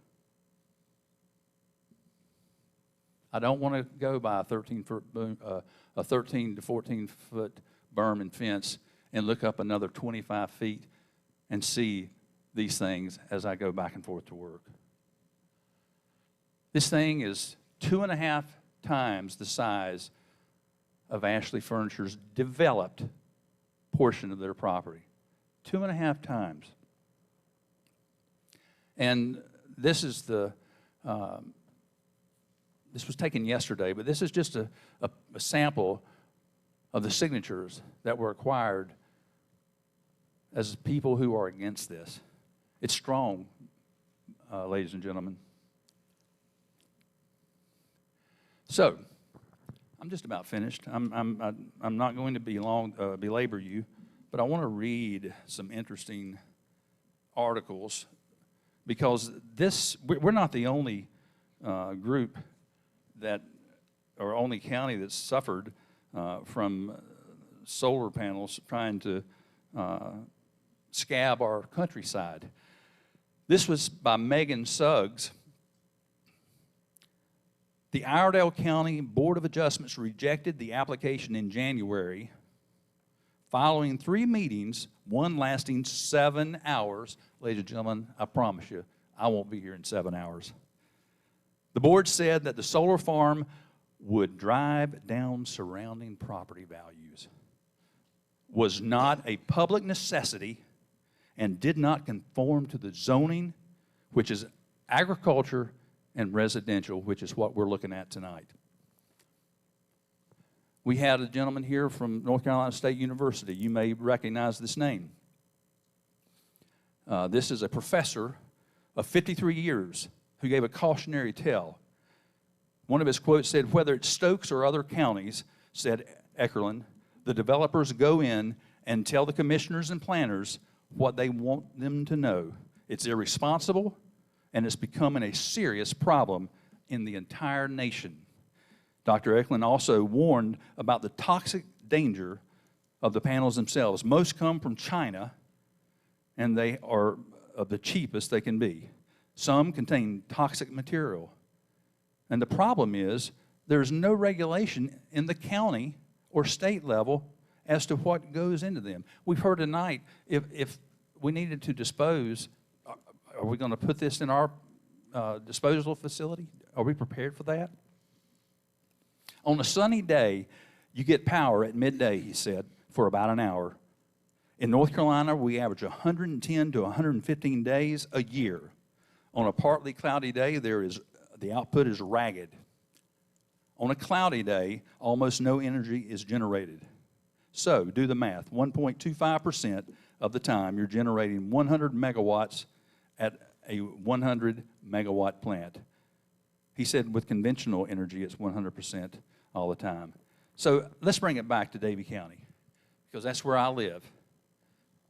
I don't want to go by a 13 to 14 foot berm and fence and look up another 25 feet and see these things as I go back and forth to work. This thing is 2.5 times the size of Ashley Furniture's developed portion of their property. 2.5 times. And this is the, this was taken yesterday, but this is just a sample of the signatures that were acquired as people who are against this. It's strong, ladies and gentlemen. So, I'm just about finished. I'm not going to belabor you, but I want to read some interesting articles, because we're not the only group that, or only county that's suffered from solar panels trying to scab our countryside. This was by Megan Suggs. The Iredell County Board of Adjustments rejected the application in January following 3 meetings, one lasting 7 hours. Ladies and gentlemen, I promise you, I won't be here in 7 hours. The board said that the solar farm would drive down surrounding property values, was not a public necessity, and did not conform to the zoning, which is agriculture and residential, which is what we're looking at tonight. We had a gentleman here from North Carolina State University. You may recognize this name. This is a professor of 53 years who gave a cautionary tale. One of his quotes said, "Whether it's Stokes or other counties," said Eckerlin, "the developers go in and tell the commissioners and planners what they want them to know. It's irresponsible, and it's becoming a serious problem in the entire nation." Dr. Eckerlin also warned about the toxic danger of the panels themselves. Most come from China, and they are of the cheapest they can be. Some contain toxic material. And the problem is there's no regulation in the county or state level as to what goes into them. We've heard tonight, if we needed to dispose, are we going to put this in our disposal facility? Are we prepared for that? On a sunny day, you get power at midday, he said, for about an hour. In North Carolina, we average 110 to 115 days a year. On a partly cloudy day, the output is ragged. On a cloudy day, almost no energy is generated. So, do the math. 1.25% of the time, you're generating 100 megawatts at a 100 megawatt plant. He said with conventional energy, it's 100% all the time. So let's bring it back to Davie County, because that's where I live.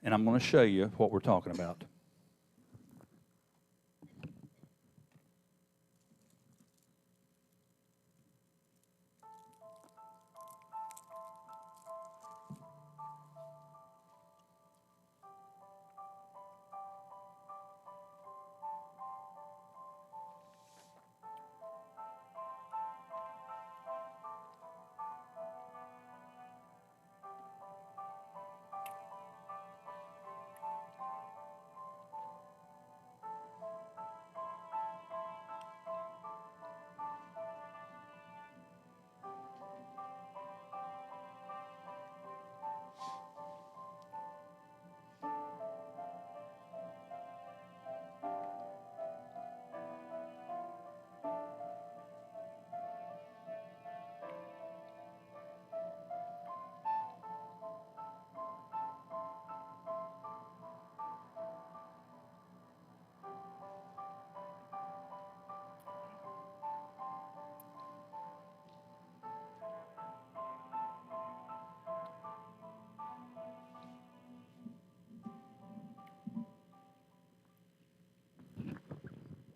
And I'm going to show you what we're talking about.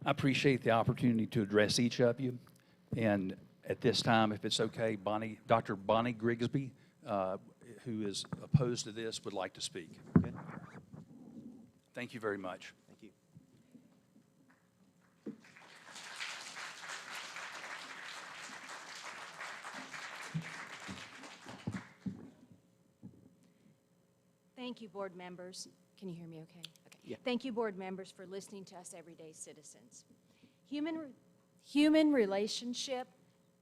I appreciate the opportunity to address each of you. And at this time, if it's okay, Dr. Bonnie Grigsby, who is opposed to this, would like to speak. Okay. Thank you very much.
Thank you.
Thank you, board members. Can you hear me okay? Okay.
Yeah.
Thank you, board members, for listening to us everyday citizens. Human relationship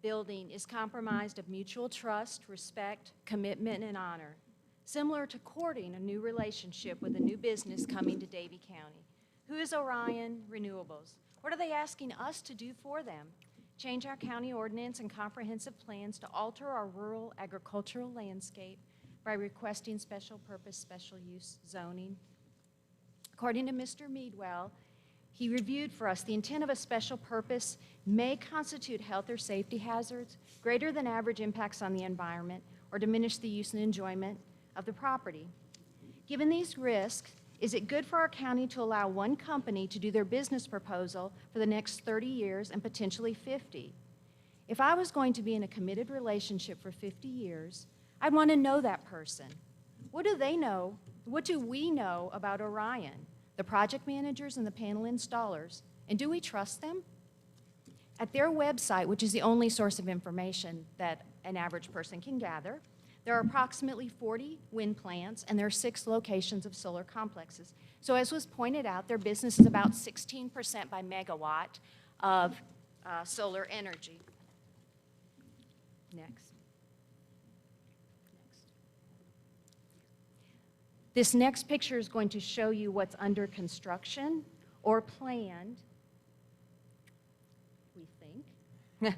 building is comprised of mutual trust, respect, commitment, and honor. Similar to courting a new relationship with a new business coming to Davie County. Who is Orion Renewables? What are they asking us to do for them? Change our county ordinance and comprehensive plans to alter our rural agricultural landscape, by requesting special purpose, special use zoning. According to Mr. Meadwell, he reviewed for us the intent of a special purpose may constitute health or safety hazards, greater than average impacts on the environment, or diminish the use and enjoyment of the property. Given these risks, is it good for our county to allow one company to do their business proposal for the next 30 years and potentially 50? If I was going to be in a committed relationship for 50 years, I'd want to know that person. What do they know? What do we know about Orion, the project managers and the panel installers, and do we trust them? At their website, which is the only source of information that an average person can gather, there are approximately 40 wind plants, and there are 6 locations of solar complexes. So as was pointed out, their business is about 16% by megawatt of solar energy. Next. This next picture is going to show you what's under construction or planned, we think.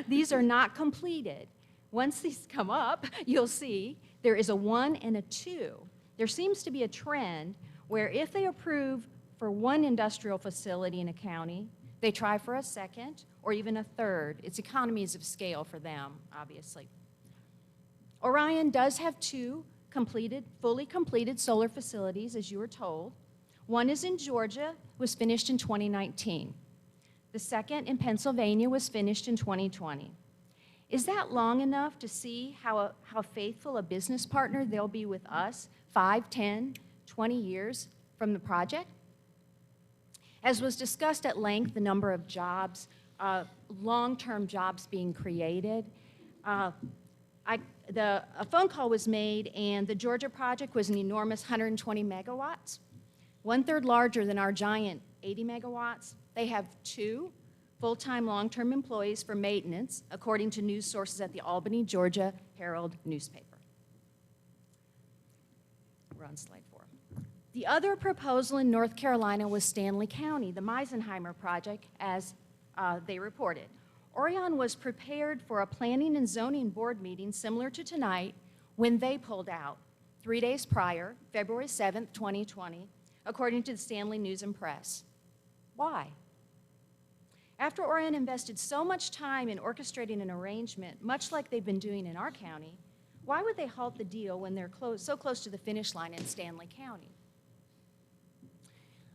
These are not completed. Once these come up, you'll see there is a 1 and a 2. There seems to be a trend where if they approve for one industrial facility in a county, they try for a second or even a third. It's economies of scale for them, obviously. Orion does have 2 fully completed solar facilities, as you were told. One is in Georgia, was finished in 2019. The second in Pennsylvania was finished in 2020. Is that long enough to see how faithful a business partner they'll be with us 5, 10, 20 years from the project? As was discussed at length, the number of jobs, long-term jobs being created. A phone call was made, and the Georgia project was an enormous 120 megawatts, 1/3 larger than our giant 80 megawatts. They have 2 full-time long-term employees for maintenance, according to news sources at the Albany, Georgia Herald newspaper. We're on slide 4. The other proposal in North Carolina was Stanley County, the Meisenheimer project, as they reported. Orion was prepared for a planning and zoning board meeting similar to tonight when they pulled out 3 days prior, February 7th, 2020, according to the Stanley News and Press. Why? After Orion invested so much time in orchestrating an arrangement, much like they've been doing in our county, why would they halt the deal when they're so close to the finish line in Stanley County?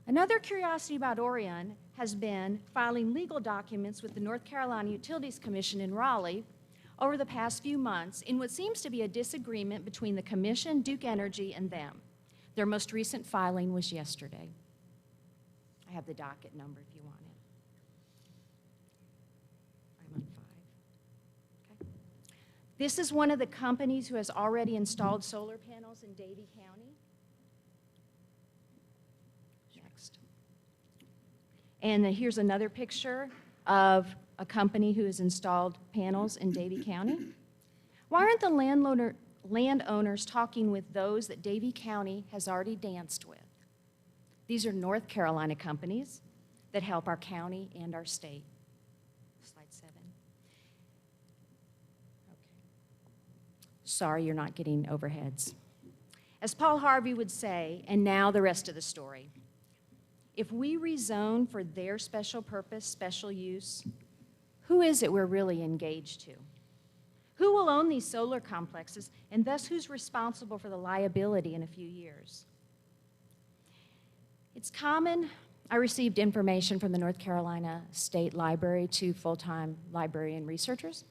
Another curiosity about Orion has been filing legal documents with the North Carolina Utilities Commission in Raleigh over the past few months in what seems to be a disagreement between the Commission, Duke Energy, and them. Their most recent filing was yesterday. I have the docket number if you want it. I'm on 5. Okay. This is one of the companies who has already installed solar panels in Davie County. Next. And here's another picture of a company who has installed panels in Davie County. Why aren't the landowners talking with those that Davie County has already danced with? These are North Carolina companies that help our county and our state. Slide 7. Okay. Sorry you're not getting overheads. As Paul Harvey would say, and now the rest of the story. If we rezone for their special purpose, special use, who is it we're really engaged to? Who will own these solar complexes, and thus who's responsible for the liability in a few years? It's common, I received information from the North Carolina State Library, 2 full-time librarian researchers.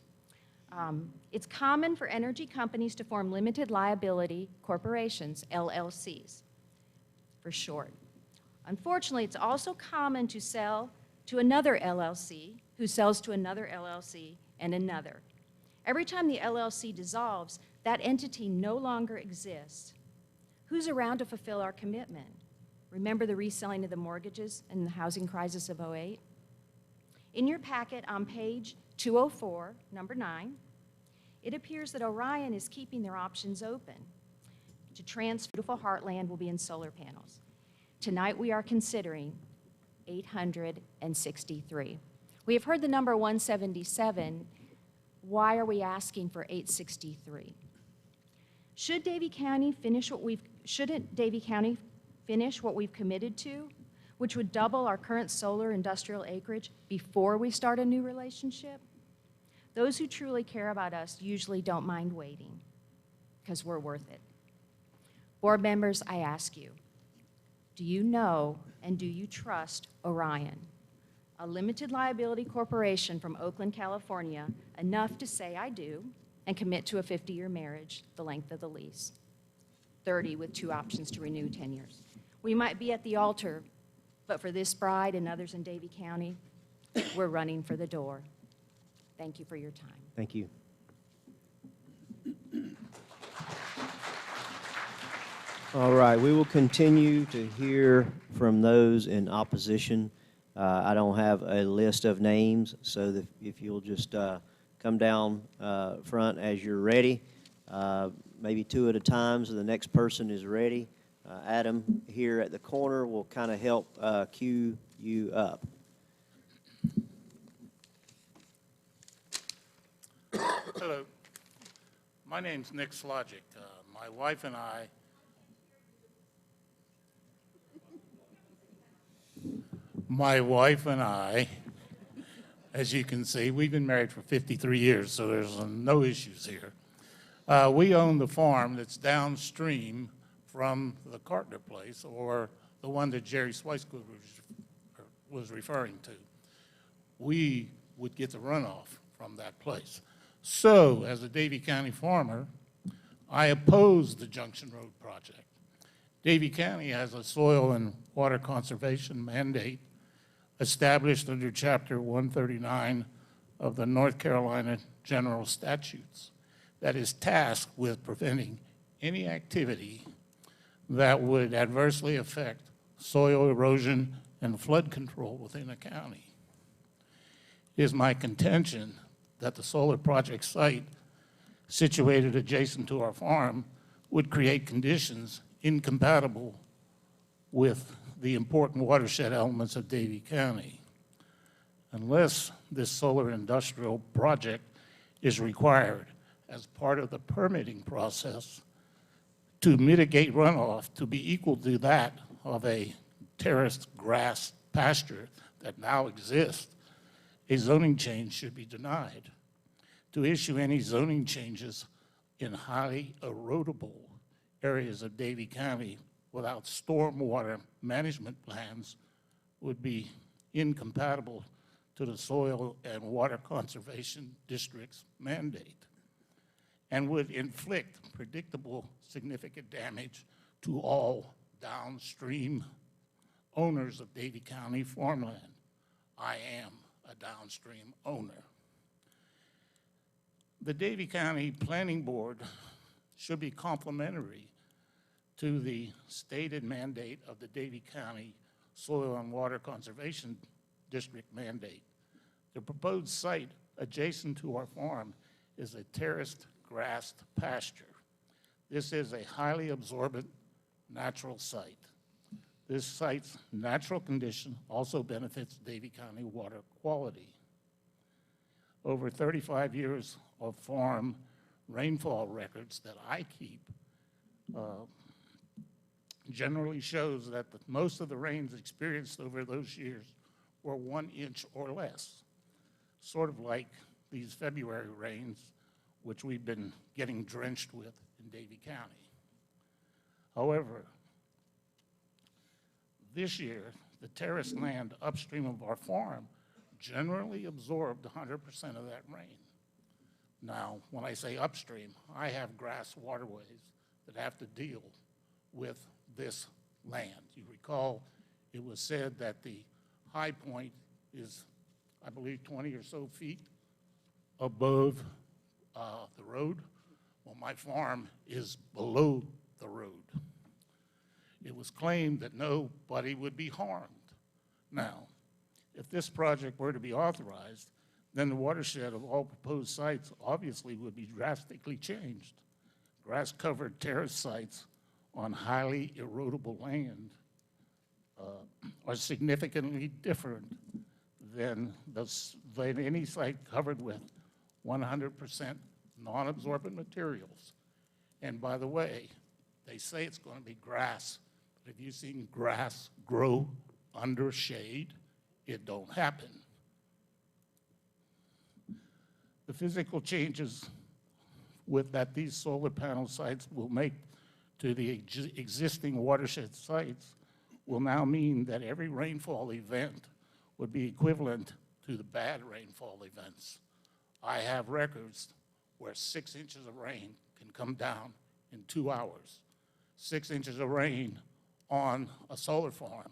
It's common for energy companies to form limited liability corporations, LLCs, for short. Unfortunately, it's also common to sell to another LLC, who sells to another LLC and another. Every time the LLC dissolves, that entity no longer exists. Who's around to fulfill our commitment? Remember the reselling of the mortgages and the housing crisis of '08? In your packet on page 204, number 9, it appears that Orion is keeping their options open. To transfer beautiful heartland will be in solar panels. Tonight we are considering 863. We have heard the number 177. Why are we asking for 863? Shouldn't Davie County finish what we've committed to, which would double our current solar industrial acreage before we start a new relationship? Those who truly care about us usually don't mind waiting, because we're worth it. Board members, I ask you, do you know and do you trust Orion, a limited liability corporation from Oakland, California, enough to say I do and commit to a 50-year marriage, the length of the lease, 30 with 2 options to renew 10 years? We might be at the altar, but for this bride and others in Davie County, we're running for the door. Thank you for your time.
Thank you. All right, we will continue to hear from those in opposition. I don't have a list of names, so that if you'll just come down front as you're ready, maybe 2 at a time so the next person is ready. Adam here at the corner will kind of help cue you up.
Hello, my name's Nick Slogic. My wife and I, as you can see, we've been married for 53 years, so there's no issues here. We own the farm that's downstream from the Cartner place, or the one that Jerry Swicegood was referring to. We would get the runoff from that place. So, as a Davie County farmer, I oppose the Junction Road project. Davie County has a soil and water conservation mandate established under Chapter 139 of the North Carolina General Statutes that is tasked with preventing any activity that would adversely affect soil erosion and flood control within a county. It is my contention that the solar project site situated adjacent to our farm would create conditions incompatible with the important watershed elements of Davie County. Unless this solar industrial project is required as part of the permitting process to mitigate runoff to be equal to that of a terraced grass pasture that now exists, a zoning change should be denied. To issue any zoning changes in highly erodible areas of Davie County without stormwater management plans would be incompatible to the Soil and Water Conservation District's mandate and would inflict predictable significant damage to all downstream owners of Davie County farmland. I am a downstream owner. The Davie County Planning Board should be complementary to the stated mandate of the Davie County Soil and Water Conservation District mandate. The proposed site adjacent to our farm is a terraced grassed pasture. This is a highly absorbent natural site. This site's natural condition also benefits Davie County water quality. Over 35 years of farm rainfall records that I keep generally shows that most of the rains experienced over those years were 1 inch or less, sort of like these February rains, which we've been getting drenched with in Davie County. However, this year, the terraced land upstream of our farm generally absorbed 100% of that rain. Now, when I say upstream, I have grass waterways that have to deal with this land. You recall it was said that the high point is, I believe, 20 or so feet above the road. Well, my farm is below the road. It was claimed that nobody would be harmed. Now, if this project were to be authorized, then the watershed of all proposed sites obviously would be drastically changed. Grass-covered terrace sites on highly erodible land are significantly different than any site covered with 100% non-absorbent materials. And by the way, they say it's going to be grass, but have you seen grass grow under shade? It don't happen. The physical changes that these solar panel sites will make to the existing watershed sites will now mean that every rainfall event would be equivalent to the bad rainfall events. I have records where 6 inches of rain can come down in 2 hours. 6 inches of rain on a solar farm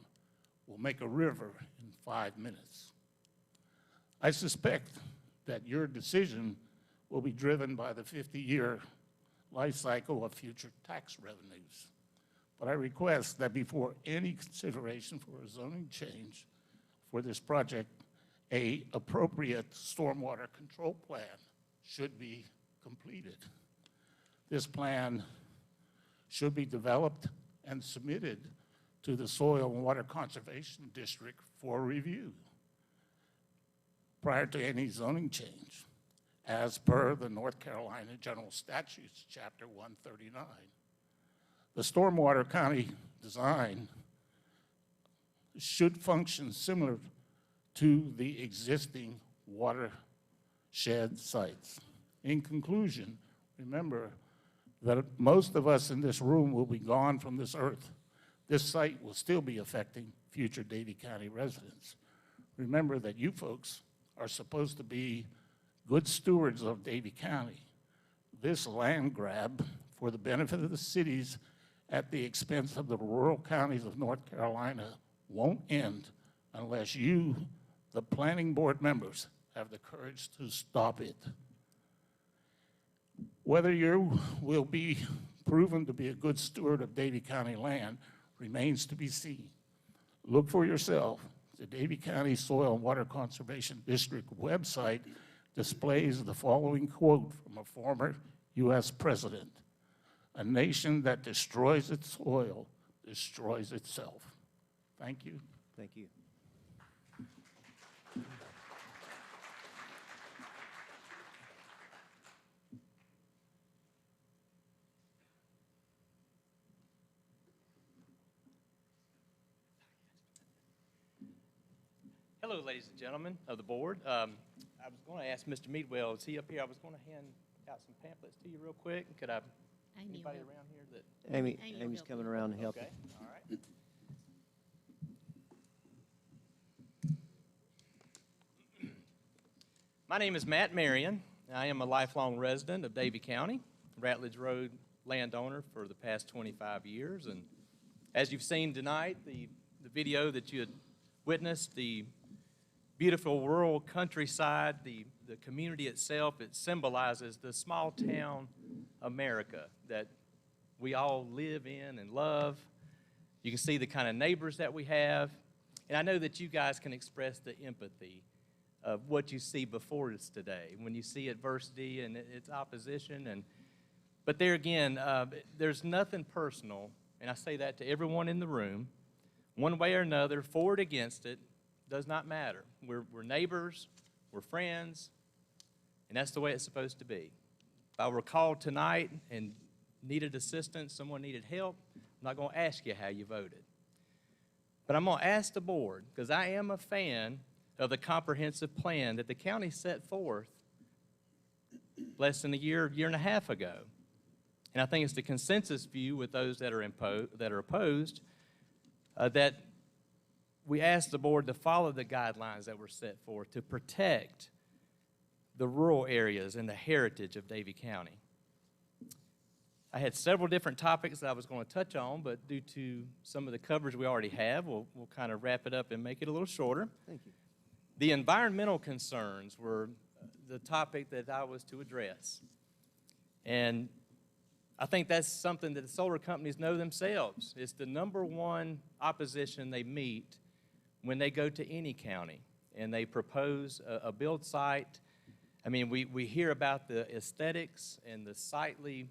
will make a river in 5 minutes. I suspect that your decision will be driven by the 50-year life cycle of future tax revenues. But I request that before any consideration for a zoning change for this project, an appropriate stormwater control plan should be completed. This plan should be developed and submitted to the Soil and Water Conservation District for review prior to any zoning change, as per the North Carolina General Statutes, Chapter 139. The Stormwater County design should function similar to the existing watershed sites. In conclusion, remember that most of us in this room will be gone from this earth. This site will still be affecting future Davie County residents. Remember that you folks are supposed to be good stewards of Davie County. This land grab for the benefit of the cities at the expense of the rural counties of North Carolina won't end unless you, the planning board members, have the courage to stop it. Whether you will be proven to be a good steward of Davie County land remains to be seen. Look for yourself. The Davie County Soil and Water Conservation District website displays the following quote from a former U.S. president: "A nation that destroys its soil destroys itself." Thank you.
Thank you.
Hello, ladies and gentlemen of the board. I was going to ask Mr. Meadwell, is he up here? I was going to hand out some pamphlets to you real quick. Could I, anybody around here that?
Amy's coming around to help you.
Okay, all right. My name is Matt Marion. I am a lifelong resident of Davie County, Ratledge Road landowner for the past 25 years. And as you've seen tonight, the video that you had witnessed, the beautiful rural countryside, the community itself, it symbolizes the small town America that we all live in and love. You can see the kind of neighbors that we have. And I know that you guys can express the empathy of what you see before us today when you see adversity and its opposition. But there again, there's nothing personal, and I say that to everyone in the room. One way or another, for or against it, does not matter. We're neighbors, we're friends, and that's the way it's supposed to be. If I were called tonight and needed assistance, someone needed help, I'm not going to ask you how you voted. But I'm going to ask the board, because I am a fan of the comprehensive plan that the county set forth less than a year and a half ago. And I think it's the consensus view with those that are opposed that we ask the board to follow the guidelines that were set forth to protect the rural areas and the heritage of Davie County. I had several different topics that I was going to touch on, but due to some of the coverage we already have, we'll kind of wrap it up and make it a little shorter.
Thank you.
The environmental concerns were the topic that I was to address. And I think that's something that the solar companies know themselves. It's the number one opposition they meet when they go to any county and they propose a build site. I mean, we hear about the aesthetics and the sightly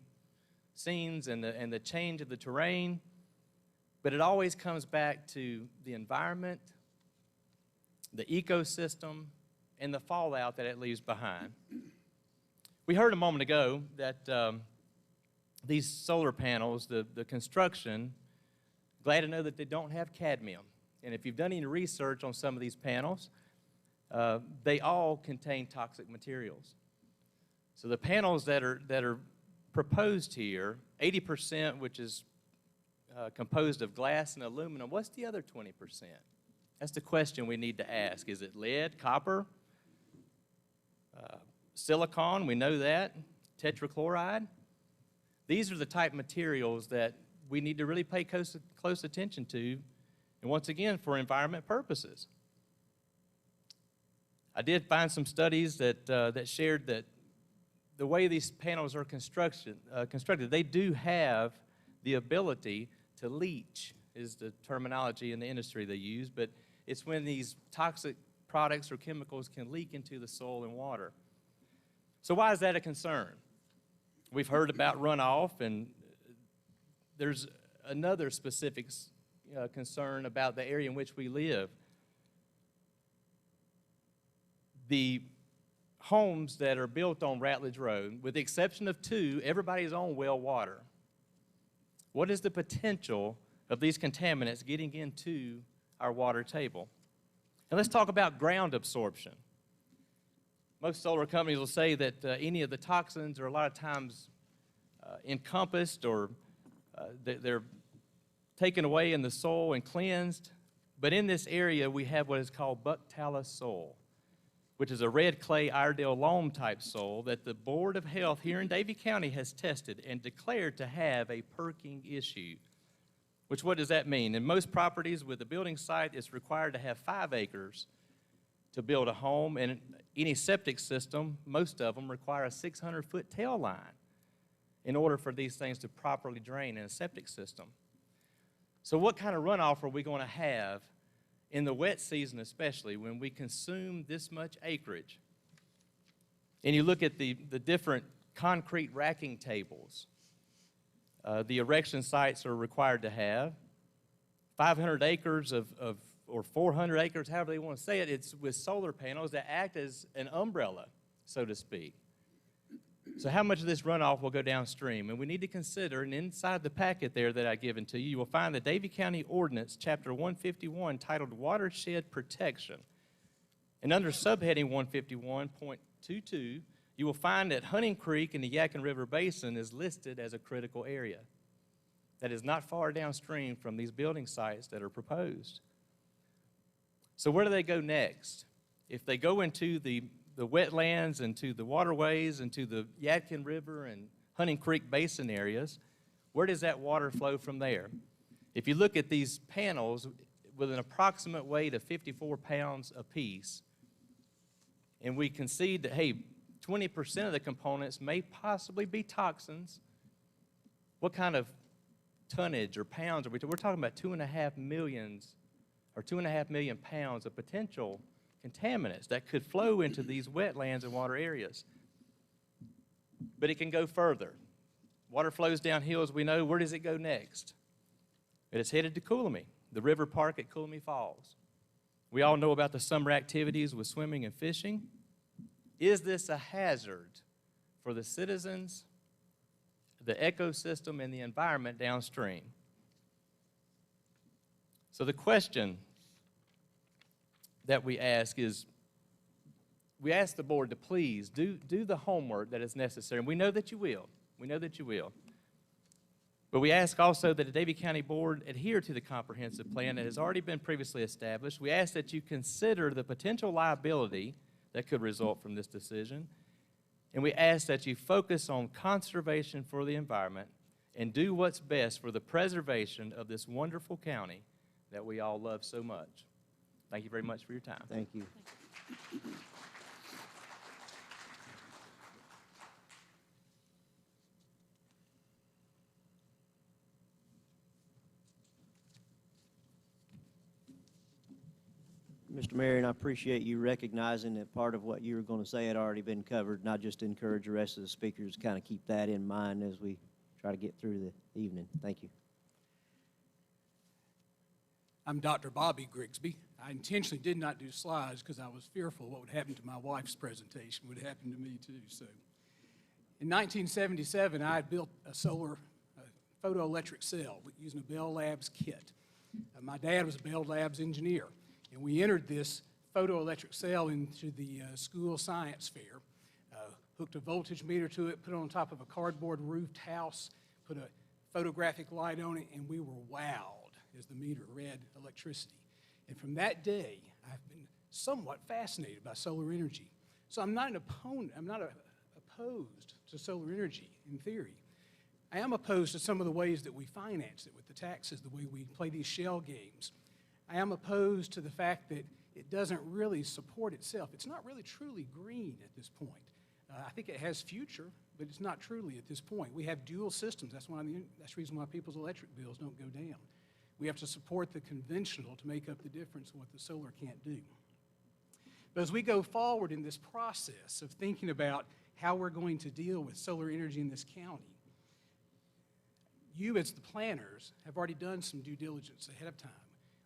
scenes and the change of the terrain, but it always comes back to the environment, the ecosystem, and the fallout that it leaves behind. We heard a moment ago that these solar panels, the construction, glad to know that they don't have cadmium. And if you've done any research on some of these panels, they all contain toxic materials. So the panels that are proposed here, 80%, which is composed of glass and aluminum, what's the other 20%? That's the question we need to ask. Is it lead, copper, silicon? We know that. Tetrachloride? These are the type of materials that we need to really pay close attention to, and once again, for environment purposes. I did find some studies that shared that the way these panels are constructed, they do have the ability to leach, is the terminology in the industry they use, but it's when these toxic products or chemicals can leak into the soil and water. So why is that a concern? We've heard about runoff, and there's another specific concern about the area in which we live. The homes that are built on Ratledge Road, with the exception of 2, everybody's on well water. What is the potential of these contaminants getting into our water table? And let's talk about ground absorption. Most solar companies will say that any of the toxins are a lot of times encompassed or they're taken away in the soil and cleansed. But in this area, we have what is called buck talus soil, which is a red clay Iredale loam type soil that the Board of Health here in Davie County has tested and declared to have a perking issue. Which, what does that mean? In most properties with a building site, it's required to have 5 acres to build a home, and any septic system, most of them require a 600-foot tail line in order for these things to properly drain in a septic system. So what kind of runoff are we going to have in the wet season, especially when we consume this much acreage? And you look at the different concrete racking tables. The erection sites are required to have 500 acres or 400 acres, however they want to say it. It's with solar panels that act as an umbrella, so to speak. So how much of this runoff will go downstream? And we need to consider, and inside the packet there that I've given to you, you will find the Davie County Ordinance, Chapter 151, titled Watershed Protection. And under subheading 151.22, you will find that Hunting Creek in the Yadkin River Basin is listed as a critical area. That is not far downstream from these building sites that are proposed. So where do they go next? If they go into the wetlands and to the waterways and to the Yadkin River and Hunting Creek Basin areas, where does that water flow from there? If you look at these panels with an approximate weight of 54 pounds apiece, and we concede that, hey, 20% of the components may possibly be toxins, what kind of tonnage or pounds are we talking? We're talking about 2.5 million pounds of potential contaminants that could flow into these wetlands and water areas. But it can go further. Water flows downhill, as we know. Where does it go next? It is headed to Coolamy, the river park at Coolamy Falls. We all know about the summer activities with swimming and fishing. Is this a hazard for the citizens, the ecosystem, and the environment downstream? So the question that we ask is, we ask the board to please do the homework that is necessary. And we know that you will. We know that you will. But we ask also that the Davie County Board adhere to the comprehensive plan that has already been previously established. We ask that you consider the potential liability that could result from this decision. And we ask that you focus on conservation for the environment and do what's best for the preservation of this wonderful county that we all love so much. Thank you very much for your time.
Thank you. Mr. Marion, I appreciate you recognizing that part of what you were going to say had already been covered, and I just encourage the rest of the speakers to kind of keep that in mind as we try to get through the evening. Thank you.
I'm Dr. Bobby Grigsby. I intentionally did not do slides because I was fearful what would happen to my wife's presentation would happen to me too. So In 1977, I had built a solar photoelectric cell using a Bell Labs kit. My dad was a Bell Labs engineer, and we entered this photoelectric cell into the school science fair, hooked a voltage meter to it, put it on top of a cardboard roofed house, put a photographic light on it, and we were wowed as the meter read electricity. And from that day, I've been somewhat fascinated by solar energy. So I'm not an opponent, I'm not opposed to solar energy in theory. I am opposed to some of the ways that we finance it with the taxes, the way we play these shell games. I am opposed to the fact that it doesn't really support itself. It's not really truly green at this point. I think it has future, but it's not truly at this point. We have dual systems. That's the reason why people's electric bills don't go down. We have to support the conventional to make up the difference in what the solar can't do. But as we go forward in this process of thinking about how we're going to deal with solar energy in this county, you as the planners have already done some due diligence ahead of time.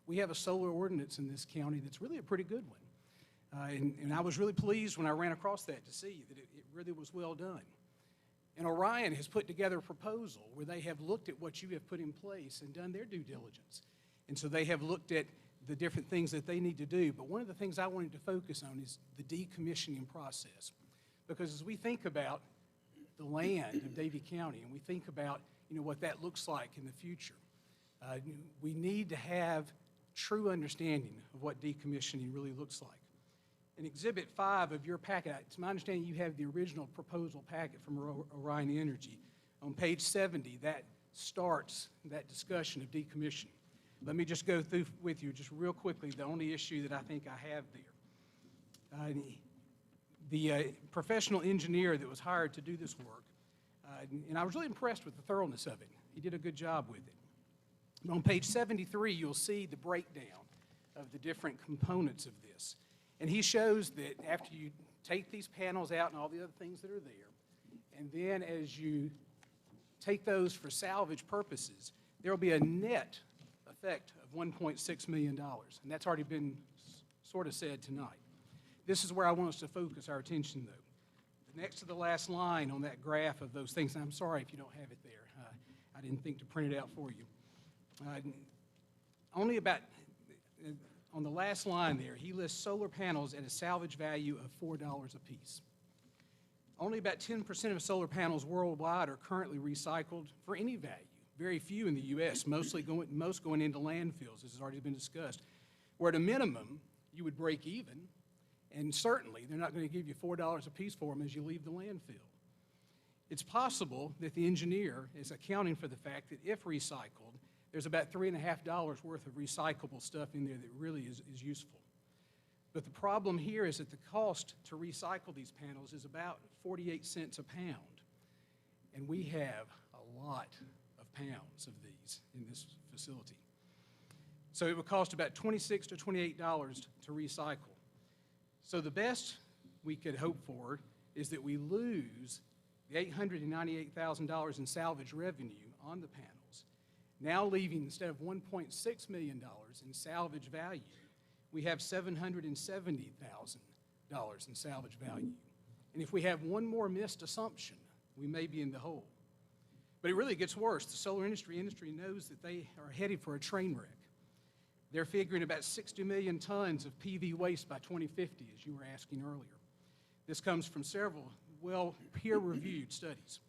We have a solar ordinance in this county that's really a pretty good one. And I was really pleased when I ran across that to see that it really was well done. And Orion has put together a proposal where they have looked at what you have put in place and done their due diligence. And so they have looked at the different things that they need to do. But one of the things I wanted to focus on is the decommissioning process. Because as we think about the land of Davie County and we think about what that looks like in the future, we need to have true understanding of what decommissioning really looks like. In Exhibit 5 of your packet, it's my understanding you have the original proposal packet from Orion Energy. On page 70, that starts that discussion of decommissioning. Let me just go through with you just real quickly the only issue that I think I have there. The professional engineer that was hired to do this work, and I was really impressed with the thoroughness of it. He did a good job with it. On page 73, you'll see the breakdown of the different components of this. And he shows that after you take these panels out and all the other things that are there, and then as you take those for salvage purposes, there will be a net effect of $1.6 million. And that's already been sort of said tonight. This is where I want us to focus our attention, though. Next to the last line on that graph of those things, and I'm sorry if you don't have it there. I didn't think to print it out for you. Only about, on the last line there, he lists solar panels at a salvage value of $4 a piece. Only about 10% of solar panels worldwide are currently recycled for any value. Very few in the U.S., most going into landfills, as has already been discussed, where at a minimum you would break even, and certainly they're not going to give you $4 a piece for them as you leave the landfill. It's possible that the engineer is accounting for the fact that if recycled, there's about $3.50 worth of recyclable stuff in there that really is useful. But the problem here is that the cost to recycle these panels is about 48 cents a pound. And we have a lot of pounds of these in this facility. So it would cost about $26 to $28 to recycle. So the best we could hope for is that we lose the $898,000 in salvage revenue on the panels, now leaving, instead of $1.6 million in salvage value, we have $770,000 in salvage value. And if we have one more missed assumption, we may be in the hole. But it really gets worse. The solar industry knows that they are headed for a train wreck. They're figuring about 60 million tons of PV waste by 2050, as you were asking earlier. This comes from several peer-reviewed studies.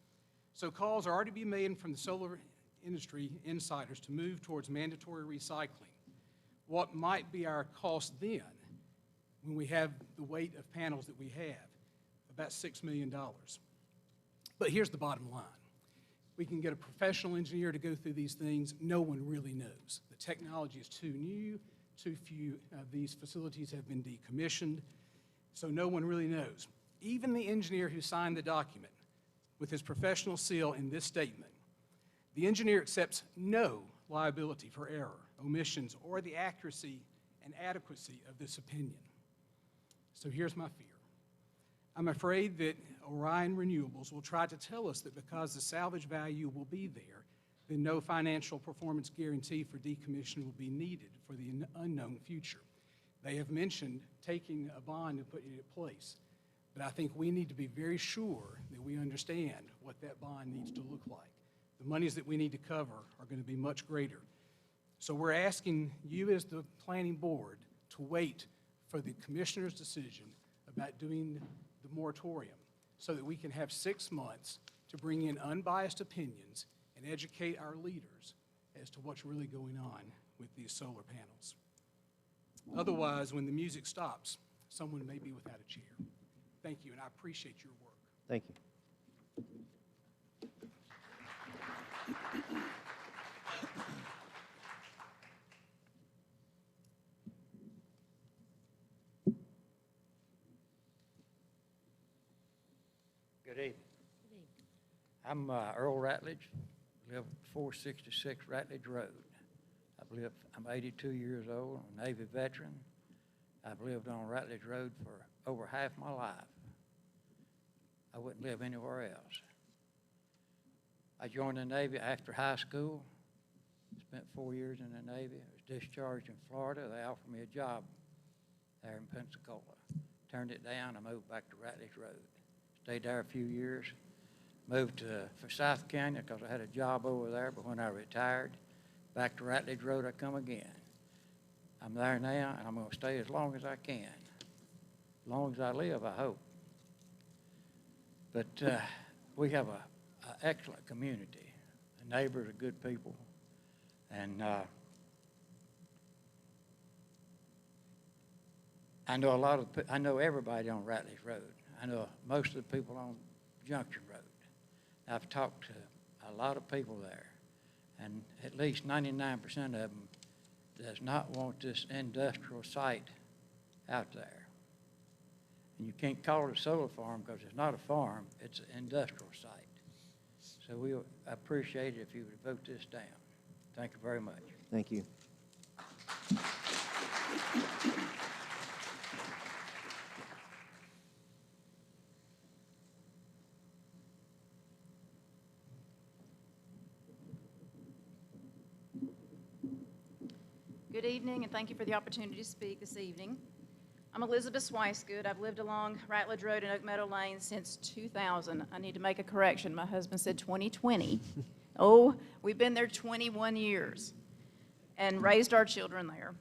So calls are already being made from the solar industry insiders to move towards mandatory recycling. What might be our cost then when we have the weight of panels that we have? About $6 million. But here's the bottom line. We can get a professional engineer to go through these things. No one really knows. The technology is too new. Too few of these facilities have been decommissioned. So no one really knows. Even the engineer who signed the document with his professional seal in this statement, the engineer accepts no liability for error, omissions, or the accuracy and adequacy of this opinion. So here's my fear. I'm afraid that Orion Renewables will try to tell us that because the salvage value will be there, then no financial performance guarantee for decommission will be needed for the unknown future. They have mentioned taking a bond and putting it in place. but I think we need to be very sure that we understand what that bond needs to look like. The monies that we need to cover are going to be much greater. So we're asking you as the planning board to wait for the commissioner's decision about doing the moratorium so that we can have 6 months to bring in unbiased opinions and educate our leaders as to what's really going on with these solar panels. Otherwise, when the music stops, someone may be without a chair. Thank you, and I appreciate your work.
Thank you.
Good evening. I'm Earl Ratledge, live at 466 Ratledge Road. I'm 82 years old, I'm a Navy veteran. I've lived on Ratledge Road for over half my life. I wouldn't live anywhere else. I joined the Navy after high school, spent 4 years in the Navy. I was discharged in Florida. They offered me a job there in Pensacola. Turned it down, I moved back to Ratledge Road. Stayed there a few years. Moved to Forsyth County because I had a job over there, but when I retired, back to Ratledge Road I come again. I'm there now, and I'm going to stay as long as I can. As long as I live, I hope. But we have an excellent community. The neighbors are good people. And I know everybody on Ratledge Road. I know most of the people on Junction Road. I've talked to a lot of people there, and at least 99% of them does not want this industrial site out there. And you can't call it a solar farm because it's not a farm, it's an industrial site. So we appreciate it if you would vote this down. Thank you very much.
Thank you.
Good evening, and thank you for the opportunity to speak this evening. I'm Elizabeth Swicegood. I've lived along Ratledge Road and Oak Meadow Lane since 2000. I need to make a correction. My husband said 2020. Oh, we've been there 21 years and raised our children there.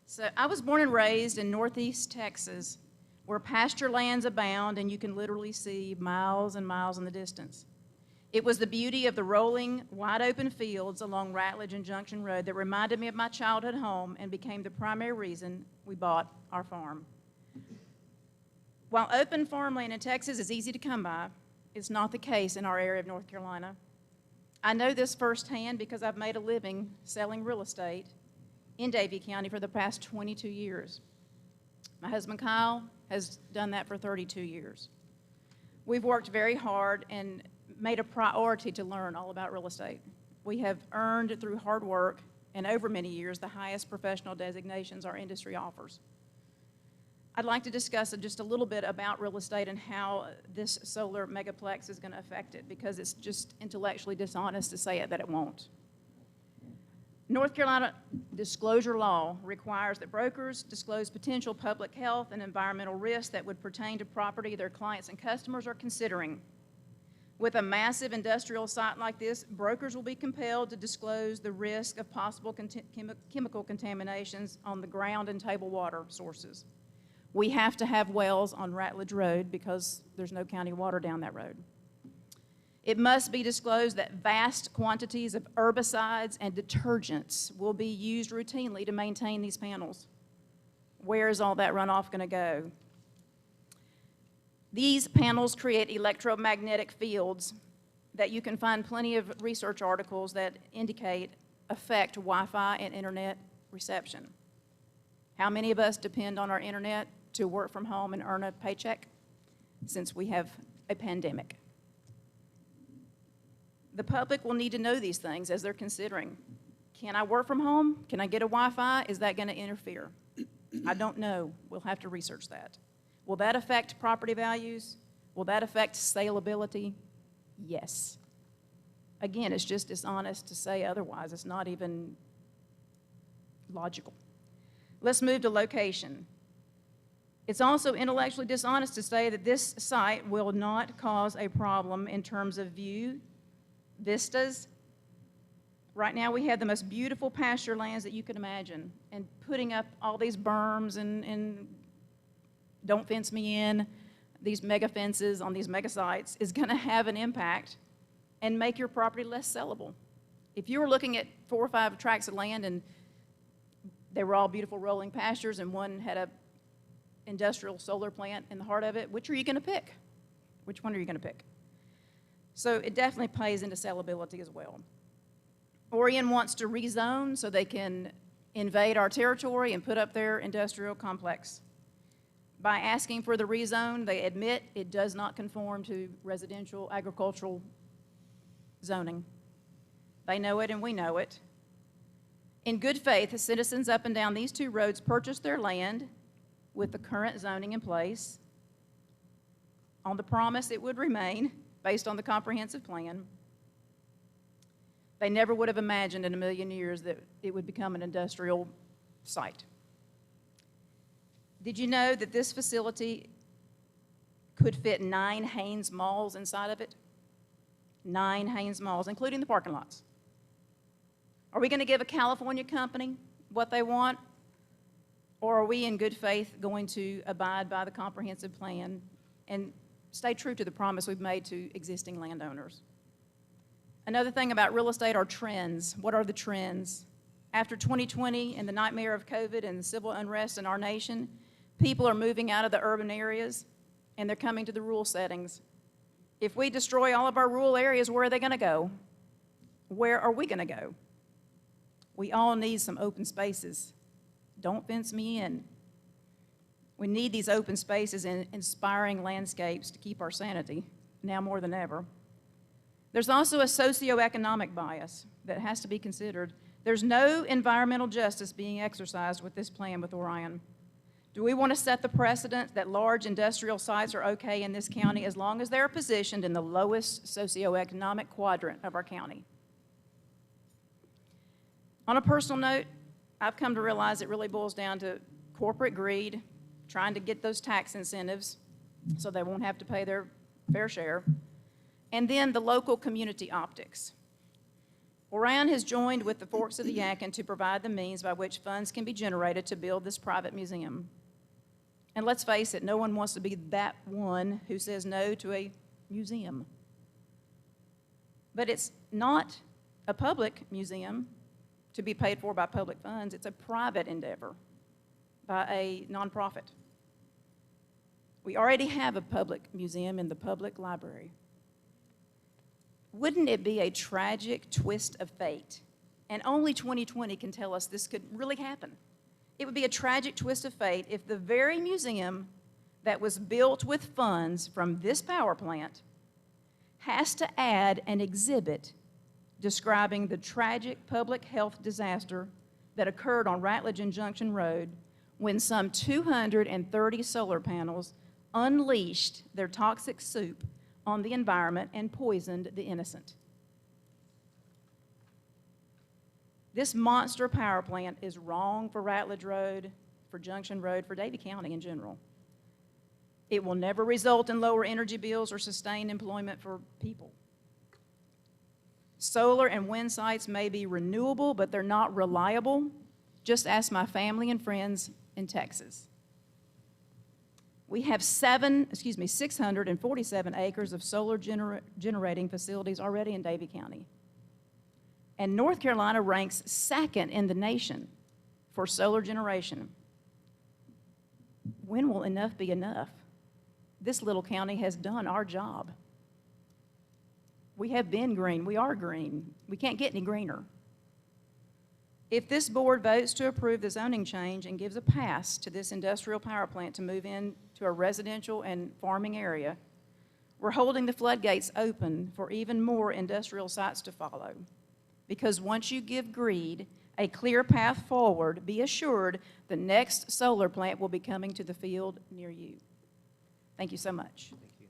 So I was born and raised in northeast Texas, where pasture lands abound and you can literally see miles and miles in the distance. It was the beauty of the rolling, wide-open fields along Ratledge and Junction Road that reminded me of my childhood home and became the primary reason we bought our farm. While open farmland in Texas is easy to come by, it's not the case in our area of North Carolina. I know this firsthand because I've made a living selling real estate in Davie County for the past 22 years. My husband Kyle has done that for 32 years. We've worked very hard and made a priority to learn all about real estate. We have earned through hard work and over many years the highest professional designations our industry offers. I'd like to discuss just a little bit about real estate and how this solar megaplex is going to affect it, because it's just intellectually dishonest to say that it won't. North Carolina disclosure law requires that brokers disclose potential public health and environmental risks that would pertain to property their clients and customers are considering. With a massive industrial site like this, brokers will be compelled to disclose the risk of possible chemical contaminations on the ground and table water sources. We have to have wells on Ratledge Road because there's no county water down that road. It must be disclosed that vast quantities of herbicides and detergents will be used routinely to maintain these panels. Where is all that runoff going to go? These panels create electromagnetic fields that you can find plenty of research articles that indicate affect Wi-Fi and internet reception. How many of us depend on our internet to work from home and earn a paycheck since we have a pandemic? The public will need to know these things as they're considering. Can I work from home? Can I get a Wi-Fi? Is that going to interfere? I don't know. We'll have to research that. Will that affect property values? Will that affect saleability? Yes. Again, it's just dishonest to say otherwise. It's not even logical. Let's move to location. It's also intellectually dishonest to say that this site will not cause a problem in terms of view, vistas. Right now, we have the most beautiful pasture lands that you can imagine, and putting up all these berms and don't fence me in, these mega fences on these mega sites is going to have an impact and make your property less sellable. If you were looking at 4 or 5 tracts of land and they were all beautiful rolling pastures and one had a industrial solar plant in the heart of it, which are you going to pick? Which one are you going to pick? So it definitely plays into sellability as well. Orion wants to rezone so they can invade our territory and put up their industrial complex. By asking for the rezone, they admit it does not conform to residential agricultural zoning. They know it and we know it. In good faith, the citizens up and down these 2 roads purchased their land with the current zoning in place on the promise it would remain based on the comprehensive plan. They never would have imagined in a million years that it would become an industrial site. Did you know that this facility could fit 9 Haynes malls inside of it? 9 Haynes malls, including the parking lots. Are we going to give a California company what they want? Or are we in good faith going to abide by the comprehensive plan and stay true to the promise we've made to existing landowners? Another thing about real estate are trends. What are the trends? After 2020 and the nightmare of COVID and the civil unrest in our nation, people are moving out of the urban areas and they're coming to the rural settings. If we destroy all of our rural areas, where are they going to go? Where are we going to go? We all need some open spaces. Don't fence me in. We need these open spaces and inspiring landscapes to keep our sanity, now more than ever. There's also a socioeconomic bias that has to be considered. There's no environmental justice being exercised with this plan with Orion. Do we want to set the precedent that large industrial sites are okay in this county as long as they're positioned in the lowest socioeconomic quadrant of our county? On a personal note, I've come to realize it really boils down to corporate greed, trying to get those tax incentives so they won't have to pay their fair share, and then the local community optics. Orion has joined with the Forks of the Yadkin to provide the means by which funds can be generated to build this private museum. And let's face it, no one wants to be that one who says no to a museum. But it's not a public museum to be paid for by public funds. It's a private endeavor by a nonprofit. We already have a public museum in the public library. Wouldn't it be a tragic twist of fate? And only 2020 can tell us this could really happen. It would be a tragic twist of fate if the very museum that was built with funds from this power plant has to add an exhibit describing the tragic public health disaster that occurred on Ratledge and Junction Road when some 230 solar panels unleashed their toxic soup on the environment and poisoned the innocent. This monster power plant is wrong for Ratledge Road, for Junction Road, for Davie County in general. It will never result in lower energy bills or sustain employment for people. Solar and wind sites may be renewable, but they're not reliable. Just ask my family and friends in Texas. We have 647 acres of solar generating facilities already in Davie County. And North Carolina ranks second in the nation for solar generation. When will enough be enough? This little county has done our job. We have been green. We are green. We can't get any greener. If this board votes to approve the zoning change and gives a pass to this industrial power plant to move into a residential and farming area, we're holding the floodgates open for even more industrial sites to follow. Because once you give greed a clear path forward, be assured the next solar plant will be coming to the field near you. Thank you so much.
Thank you.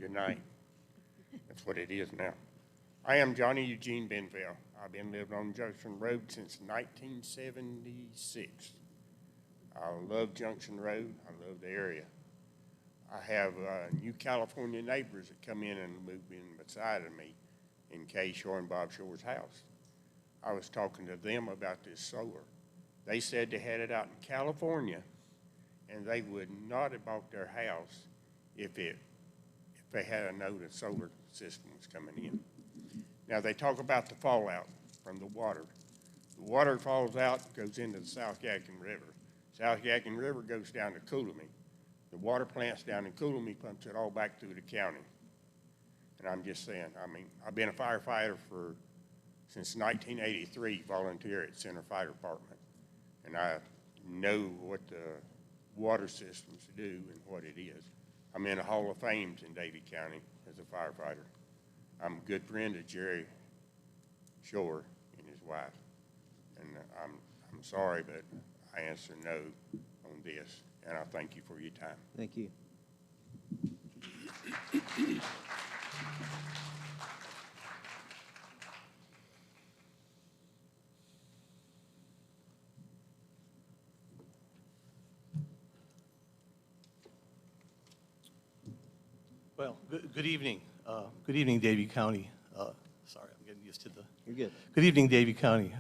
Good night. That's what it is now. I am Johnny Eugene Benville. I've been living on Junction Road since 1976. I love Junction Road. I love the area. I have new California neighbors that come in and move in beside of me in Kay Shore and Bob Shore's house. I was talking to them about this solar. They said they had it out in California, and they would not have bought their house if they had known a solar system was coming in. Now, they talk about the fallout from the water. The water falls out, goes into the South Yadkin River. South Yadkin River goes down to Coolamy. The water plants down in Coolamy pumps it all back through the county. And I'm just saying, I mean, I've been a firefighter since 1983, volunteer at Center Fire Department. And I know what the water systems do and what it is. I'm in the Hall of Fame in Davie County as a firefighter. I'm a good friend of Jerry Shore and his wife. And I'm sorry, but I answer no on this. And I thank you for your time.
Thank you.
Well, good evening. Good evening, Davie County. Sorry, I'm getting used to the...
You're good.
Good evening, Davie County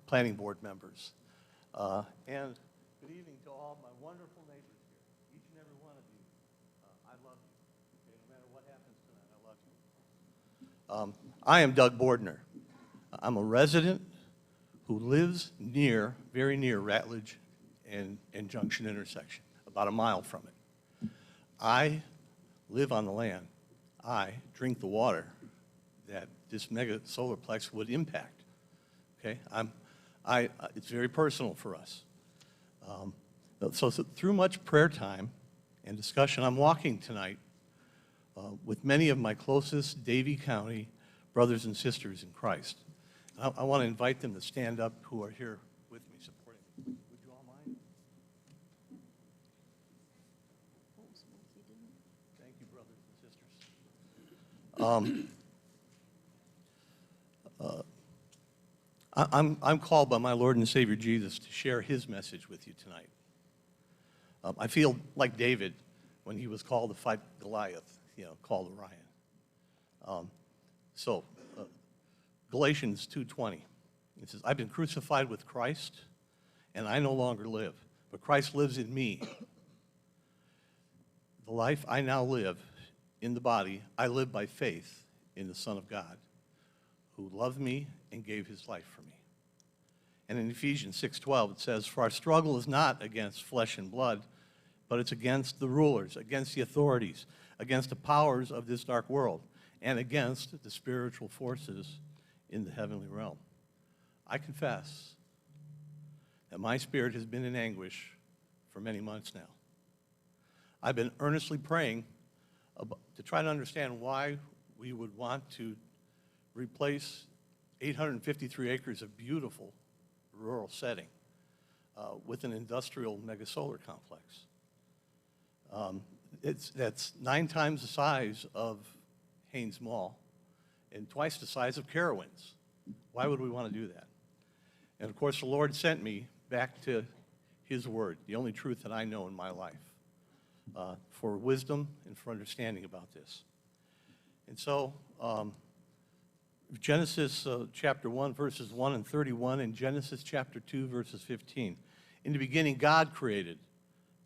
Planning Board members. And good evening to all my wonderful neighbors here, each and every one of you. I love you. Okay, no matter what happens tonight, I love you. I am Doug Bordner. I'm a resident who lives very near Ratledge and Junction intersection, about a mile from it. I live on the land. I drink the water that this mega solarplex would impact. Okay, it's very personal for us. So through much prayer time and discussion, I'm walking tonight with many of my closest Davie County brothers and sisters in Christ. I want to invite them to stand up who are here with me, supporting me. Would you all mind? Thank you, brothers and sisters. I'm called by my Lord and Savior Jesus to share his message with you tonight. I feel like David when he was called to fight Goliath, called Orion. Galatians 2:20, it says, I've been crucified with Christ, and I no longer live, but Christ lives in me. The life I now live in the body, I live by faith in the Son of God, who loved me and gave his life for me. And in Ephesians 6:12, it says, for our struggle is not against flesh and blood, but it's against the rulers, against the authorities, against the powers of this dark world, and against the spiritual forces in the heavenly realm. I confess that my spirit has been in anguish for many months now. I've been earnestly praying to try to understand why we would want to replace 853 acres of beautiful rural setting with an industrial mega solar complex. That's 9 times the size of Haynes Mall and twice the size of Carowinds. Why would we want to do that? And of course, the Lord sent me back to his word, the only truth that I know in my life, for wisdom and for understanding about this. And so, Genesis chapter 1, verses 1 and 31, and Genesis chapter 2, verses 15. In the beginning, God created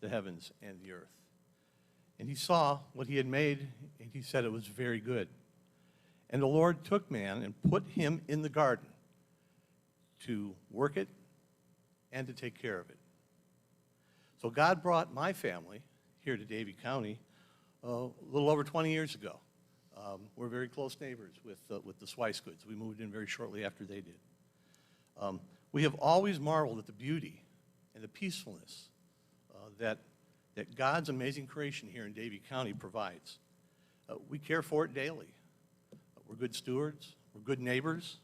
the heavens and the earth. And he saw what he had made, and he said it was very good. And the Lord took man and put him in the garden to work it and to take care of it. So God brought my family here to Davie County a little over 20 years ago. We're very close neighbors with the Swicegoods. We moved in very shortly after they did. We have always marveled at the beauty and the peacefulness that God's amazing creation here in Davie County provides. We care for it daily. We're good stewards. We're good neighbors,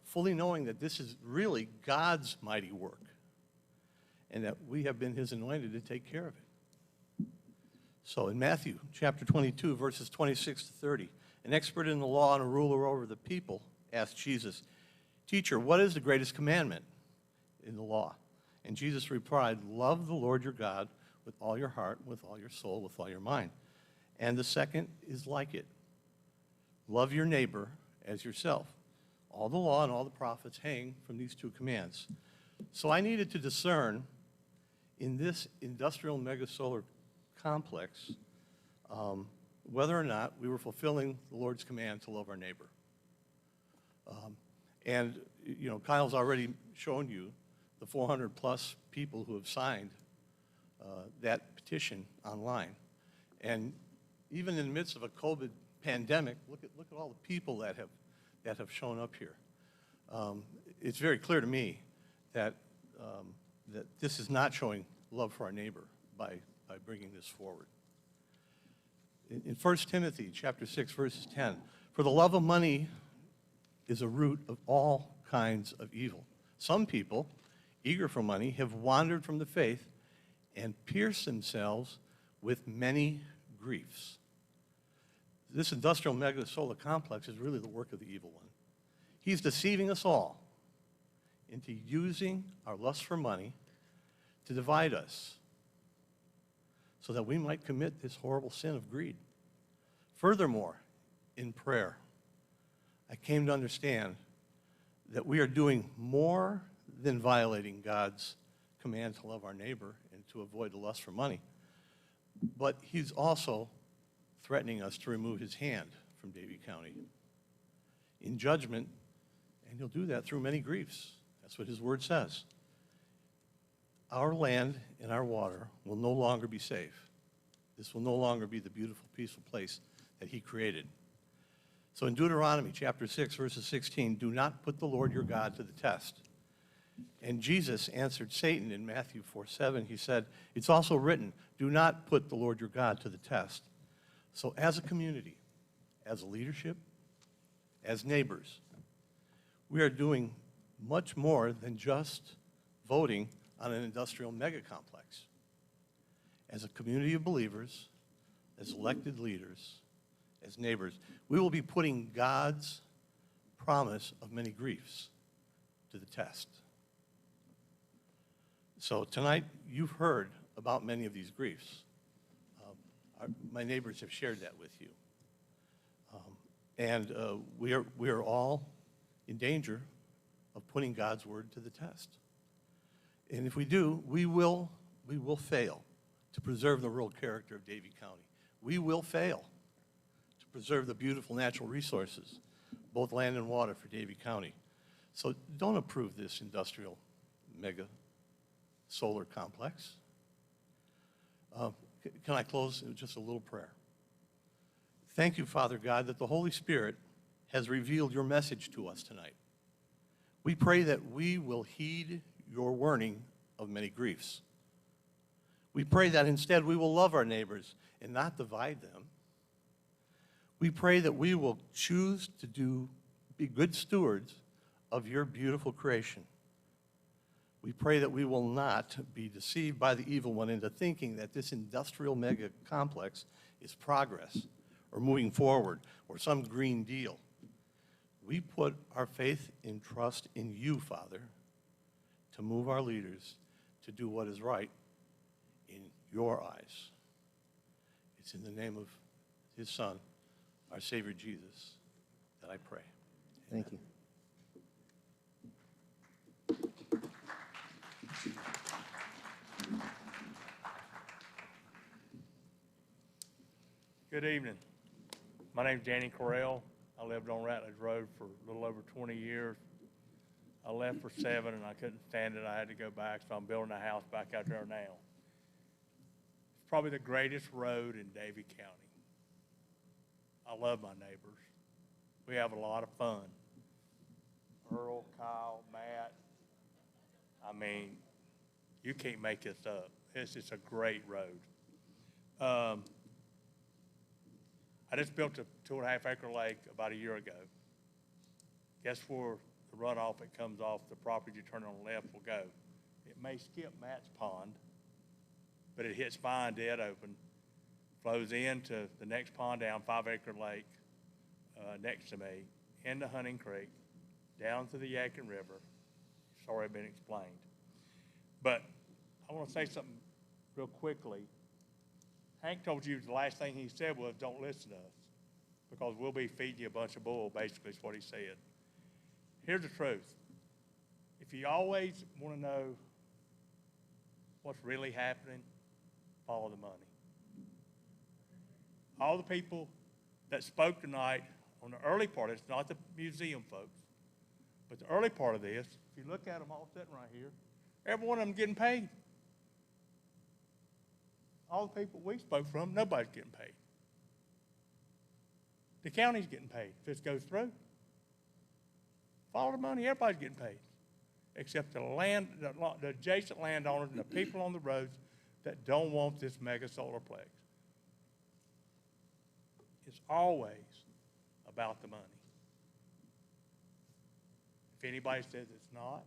fully knowing that this is really God's mighty work and that we have been his anointed to take care of it. So in Matthew chapter 22, verses 26 to 30, an expert in the law and a ruler over the people asked Jesus, "Teacher, what is the greatest commandment in the law?" And Jesus replied, "Love the Lord your God with all your heart, with all your soul, with all your mind. And the second is like it. Love your neighbor as yourself." All the law and all the prophets hang from these two commands. So I needed to discern in this industrial megasolar complex whether or not we were fulfilling the Lord's command to love our neighbor. And, you know, Kyle's already shown you the 400 plus people who have signed that petition online. And even in the midst of a COVID pandemic, look at all the people that have shown up here. It's very clear to me that this is not showing love for our neighbor by bringing this forward. In 1 Timothy chapter 6, verses 10, "For the love of money is a root of all kinds of evil. Some people, eager for money, have wandered from the faith and pierced themselves with many griefs." This industrial mega solar complex is really the work of the evil one. He's deceiving us all into using our lust for money to divide us so that we might commit this horrible sin of greed. Furthermore, in prayer, I came to understand that we are doing more than violating God's command to love our neighbor and to avoid the lust for money, but he's also threatening us to remove his hand from Davie County in judgment, and he'll do that through many griefs. That's what his word says. Our land and our water will no longer be safe. This will no longer be the beautiful, peaceful place that he created. So in Deuteronomy chapter 6, verses 16, "Do not put the Lord your God to the test." And Jesus answered Satan in Matthew 4:7. He said, "It's also written, do not put the Lord your God to the test." So as a community, as a leadership, as neighbors, we are doing much more than just voting on an industrial mega complex. As a community of believers, as elected leaders, as neighbors, we will be putting God's promise of many griefs to the test. So tonight, you've heard about many of these griefs. My neighbors have shared that with you. And we are all in danger of putting God's word to the test. And if we do, we will fail to preserve the rural character of Davie County. We will fail to preserve the beautiful natural resources, both land and water, for Davie County. So don't approve this industrial mega solar complex. Can I close with just a little prayer? Thank you, Father God, that the Holy Spirit has revealed your message to us tonight. We pray that we will heed your warning of many griefs. We pray that instead we will love our neighbors and not divide them. We pray that we will choose to be good stewards of your beautiful creation. We pray that we will not be deceived by the evil one into thinking that this industrial mega complex is progress or moving forward or some green deal. We put our faith and trust in you, Father, to move our leaders to do what is right in your eyes. It's in the name of his Son, our Savior Jesus, that I pray.
Thank you.
Good evening. My name's Danny Correll. I lived on Ratledge Road for a little over 20 years. I left for 7 and I couldn't stand it. I had to go back, so I'm building a house back out there now. It's probably the greatest road in Davie County. I love my neighbors. We have a lot of fun. Earl, Kyle, Matt. I mean, you can't make this up. It's just a great road. I just built a 2.5 acre lake about a year ago. Guess where the runoff that comes off the property you turn on the left will go? It may skip Matt's pond, but it hits mine dead open. flows into the next pond down 5 Acre Lake next to me, into Hunting Creek, down to the Yadkin River. It's already been explained. But I want to say something real quickly. Hank told you the last thing he said was, don't listen to us, because we'll be feeding you a bunch of bull, basically is what he said. Here's the truth. If you always want to know what's really happening, follow the money. All the people that spoke tonight on the early part of this, not the museum folks, but the early part of this, if you look at them all sitting right here, every one of them getting paid. All the people we spoke from, nobody's getting paid. The county's getting paid if this goes through. Follow the money, everybody's getting paid, except the adjacent landowners and the people on the roads that don't want this mega solarplex. It's always about the money. If anybody says it's not,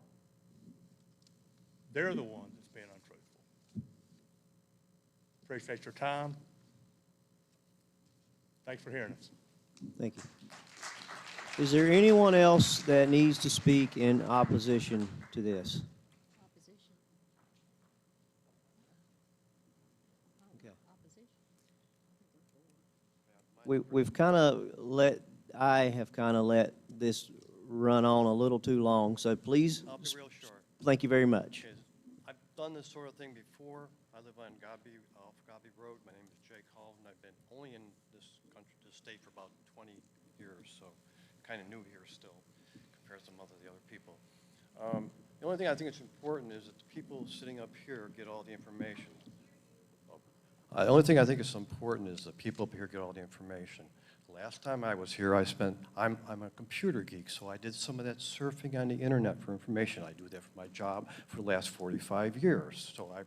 they're the ones that's being untruthful. Appreciate your time. Thanks for hearing us.
Thank you. Is there anyone else that needs to speak in opposition to this? Okay. We've kind of I have kind of let this run on a little too long, so please.
I'll be real short.
Thank you very much.
Okay. I've done this sort of thing before. I live on off Gobby Road. My name is Jake Hall, and I've been only in this country, this state for about 20 years, so kind of new here still compared to some of the other people. The only thing I think is important is that the people sitting up here get all the information. The only thing I think is important is that people up here get all the information. Last time I was here, I'm a computer geek, so I did some of that surfing on the internet for information. I do that for my job for the last 45 years, so I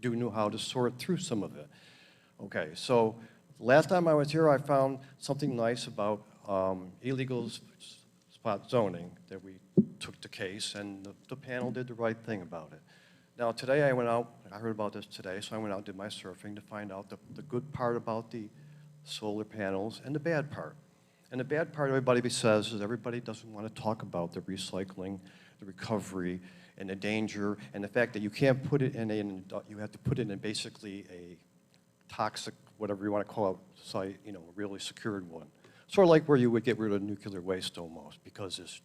do know how to sort through some of it. Okay, so last time I was here, I found something nice about illegal spot zoning, that we took the case, and the panel did the right thing about it. Now, today I went out, I heard about this today, so I went out and did my surfing to find out the good part about the solar panels and the bad part. And the bad part, everybody says, is everybody doesn't want to talk about the recycling, the recovery, and the danger, and the fact that you can't put it you have to put it in basically a toxic, whatever you want to call it, site, a really secured one. Sort of like where you would get rid of nuclear waste almost, because it's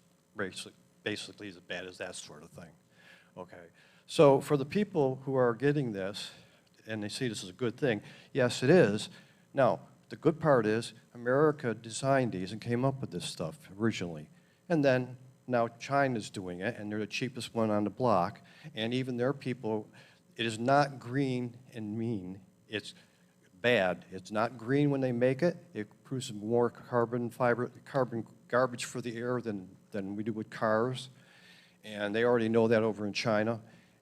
basically as bad as that sort of thing. Okay, so for the people who are getting this, and they see this as a good thing, yes, it is. Now, the good part is America designed these and came up with this stuff originally. And then now China's doing it, and they're the cheapest one on the block. And even their people, it is not green and mean. It's bad. It's not green when they make it. It produces more carbon garbage for the air than we do with cars. And they already know that over in China.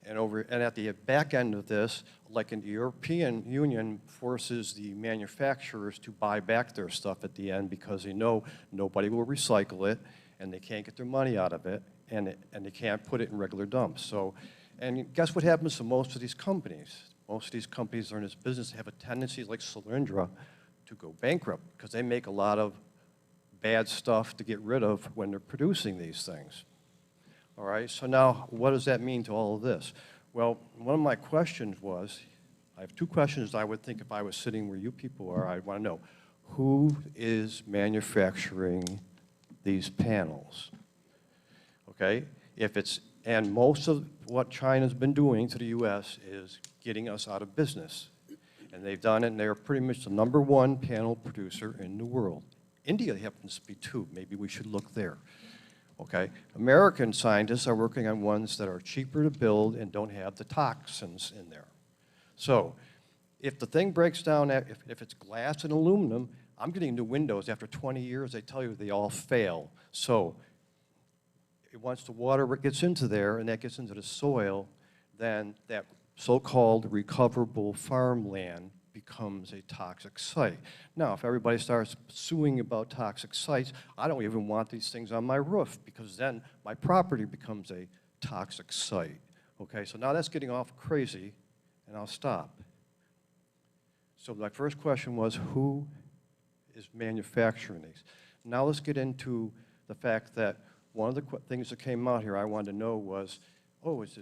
And at the back end of this, like in the European Union forces the manufacturers to buy back their stuff at the end because they know nobody will recycle it, and they can't get their money out of it, and they can't put it in regular dumps. So, and guess what happens to most of these companies? Most of these companies are in this business have a tendency, like Solyndra, to go bankrupt because they make a lot of bad stuff to get rid of when they're producing these things. All right, so now what does that mean to all of this? Well, one of my questions was, I have two questions I would think if I was sitting where you people are, I'd want to know, who is manufacturing these panels? Okay, and most of what China's been doing to the US is getting us out of business. And they've done it, and they're pretty much the #1 panel producer in the world. India happens to be too, maybe we should look there. Okay, American scientists are working on ones that are cheaper to build and don't have the toxins in there. So, if the thing breaks down, if it's glass and aluminum, I'm getting new windows after 20 years, they tell you they all fail. So, once the water gets into there and that gets into the soil, then that so-called recoverable farmland becomes a toxic site. Now, if everybody starts suing about toxic sites, I don't even want these things on my roof because then my property becomes a toxic site. Okay, so now that's getting off crazy, and I'll stop.
So my first question was, who is manufacturing these? Now let's get into the fact that one of the things that came out here I wanted to know was, oh, is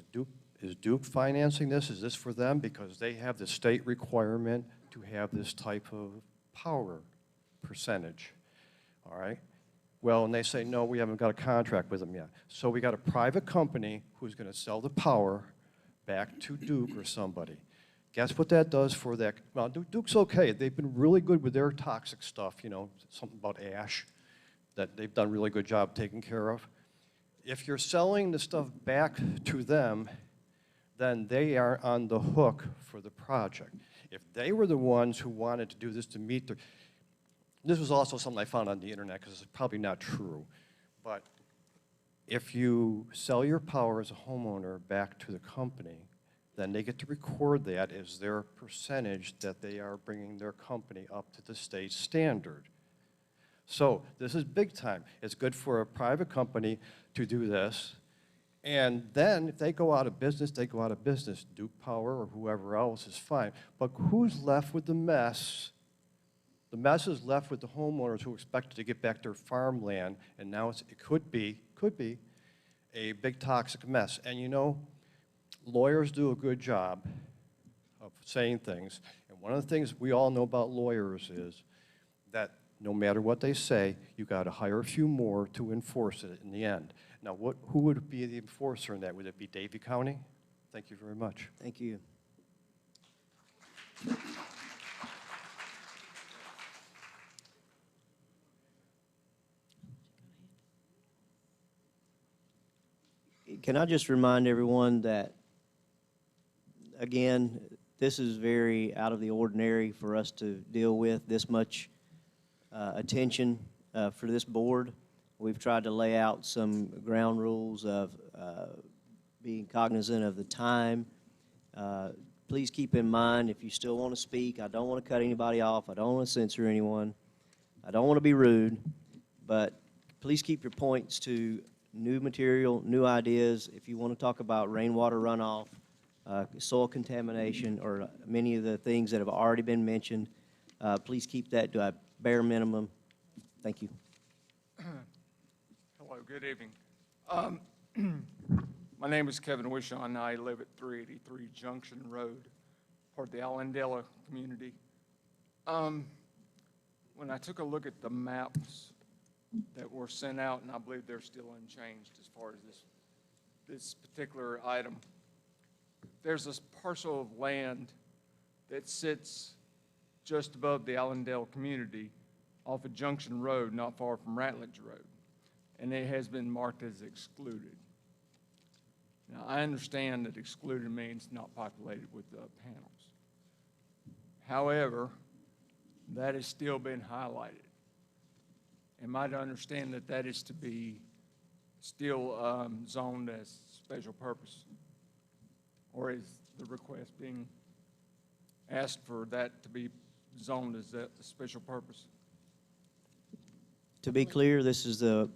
Duke financing this? Is this for them? Because they have the state requirement to have this type of power percentage, all right? Well, and they say, no, we haven't got a contract with them yet. So we got a private company who's going to sell the power back to Duke or somebody. Guess what that does for that? Well, Duke's okay. They've been really good with their toxic stuff, you know, something about ash that they've done a really good job taking care of. If you're selling the stuff back to them, then they are on the hook for the project. If they were the ones who wanted to do this to meet their, this was also something I found on the internet because it's probably not true, but if you sell your power as a homeowner back to the company, then they get to record that as their percentage that they are bringing their company up to the state standard. So this is big time. It's good for a private company to do this. And then if they go out of business, they go out of business. Duke Power or whoever else is fine. But who's left with the mess? The mess is left with the homeowners who expected to get back their farmland, and now it could be a big toxic mess. And you know, lawyers do a good job of saying things. And one of the things we all know about lawyers is that no matter what they say, you got to hire a few more to enforce it in the end. Now, who would be the enforcer in that? Would it be Davie County? Thank you very much.
Thank you. Can I just remind everyone that, again, this is very out of the ordinary for us to deal with this much attention for this board. We've tried to lay out some ground rules of being cognizant of the time. Please keep in mind, if you still want to speak, I don't want to cut anybody off. I don't want to censor anyone. I don't want to be rude, but please keep your points to new material, new ideas. If you want to talk about rainwater runoff, soil contamination, or many of the things that have already been mentioned, please keep that to a bare minimum. Thank you.
Hello, good evening. My name is Kevin Wishon, and I live at 383 Junction Road, part of the Della community. When I took a look at the maps that were sent out, and I believe they're still unchanged as far as this particular item, there's this parcel of land that sits just above the Allendale community off of Junction Road, not far from Ratledge Road, and it has been marked as excluded. Now, I understand that excluded means not populated with panels. However, that has still been highlighted. Am I to understand that that is to be still zoned as special purpose? Or is the request being asked for that to be zoned as a special purpose?
To be clear, this is the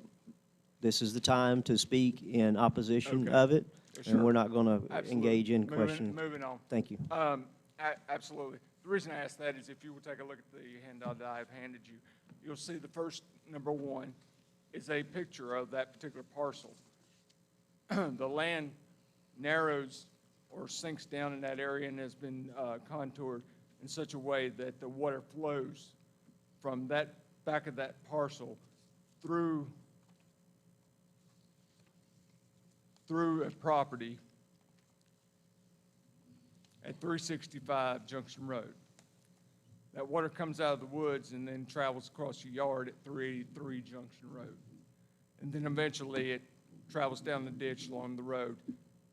time to speak in opposition of it, and we're not going to engage in questions.
Moving on.
Thank you.
Absolutely. The reason I ask that is if you will take a look at the handout that I've handed you, you'll see the first, number one, is a picture of that particular parcel. The land narrows or sinks down in that area and has been contoured in such a way that the water flows from that back of that parcel through a property at 365 Junction Road. That water comes out of the woods and then travels across your yard at 383 Junction Road. And then eventually it travels down the ditch along the road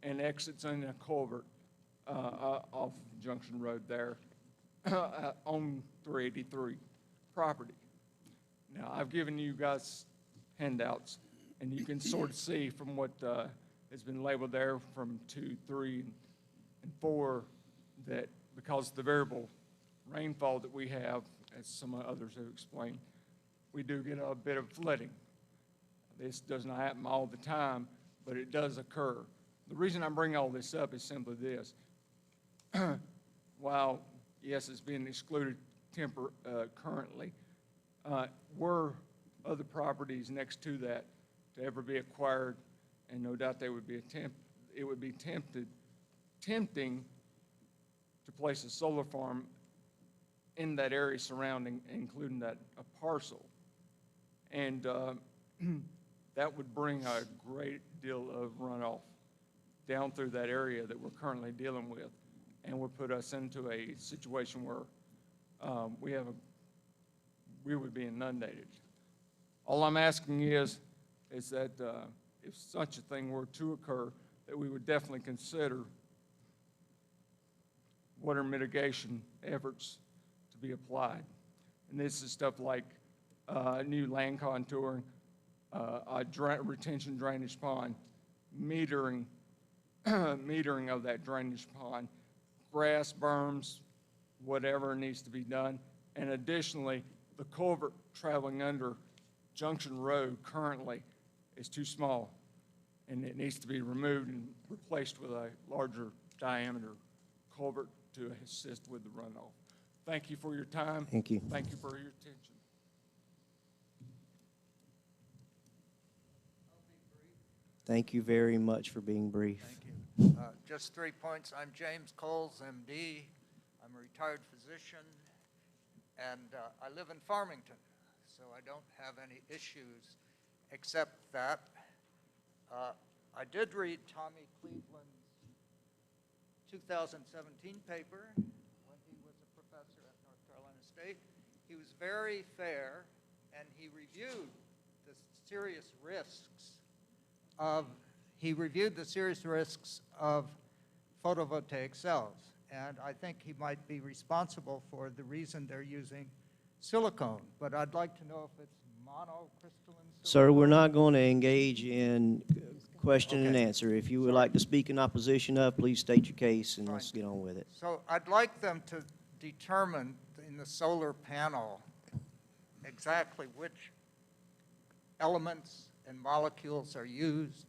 and exits in a culvert off Junction Road there on 383 property. Now, I've given you guys handouts, and you can sort of see from what has been labeled there from 2, 3, and 4 that because of the variable rainfall that we have, as some others have explained, we do get a bit of flooding. This does not happen all the time, but it does occur. The reason I bring all this up is simply this. While yes, it's being excluded currently. Were other properties next to that to ever be acquired, and no doubt it would be tempting to place a solar farm in that area surrounding, including that a parcel. And that would bring a great deal of runoff down through that area that we're currently dealing with, and would put us into a situation where we would be inundated. All I'm asking is that if such a thing were to occur, that we would definitely consider water mitigation efforts to be applied. And this is stuff like new land contouring, retention drainage pond, metering of that drainage pond, grass berms, whatever needs to be done. And additionally, the culvert traveling under Junction Road currently is too small, and it needs to be removed and replaced with a larger diameter culvert to assist with the runoff. Thank you for your time.
Thank you.
Thank you for your attention.
Thank you very much for being brief.
Thank you. Just 3 points. I'm James Coles, MD. I'm a retired physician, and I live in Farmington, so I don't have any issues except that I did read Tommy Cleveland's 2017 paper when he was a professor at North Carolina State. He was very fair, and he reviewed the serious risks of photovoltaic cells. And I think he might be responsible for the reason they're using silicone. But I'd like to know if it's monocrystalline silicone.
Sir, we're not going to engage in question and answer. If you would like to speak in opposition of, please state your case and let's get on with it.
So I'd like them to determine in the solar panel exactly which elements and molecules are used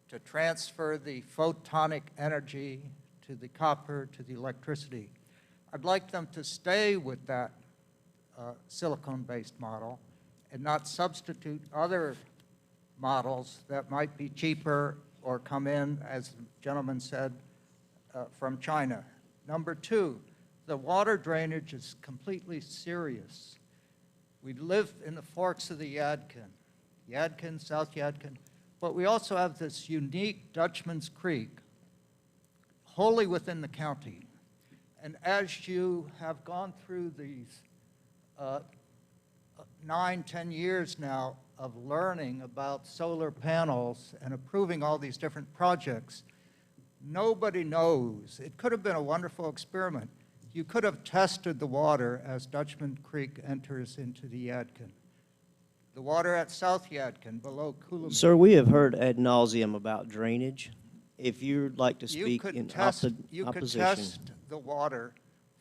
to transfer the photonic energy to the copper, to the electricity. I'd like them to stay with that silicone-based model and not substitute other models that might be cheaper or come in, as the gentleman said, from China. Number two, the water drainage is completely serious. We live in the forks of the Yadkin, South Yadkin, but we also have this unique Dutchman's Creek, wholly within the county. And as you have gone through these 9-10 years now of learning about solar panels and approving all these different projects, nobody knows. It could have been a wonderful experiment. You could have tested the water as Dutchman Creek enters into the Yadkin. The water at South Yadkin, below Coolum.
Sir, we have heard ad nauseum about drainage. If you'd like to speak in opposition.
You could test the water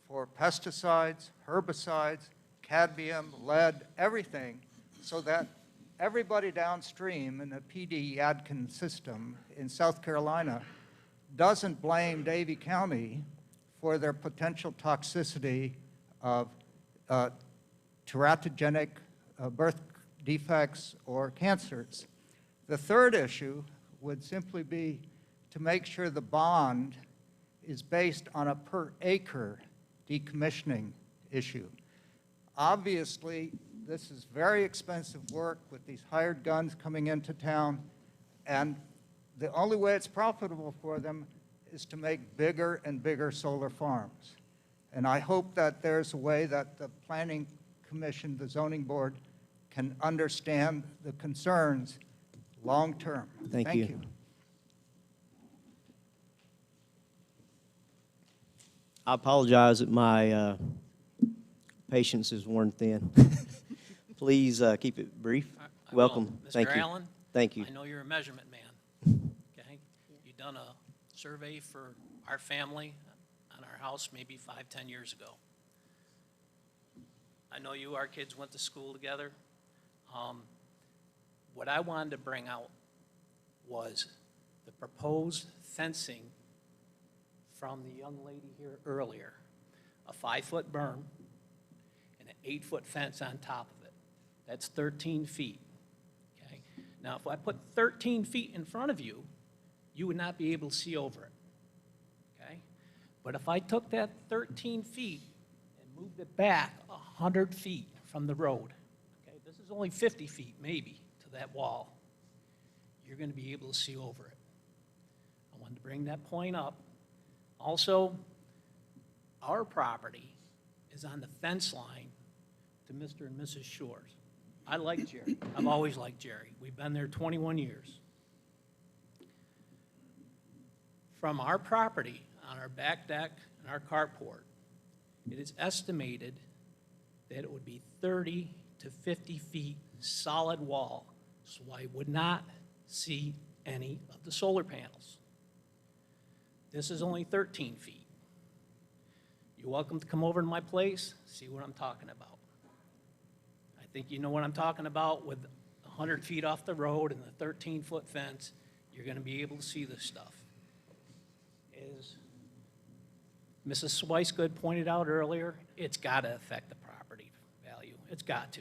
for pesticides, herbicides, cadmium, lead, everything, so that everybody downstream in the PD Yadkin system in South Carolina doesn't blame Davie County for their potential toxicity of teratogenic birth defects or cancers. The third issue would simply be to make sure the bond is based on a per acre decommissioning issue. Obviously, this is very expensive work with these hired guns coming into town, and the only way it's profitable for them is to make bigger and bigger solar farms. And I hope that there's a way that the Planning Commission, the Zoning Board, can understand the concerns long-term.
Thank you. I apologize that my patience is worn thin. Please keep it brief. Welcome. Thank you.
Mr. Allen?
Thank you.
I know you're a measurement man, okay? You've done a survey for our family on our house maybe 5-10 years ago. I know our kids went to school together. What I wanted to bring out was the proposed fencing from the young lady here earlier. a 5-foot berm, and an 8-foot fence on top of it. That's 13 feet, okay? Now, if I put 13 feet in front of you, you would not be able to see over it, okay? But if I took that 13 feet and moved it back 100 feet from the road, okay, this is only 50 feet maybe to that wall, you're going to be able to see over it. I wanted to bring that point up. Also, our property is on the fence line to Mr. and Mrs. Shores. I like Jerry. I've always liked Jerry. We've been there 21 years. From our property on our back deck and our carport, it is estimated that it would be 30 to 50 feet solid wall, so I would not see any of the solar panels. This is only 13 feet. You're welcome to come over to my place, see what I'm talking about. I think you know what I'm talking about with 100 feet off the road and the 13-foot fence. You're going to be able to see this stuff. As Mrs. Swicegood pointed out earlier, it's got to affect the property value. It's got to.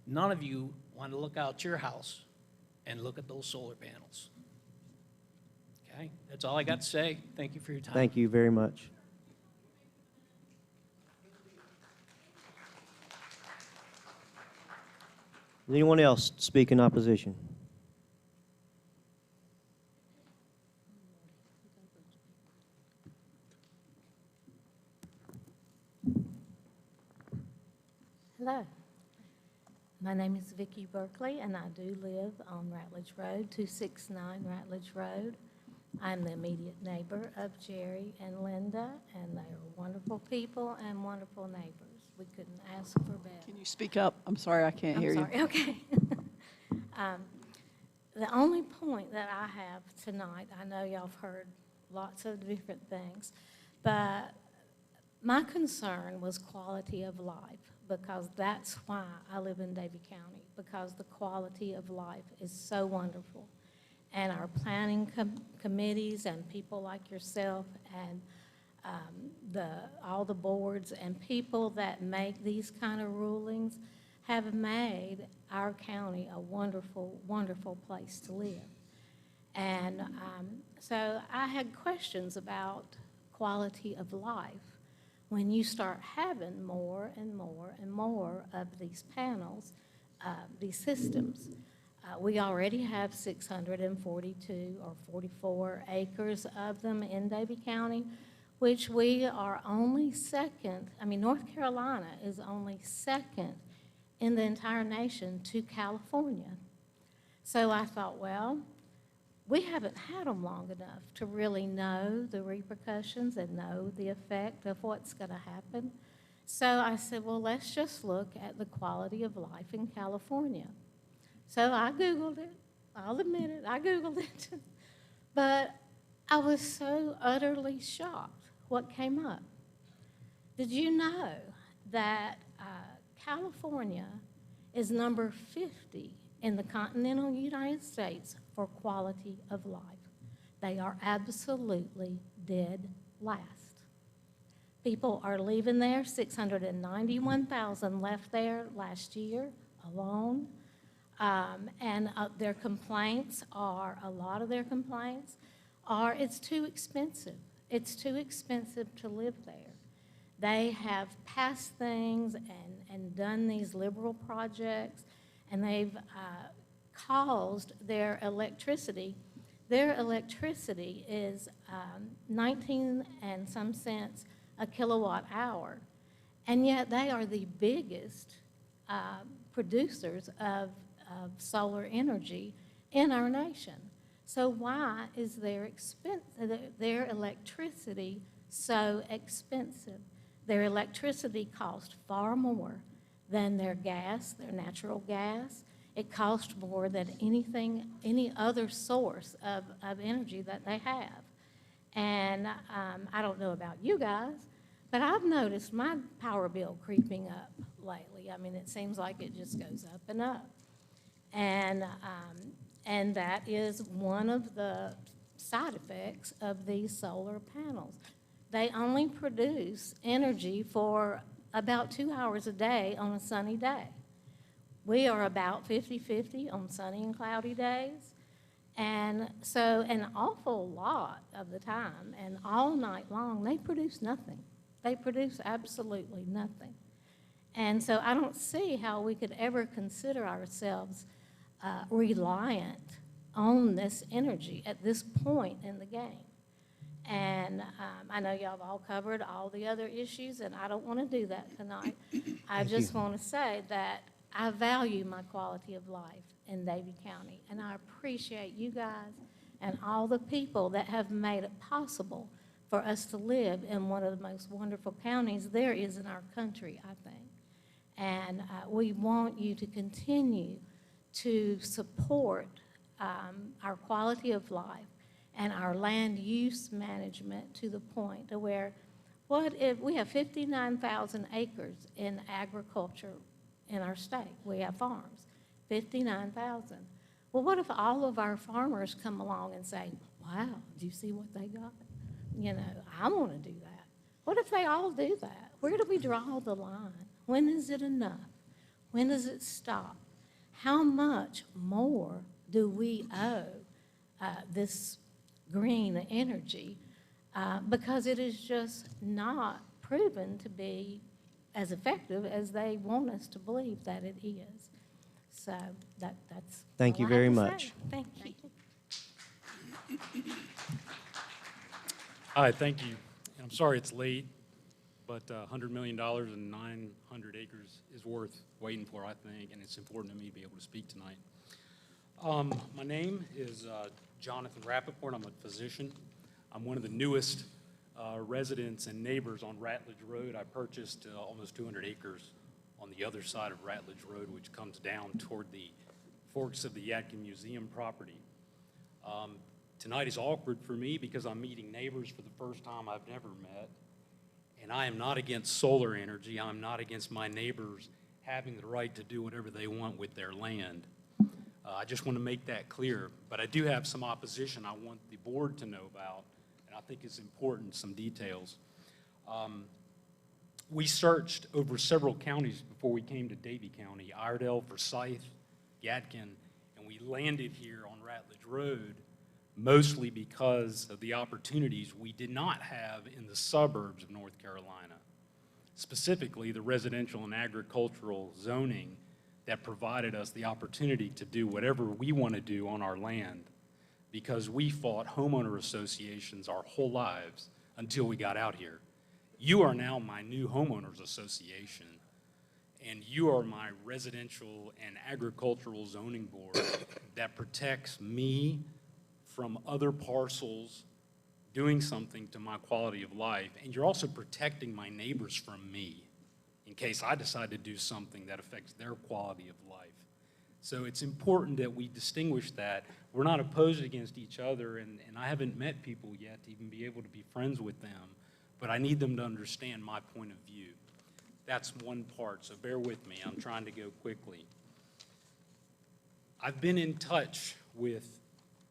None of you want to look out your house and look at those solar panels. Okay? That's all I got to say. Thank you for your time.
Thank you very much. Does anyone else speak in opposition?
Hello. My name is Vicki Berkeley, and I do live on Ratledge Road, 269 Ratledge Road. I'm the immediate neighbor of Jerry and Linda, and they are wonderful people and wonderful neighbors. We couldn't ask for better.
Can you speak up? I'm sorry, I can't hear you.
I'm sorry, okay. The only point that I have tonight, I know y'all have heard lots of different things, but my concern was quality of life, because that's why I live in Davie County, because the quality of life is so wonderful. And our planning committees and people like yourself and all the boards and people that make these kind of rulings have made our county a wonderful, wonderful place to live. And so I had questions about quality of life when you start having more and more and more of these panels, these systems. We already have 642 or 44 acres of them in Davie County, which we are only second. I mean, North Carolina is only second in the entire nation to California. So I thought, well, we haven't had them long enough to really know the repercussions and know the effect of what's going to happen. So I said, well, let's just look at the quality of life in California. So I Googled it. I'll admit it, I Googled it. But I was so utterly shocked what came up. Did you know that California is number 50 in the continental United States for quality of life? They are absolutely dead last. People are leaving there. 691,000 left there last year alone. And their complaints are, a lot of their complaints are, it's too expensive. It's too expensive to live there. They have passed things and done these liberal projects, and they've caused their electricity. Their electricity is 19 and some cents a kilowatt hour, and yet they are the biggest producers of solar energy in our nation. So why is their electricity so expensive? Their electricity costs far more than their gas, their natural gas. It costs more than any other source of energy that they have. And I don't know about you guys, but I've noticed my power bill creeping up lately. I mean, it seems like it just goes up and up. And that is one of the side effects of these solar panels. they only produce energy for about 2 hours a day on a sunny day. We are about 50-50 on sunny and cloudy days. And so an awful lot of the time and all night long, they produce nothing. They produce absolutely nothing. And so I don't see how we could ever consider ourselves reliant on this energy at this point in the game. And I know y'all have all covered all the other issues, and I don't want to do that tonight. I just want to say that I value my quality of life in Davie County, and I appreciate you guys and all the people that have made it possible for us to live in one of the most wonderful counties there is in our country, I think. And we want you to continue to support our quality of life and our land use management to the point to where, what if we have 59,000 acres in agriculture in our state? We have farms, 59,000. Well, what if all of our farmers come along and say, wow, do you see what they got? You know, I want to do that. What if they all do that? Where do we draw the line? When is it enough? When does it stop? How much more do we owe this green energy? Because it is just not proven to be as effective as they want us to believe that it is. So that's
Thank
all
you
I
very
have to
much.
say. Thank you.
Hi, thank you. I'm sorry it's late, but $100 million and 900 acres is worth waiting for, I think, and it's important to me to be able to speak tonight. My name is Jonathan Rappaport. I'm a physician. I'm one of the newest residents and neighbors on Ratledge Road. I purchased almost 200 acres on the other side of Ratledge Road, which comes down toward the forks of the Yadkin Museum property. Tonight is awkward for me because I'm meeting neighbors for the first time I've never met. And I am not against solar energy. I'm not against my neighbors having the right to do whatever they want with their land. I just want to make that clear. But I do have some opposition I want the board to know about, and I think it's important, some details. We searched over several counties before we came to Davie County, Iredell, Forsyth, Yadkin, and we landed here on Ratledge Road mostly because of the opportunities we did not have in the suburbs of North Carolina, specifically the residential and agricultural zoning that provided us the opportunity to do whatever we want to do on our land, because we fought homeowner associations our whole lives until we got out here. You are now my new homeowners association, and you are my residential and agricultural zoning board that protects me from other parcels doing something to my quality of life, and you're also protecting my neighbors from me in case I decide to do something that affects their quality of life. So it's important that we distinguish that. We're not opposed against each other, and I haven't met people yet to even be able to be friends with them, but I need them to understand my point of view. That's one part, so bear with me. I'm trying to go quickly. I've been in touch with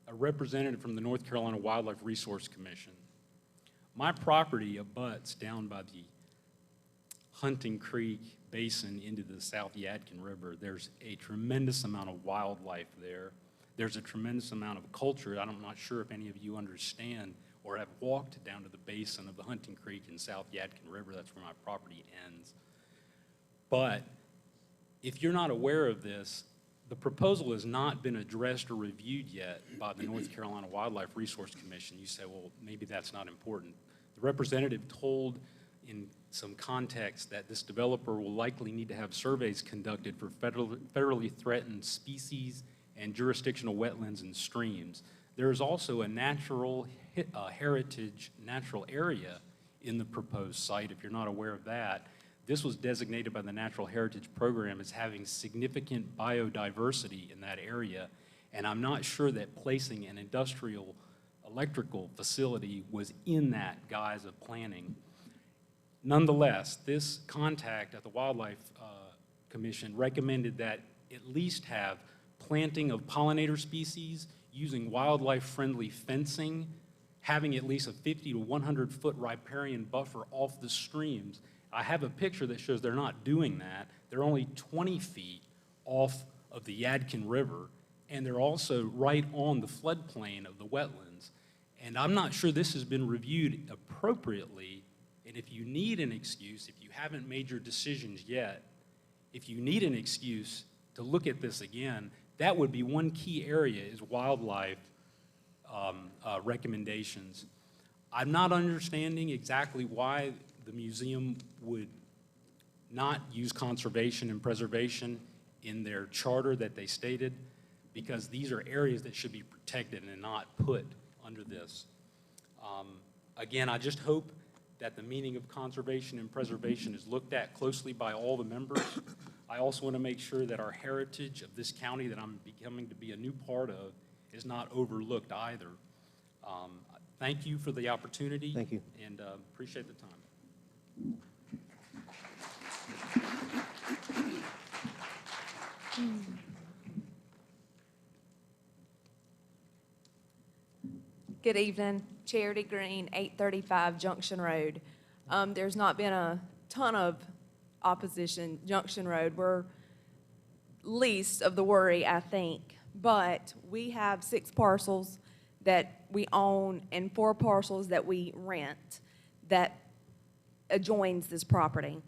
a representative from the North Carolina Wildlife Resource Commission. My property abuts down by the Hunting Creek Basin into the South Yadkin River. There's a tremendous amount of wildlife there. There's a tremendous amount of culture. I'm not sure if any of you understand or have walked down to the basin of the Hunting Creek and South Yadkin River. That's where my property ends. But if you're not aware of this, the proposal has not been addressed or reviewed yet by the North Carolina Wildlife Resource Commission. You say, well, maybe that's not important. The representative told in some context that this developer will likely need to have surveys conducted for federally threatened species and jurisdictional wetlands and streams. There is also a natural heritage natural area in the proposed site, if you're not aware of that. This was designated by the Natural Heritage Program as having significant biodiversity in that area, and I'm not sure that placing an industrial electrical facility was in that guise of planning. Nonetheless, this contact at the Wildlife Commission recommended that at least have planting of pollinator species using wildlife-friendly fencing having at least a 50 to 100-foot riparian buffer off the streams. I have a picture that shows they're not doing that. They're only 20 feet off of the Yadkin River, and they're also right on the floodplain of the wetlands. And I'm not sure this has been reviewed appropriately, and if you need an excuse, if you haven't made your decisions yet, if you need an excuse to look at this again, that would be one key area is wildlife recommendations. I'm not understanding exactly why the museum would not use conservation and preservation in their charter that they stated, because these are areas that should be protected and not put under this. Again, I just hope that the meaning of conservation and preservation is looked at closely by all the members. I also want to make sure that our heritage of this county that I'm becoming to be a new part of is not overlooked either. Thank you for the opportunity.
Thank you.
And appreciate the time.
Good evening, Charity Green, 835 Junction Road. There's not been a ton of opposition. Junction Road, we're least of the worry, I think. But we have 6 parcels that we own and 4 parcels that we rent that adjoins this property.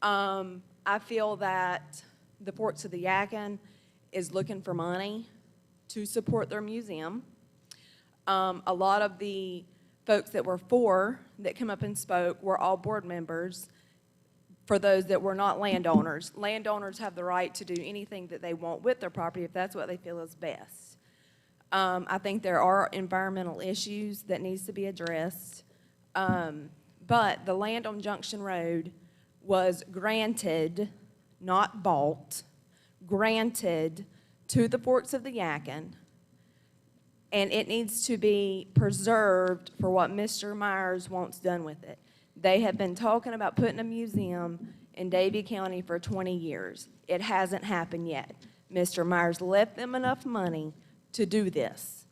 I feel that the Forks of the Yadkin is looking for money to support their museum. A lot of the folks that were for, that come up and spoke, were all board members. For those that were not landowners, landowners have the right to do anything that they want with their property if that's what they feel is best. I think there are environmental issues that needs to be addressed. But the land on Junction Road was granted, not bought, granted to the Forks of the Yadkin. And it needs to be preserved for what Mr. Myers wants done with it. They have been talking about putting a museum in Davie County for 20 years. It hasn't happened yet. Mr. Myers left them enough money to do this.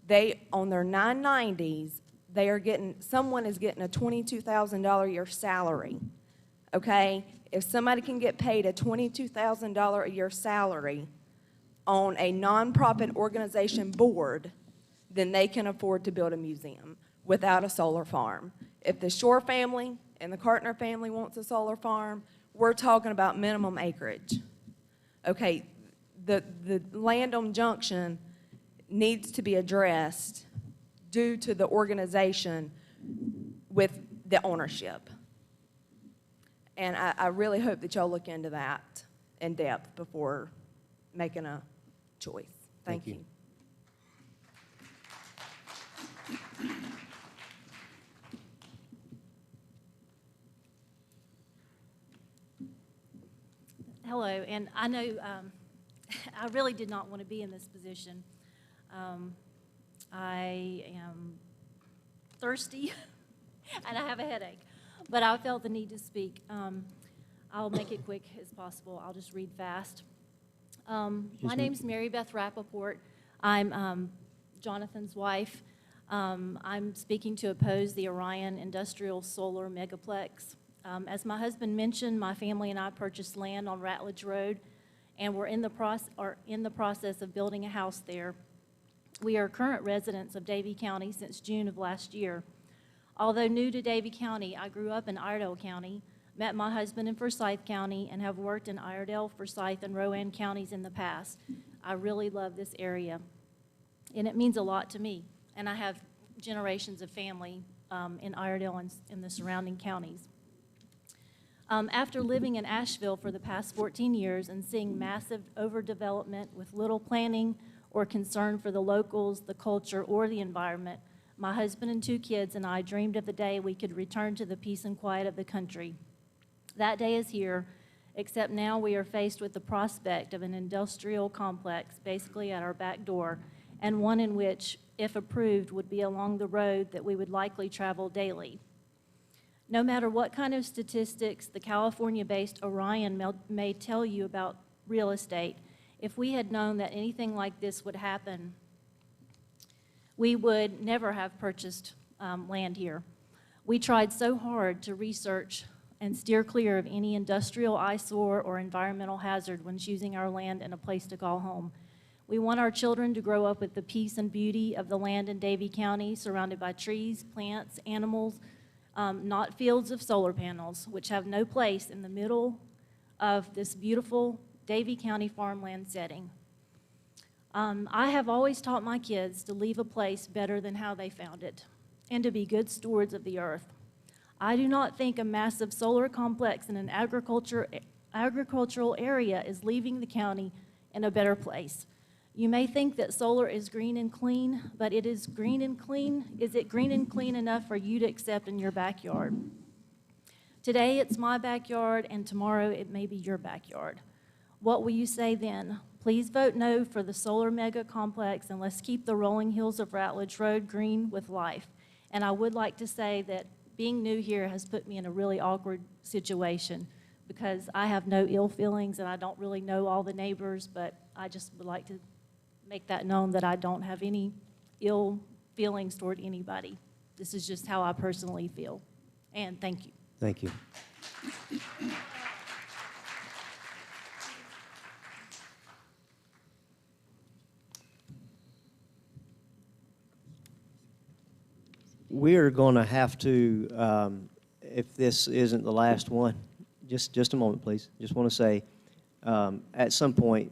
They, on their 990s, they are getting, someone is getting a $22,000 a year salary, okay? If somebody can get paid a $22,000 a year salary on a nonprofit organization board, then they can afford to build a museum without a solar farm. If the Shore family and the Cartner family wants a solar farm, we're talking about minimum acreage. Okay, the land on Junction needs to be addressed due to the organization with the ownership. And I really hope that y'all look into that in depth before making a choice. Thank you.
Hello, and I know I really did not want to be in this position. I am thirsty and I have a headache, but I felt the need to speak. I'll make it quick as possible. I'll just read fast. My name's Mary Beth Rappaport. I'm Jonathan's wife. I'm speaking to oppose the Orion Industrial Solar Megaplex. As my husband mentioned, my family and I purchased land on Ratledge Road, and we're in the process of building a house there. We are current residents of Davie County since June of last year. Although new to Davie County, I grew up in Iredell County, met my husband in Forsyth County, and have worked in Iredell, Forsyth, and Rowan counties in the past. I really love this area, and it means a lot to me. And I have generations of family in Iredell and in the surrounding counties. After living in Asheville for the past 14 years and seeing massive overdevelopment with little planning or concern for the locals, the culture, or the environment, my husband and 2 kids and I dreamed of the day we could return to the peace and quiet of the country. That day is here, except now we are faced with the prospect of an industrial complex basically at our back door, and one in which, if approved, would be along the road that we would likely travel daily. No matter what kind of statistics the California-based Orion may tell you about real estate, if we had known that anything like this would happen, we would never have purchased land here. We tried so hard to research and steer clear of any industrial eyesore or environmental hazard when choosing our land and a place to call home. We want our children to grow up with the peace and beauty of the land in Davie County, surrounded by trees, plants, animals, not fields of solar panels, which have no place in the middle of this beautiful Davie County farmland setting. I have always taught my kids to leave a place better than how they found it, and to be good stewards of the earth. I do not think a massive solar complex in an agricultural area is leaving the county in a better place. You may think that solar is green and clean, but it is green and clean. Is it green and clean enough for you to accept in your backyard? Today it's my backyard, and tomorrow it may be your backyard. What will you say then? Please vote no for the solar mega complex, and let's keep the rolling hills of Ratledge Road green with life. And I would like to say that being new here has put me in a really awkward situation because I have no ill feelings and I don't really know all the neighbors, but I just would like to make that known that I don't have any ill feelings toward anybody. This is just how I personally feel. And thank you.
Thank you. We're going to have to, if this isn't the last one, just a moment, please. Just want to say, at some point,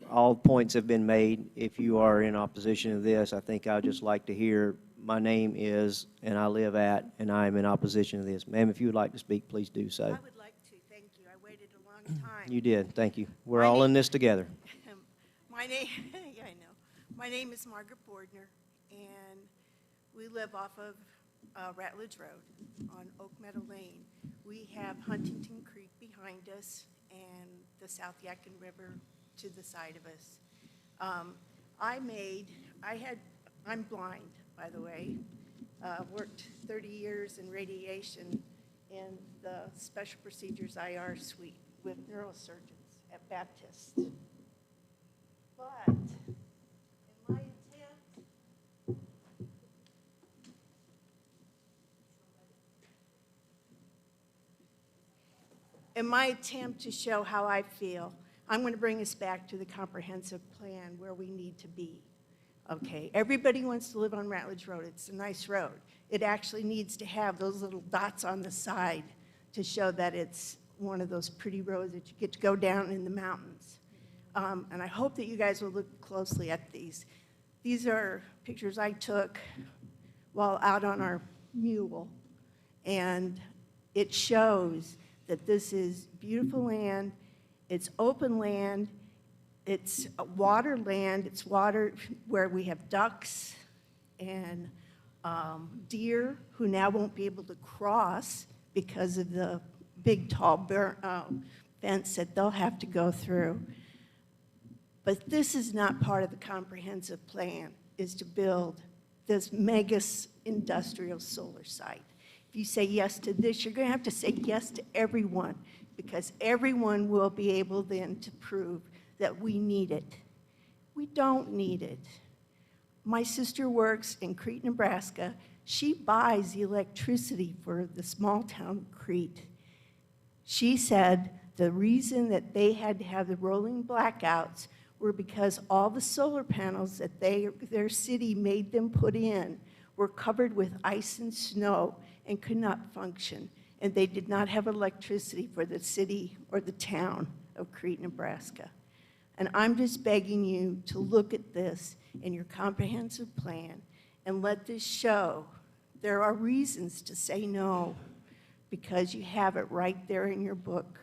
all points have been made. If you are in opposition to this, I think I'd just like to hear, my name is, and I live at, and I am in opposition to this. Ma'am, if you would like to speak, please do so.
I would like to, thank you. I waited a long time.
You did, thank you. We're all in this together.
My name, yeah, I know. My name is Margaret Bordner, and we live off of Ratledge Road on Oak Meadow Lane. We have Huntington Creek behind us and the South Yadkin River to the side of us. I'm blind, by the way. Worked 30 years in radiation in the Special Procedures IR suite with neurosurgeons at Baptist. But in my attempt to show how I feel, I'm going to bring us back to the comprehensive plan where we need to be. Okay, everybody wants to live on Ratledge Road. It's a nice road. It actually needs to have those little dots on the side to show that it's one of those pretty roads that you get to go down in the mountains. And I hope that you guys will look closely at these. These are pictures I took while out on our mule, and it shows that this is beautiful land, it's open land, it's water land, it's water where we have ducks and deer who now won't be able to cross because of the big tall fence that they'll have to go through. But this is not part of the comprehensive plan, is to build this mega industrial solar site. If you say yes to this, you're going to have to say yes to everyone, because everyone will be able then to prove that we need it. We don't need it. My sister works in Crete, Nebraska. She buys the electricity for the small town of Crete. She said the reason that they had to have the rolling blackouts were because all the solar panels that their city made them put in were covered with ice and snow and could not function. And they did not have electricity for the city or the town of Crete, Nebraska. And I'm just begging you to look at this in your comprehensive plan and let this show there are reasons to say no, because you have it right there in your book.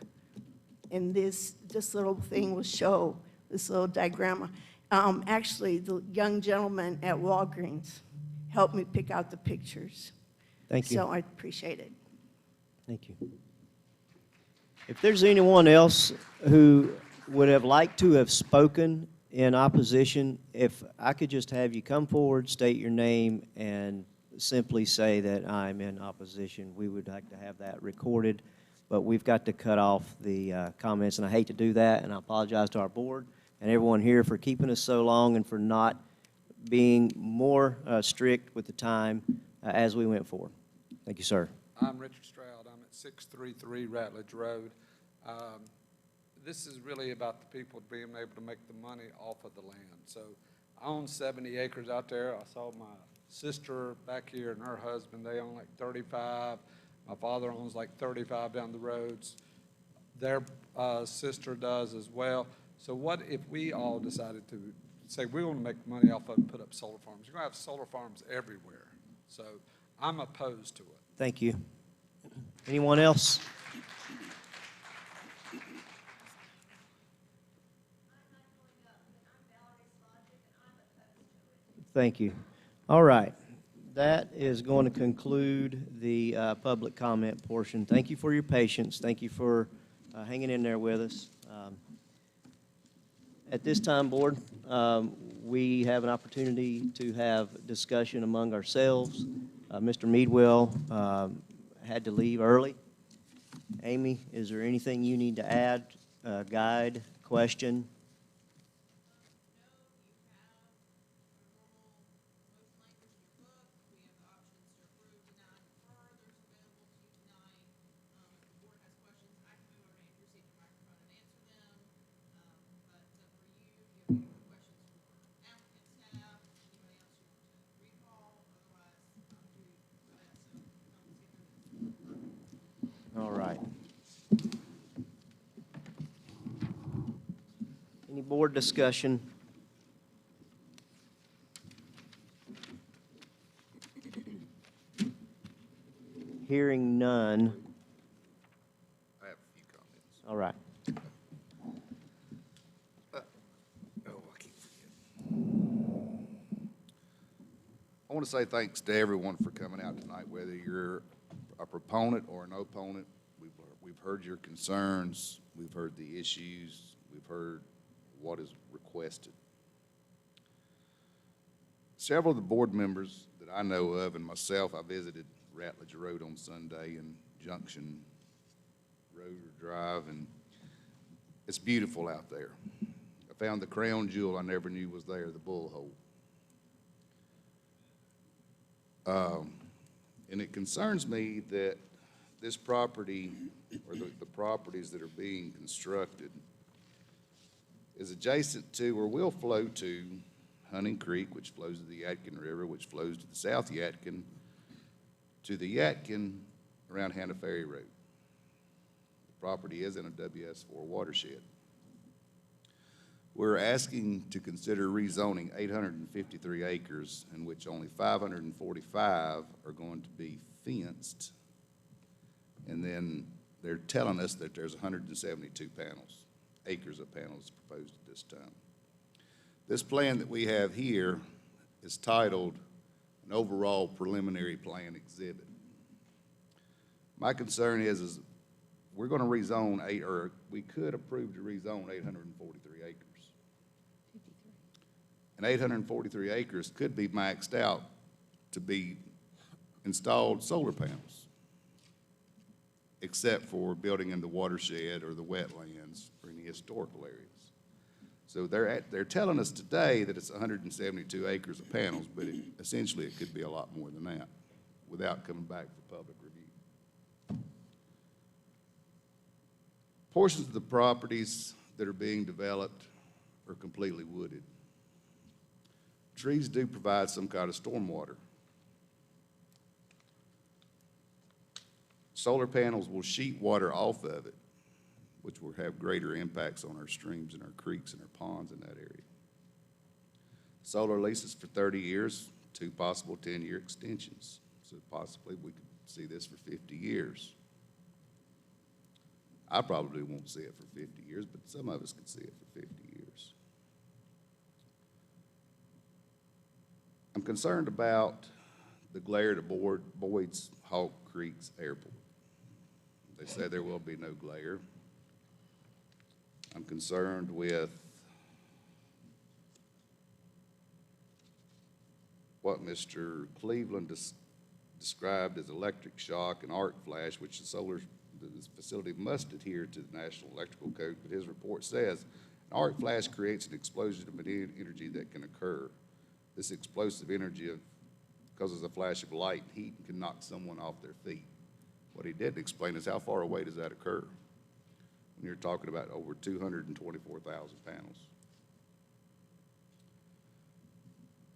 And this little thing will show this little diagram. Actually, the young gentleman at Walgreens helped me pick out the pictures.
Thank you.
So I appreciate it.
Thank you. If there's anyone else who would have liked to have spoken in opposition, if I could just have you come forward, state your name, and simply say that I'm in opposition. We would like to have that recorded, but we've got to cut off the comments, and I hate to do that, and I apologize to our board and everyone here for keeping us so long and for not being more strict with the time as we went forward. Thank you, sir.
I'm Richard Stroud. I'm at 633 Ratledge Road. This is really about the people being able to make the money off of the land. So I own 70 acres out there. I saw my sister back here and her husband, they own like 35. My father owns like 35 down the roads. Their sister does as well. So what if we all decided to say we want to make money off of it and put up solar farms? You're going to have solar farms everywhere. So I'm opposed to it.
Thank you. Anyone else? Thank you. All right. That is going to conclude the public comment portion. Thank you for your patience. Thank you for hanging in there with us. At this time, Board, we have an opportunity to have discussion among ourselves. Mr. Meadwell had to leave early. Amy, is there anything you need to add, guide, question? All right. Any board discussion? Hearing none.
I have a few comments.
All right.
I keep forgetting. I want to say thanks to everyone for coming out tonight, whether you're a proponent or an opponent. We've heard your concerns, we've heard the issues, we've heard what is requested. Several of the board members that I know of and myself, I visited Ratledge Road on Sunday and Junction Road or Drive, and it's beautiful out there. I found the crown jewel I never knew was there, the bullhole. And it concerns me that this property, or the properties that are being constructed, is adjacent to or will flow to Hunting Creek, which flows to the Yadkin River, which flows to the South Yadkin, to the Yadkin around Hannah Ferry Road. The property is in a WS4 watershed. We're asking to consider rezoning 853 acres, in which only 545 are going to be fenced. And then they're telling us that there's 172 acres of panels proposed at this time. This plan that we have here is titled an overall preliminary plan exhibit. My concern is we're going to rezone we could approve to rezone 843 acres. And 843 acres could be maxed out to be installed solar panels, except for building in the watershed or the wetlands or any historical areas. So they're telling us today that it's 172 acres of panels, but essentially it could be a lot more than that without coming back for public review. Portions of the properties that are being developed are completely wooded. Trees do provide some kind of stormwater. Solar panels will sheet water off of it, which will have greater impacts on our streams and our creeks and our ponds in that area. Solar leases for 30 years, 2 possible 10-year extensions. So possibly we could see this for 50 years. I probably won't see it for 50 years, but some of us could see it for 50 years. I'm concerned about the glare to Boyd's Hawk Creek's airport. They say there will be no glare. I'm concerned with what Mr. Cleveland described as electric shock and arc flash, which this facility must adhere to the National Electrical Code, but his report says an arc flash creates an explosion of energy that can occur this explosive energy of, causes a flash of light and heat and can knock someone off their feet. What he didn't explain is how far away does that occur when you're talking about over 224,000 panels.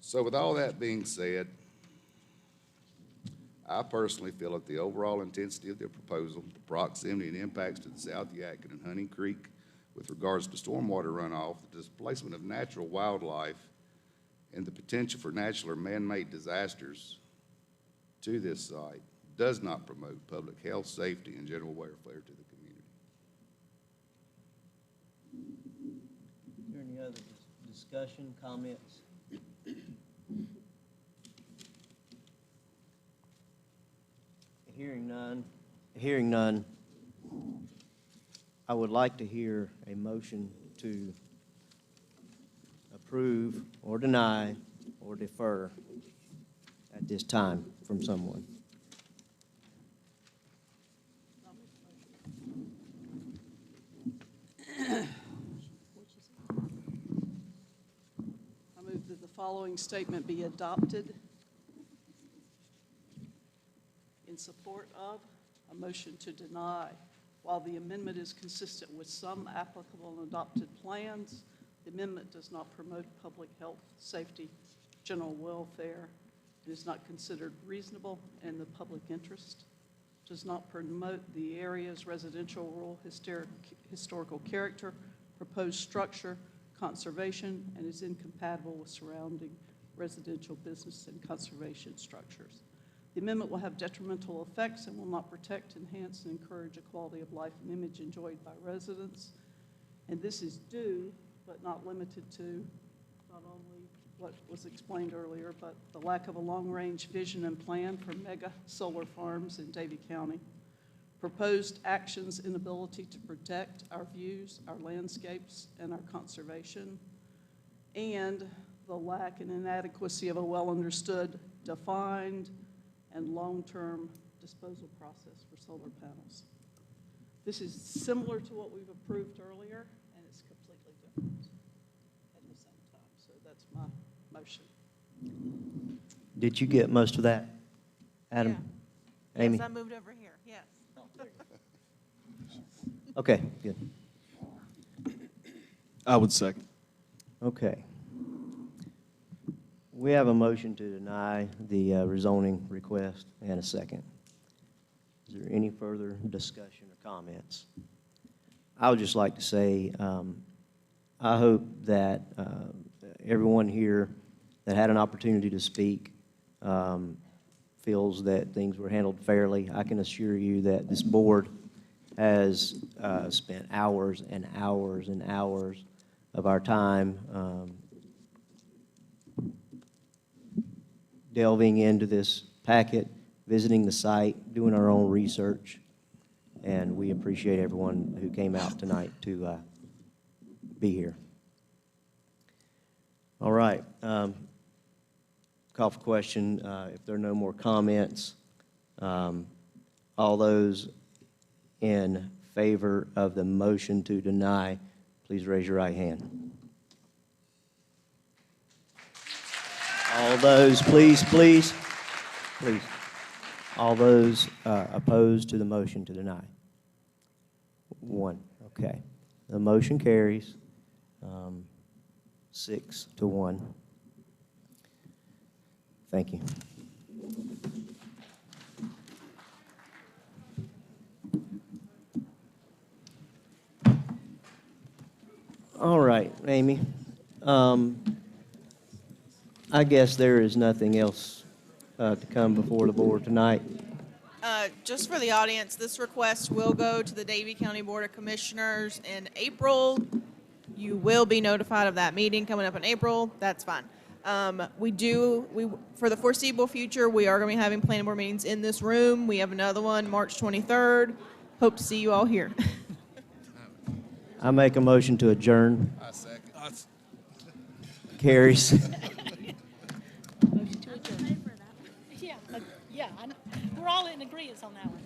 So with all that being said, I personally feel that the overall intensity of the proposal, the proximity and impacts to the South Yadkin and Hunting Creek with regards to stormwater runoff, the displacement of natural wildlife, and the potential for natural or man-made disasters to this site does not promote public health, safety, and general welfare to the community.
Is there any other discussion, comments? Hearing none, I would like to hear a motion to approve or deny or defer at this time from someone.
I move that the following statement be adopted in support of a motion to deny. While the amendment is consistent with some applicable and adopted plans, the amendment does not promote public health, safety, general welfare, and is not considered reasonable in the public interest, does not promote the area's residential rural historical character, proposed structure, conservation, and is incompatible with surrounding residential business and conservation structures. The amendment will have detrimental effects and will not protect, enhance, and encourage a quality of life and image enjoyed by residents. And this is due, but not limited to, not only what was explained earlier, but the lack of a long-range vision and plan for mega solar farms in Davie County, proposed actions' inability to protect our views, our landscapes, and our conservation, and the lack and inadequacy of a well-understood, defined, and long-term disposal process for solar panels. This is similar to what we've approved earlier, and it's completely different at the same time. So that's my motion.
Did you get most of that, Adam?
Yeah.
Amy?
Yes, I moved over here, yes.
Okay, good.
I would second.
Okay. We have a motion to deny the rezoning request and a second. Is there any further discussion or comments? I would just like to say, I hope that everyone here that had an opportunity to speak feels that things were handled fairly. I can assure you that this board has spent hours and hours and hours of our time delving into this packet, visiting the site, doing our own research, and we appreciate everyone who came out tonight to be here. All right. Call for question. If there are no more comments, all those in favor of the motion to deny, please raise your right hand. All those, please. All those opposed to the motion to deny? One. Okay. The motion carries 6-1. Thank you. All right, Amy. I guess there is nothing else to come before the board tonight.
Just for the audience, this request will go to the Davie County Board of Commissioners in April. You will be notified of that meeting coming up in April. That's fine. For the foreseeable future, we are going to be having planning board meetings in this room. We have another one March 23rd. Hope to see you all here.
I make a motion to adjourn.
I second.
Carries.
Yeah, we're all in agreement on that one.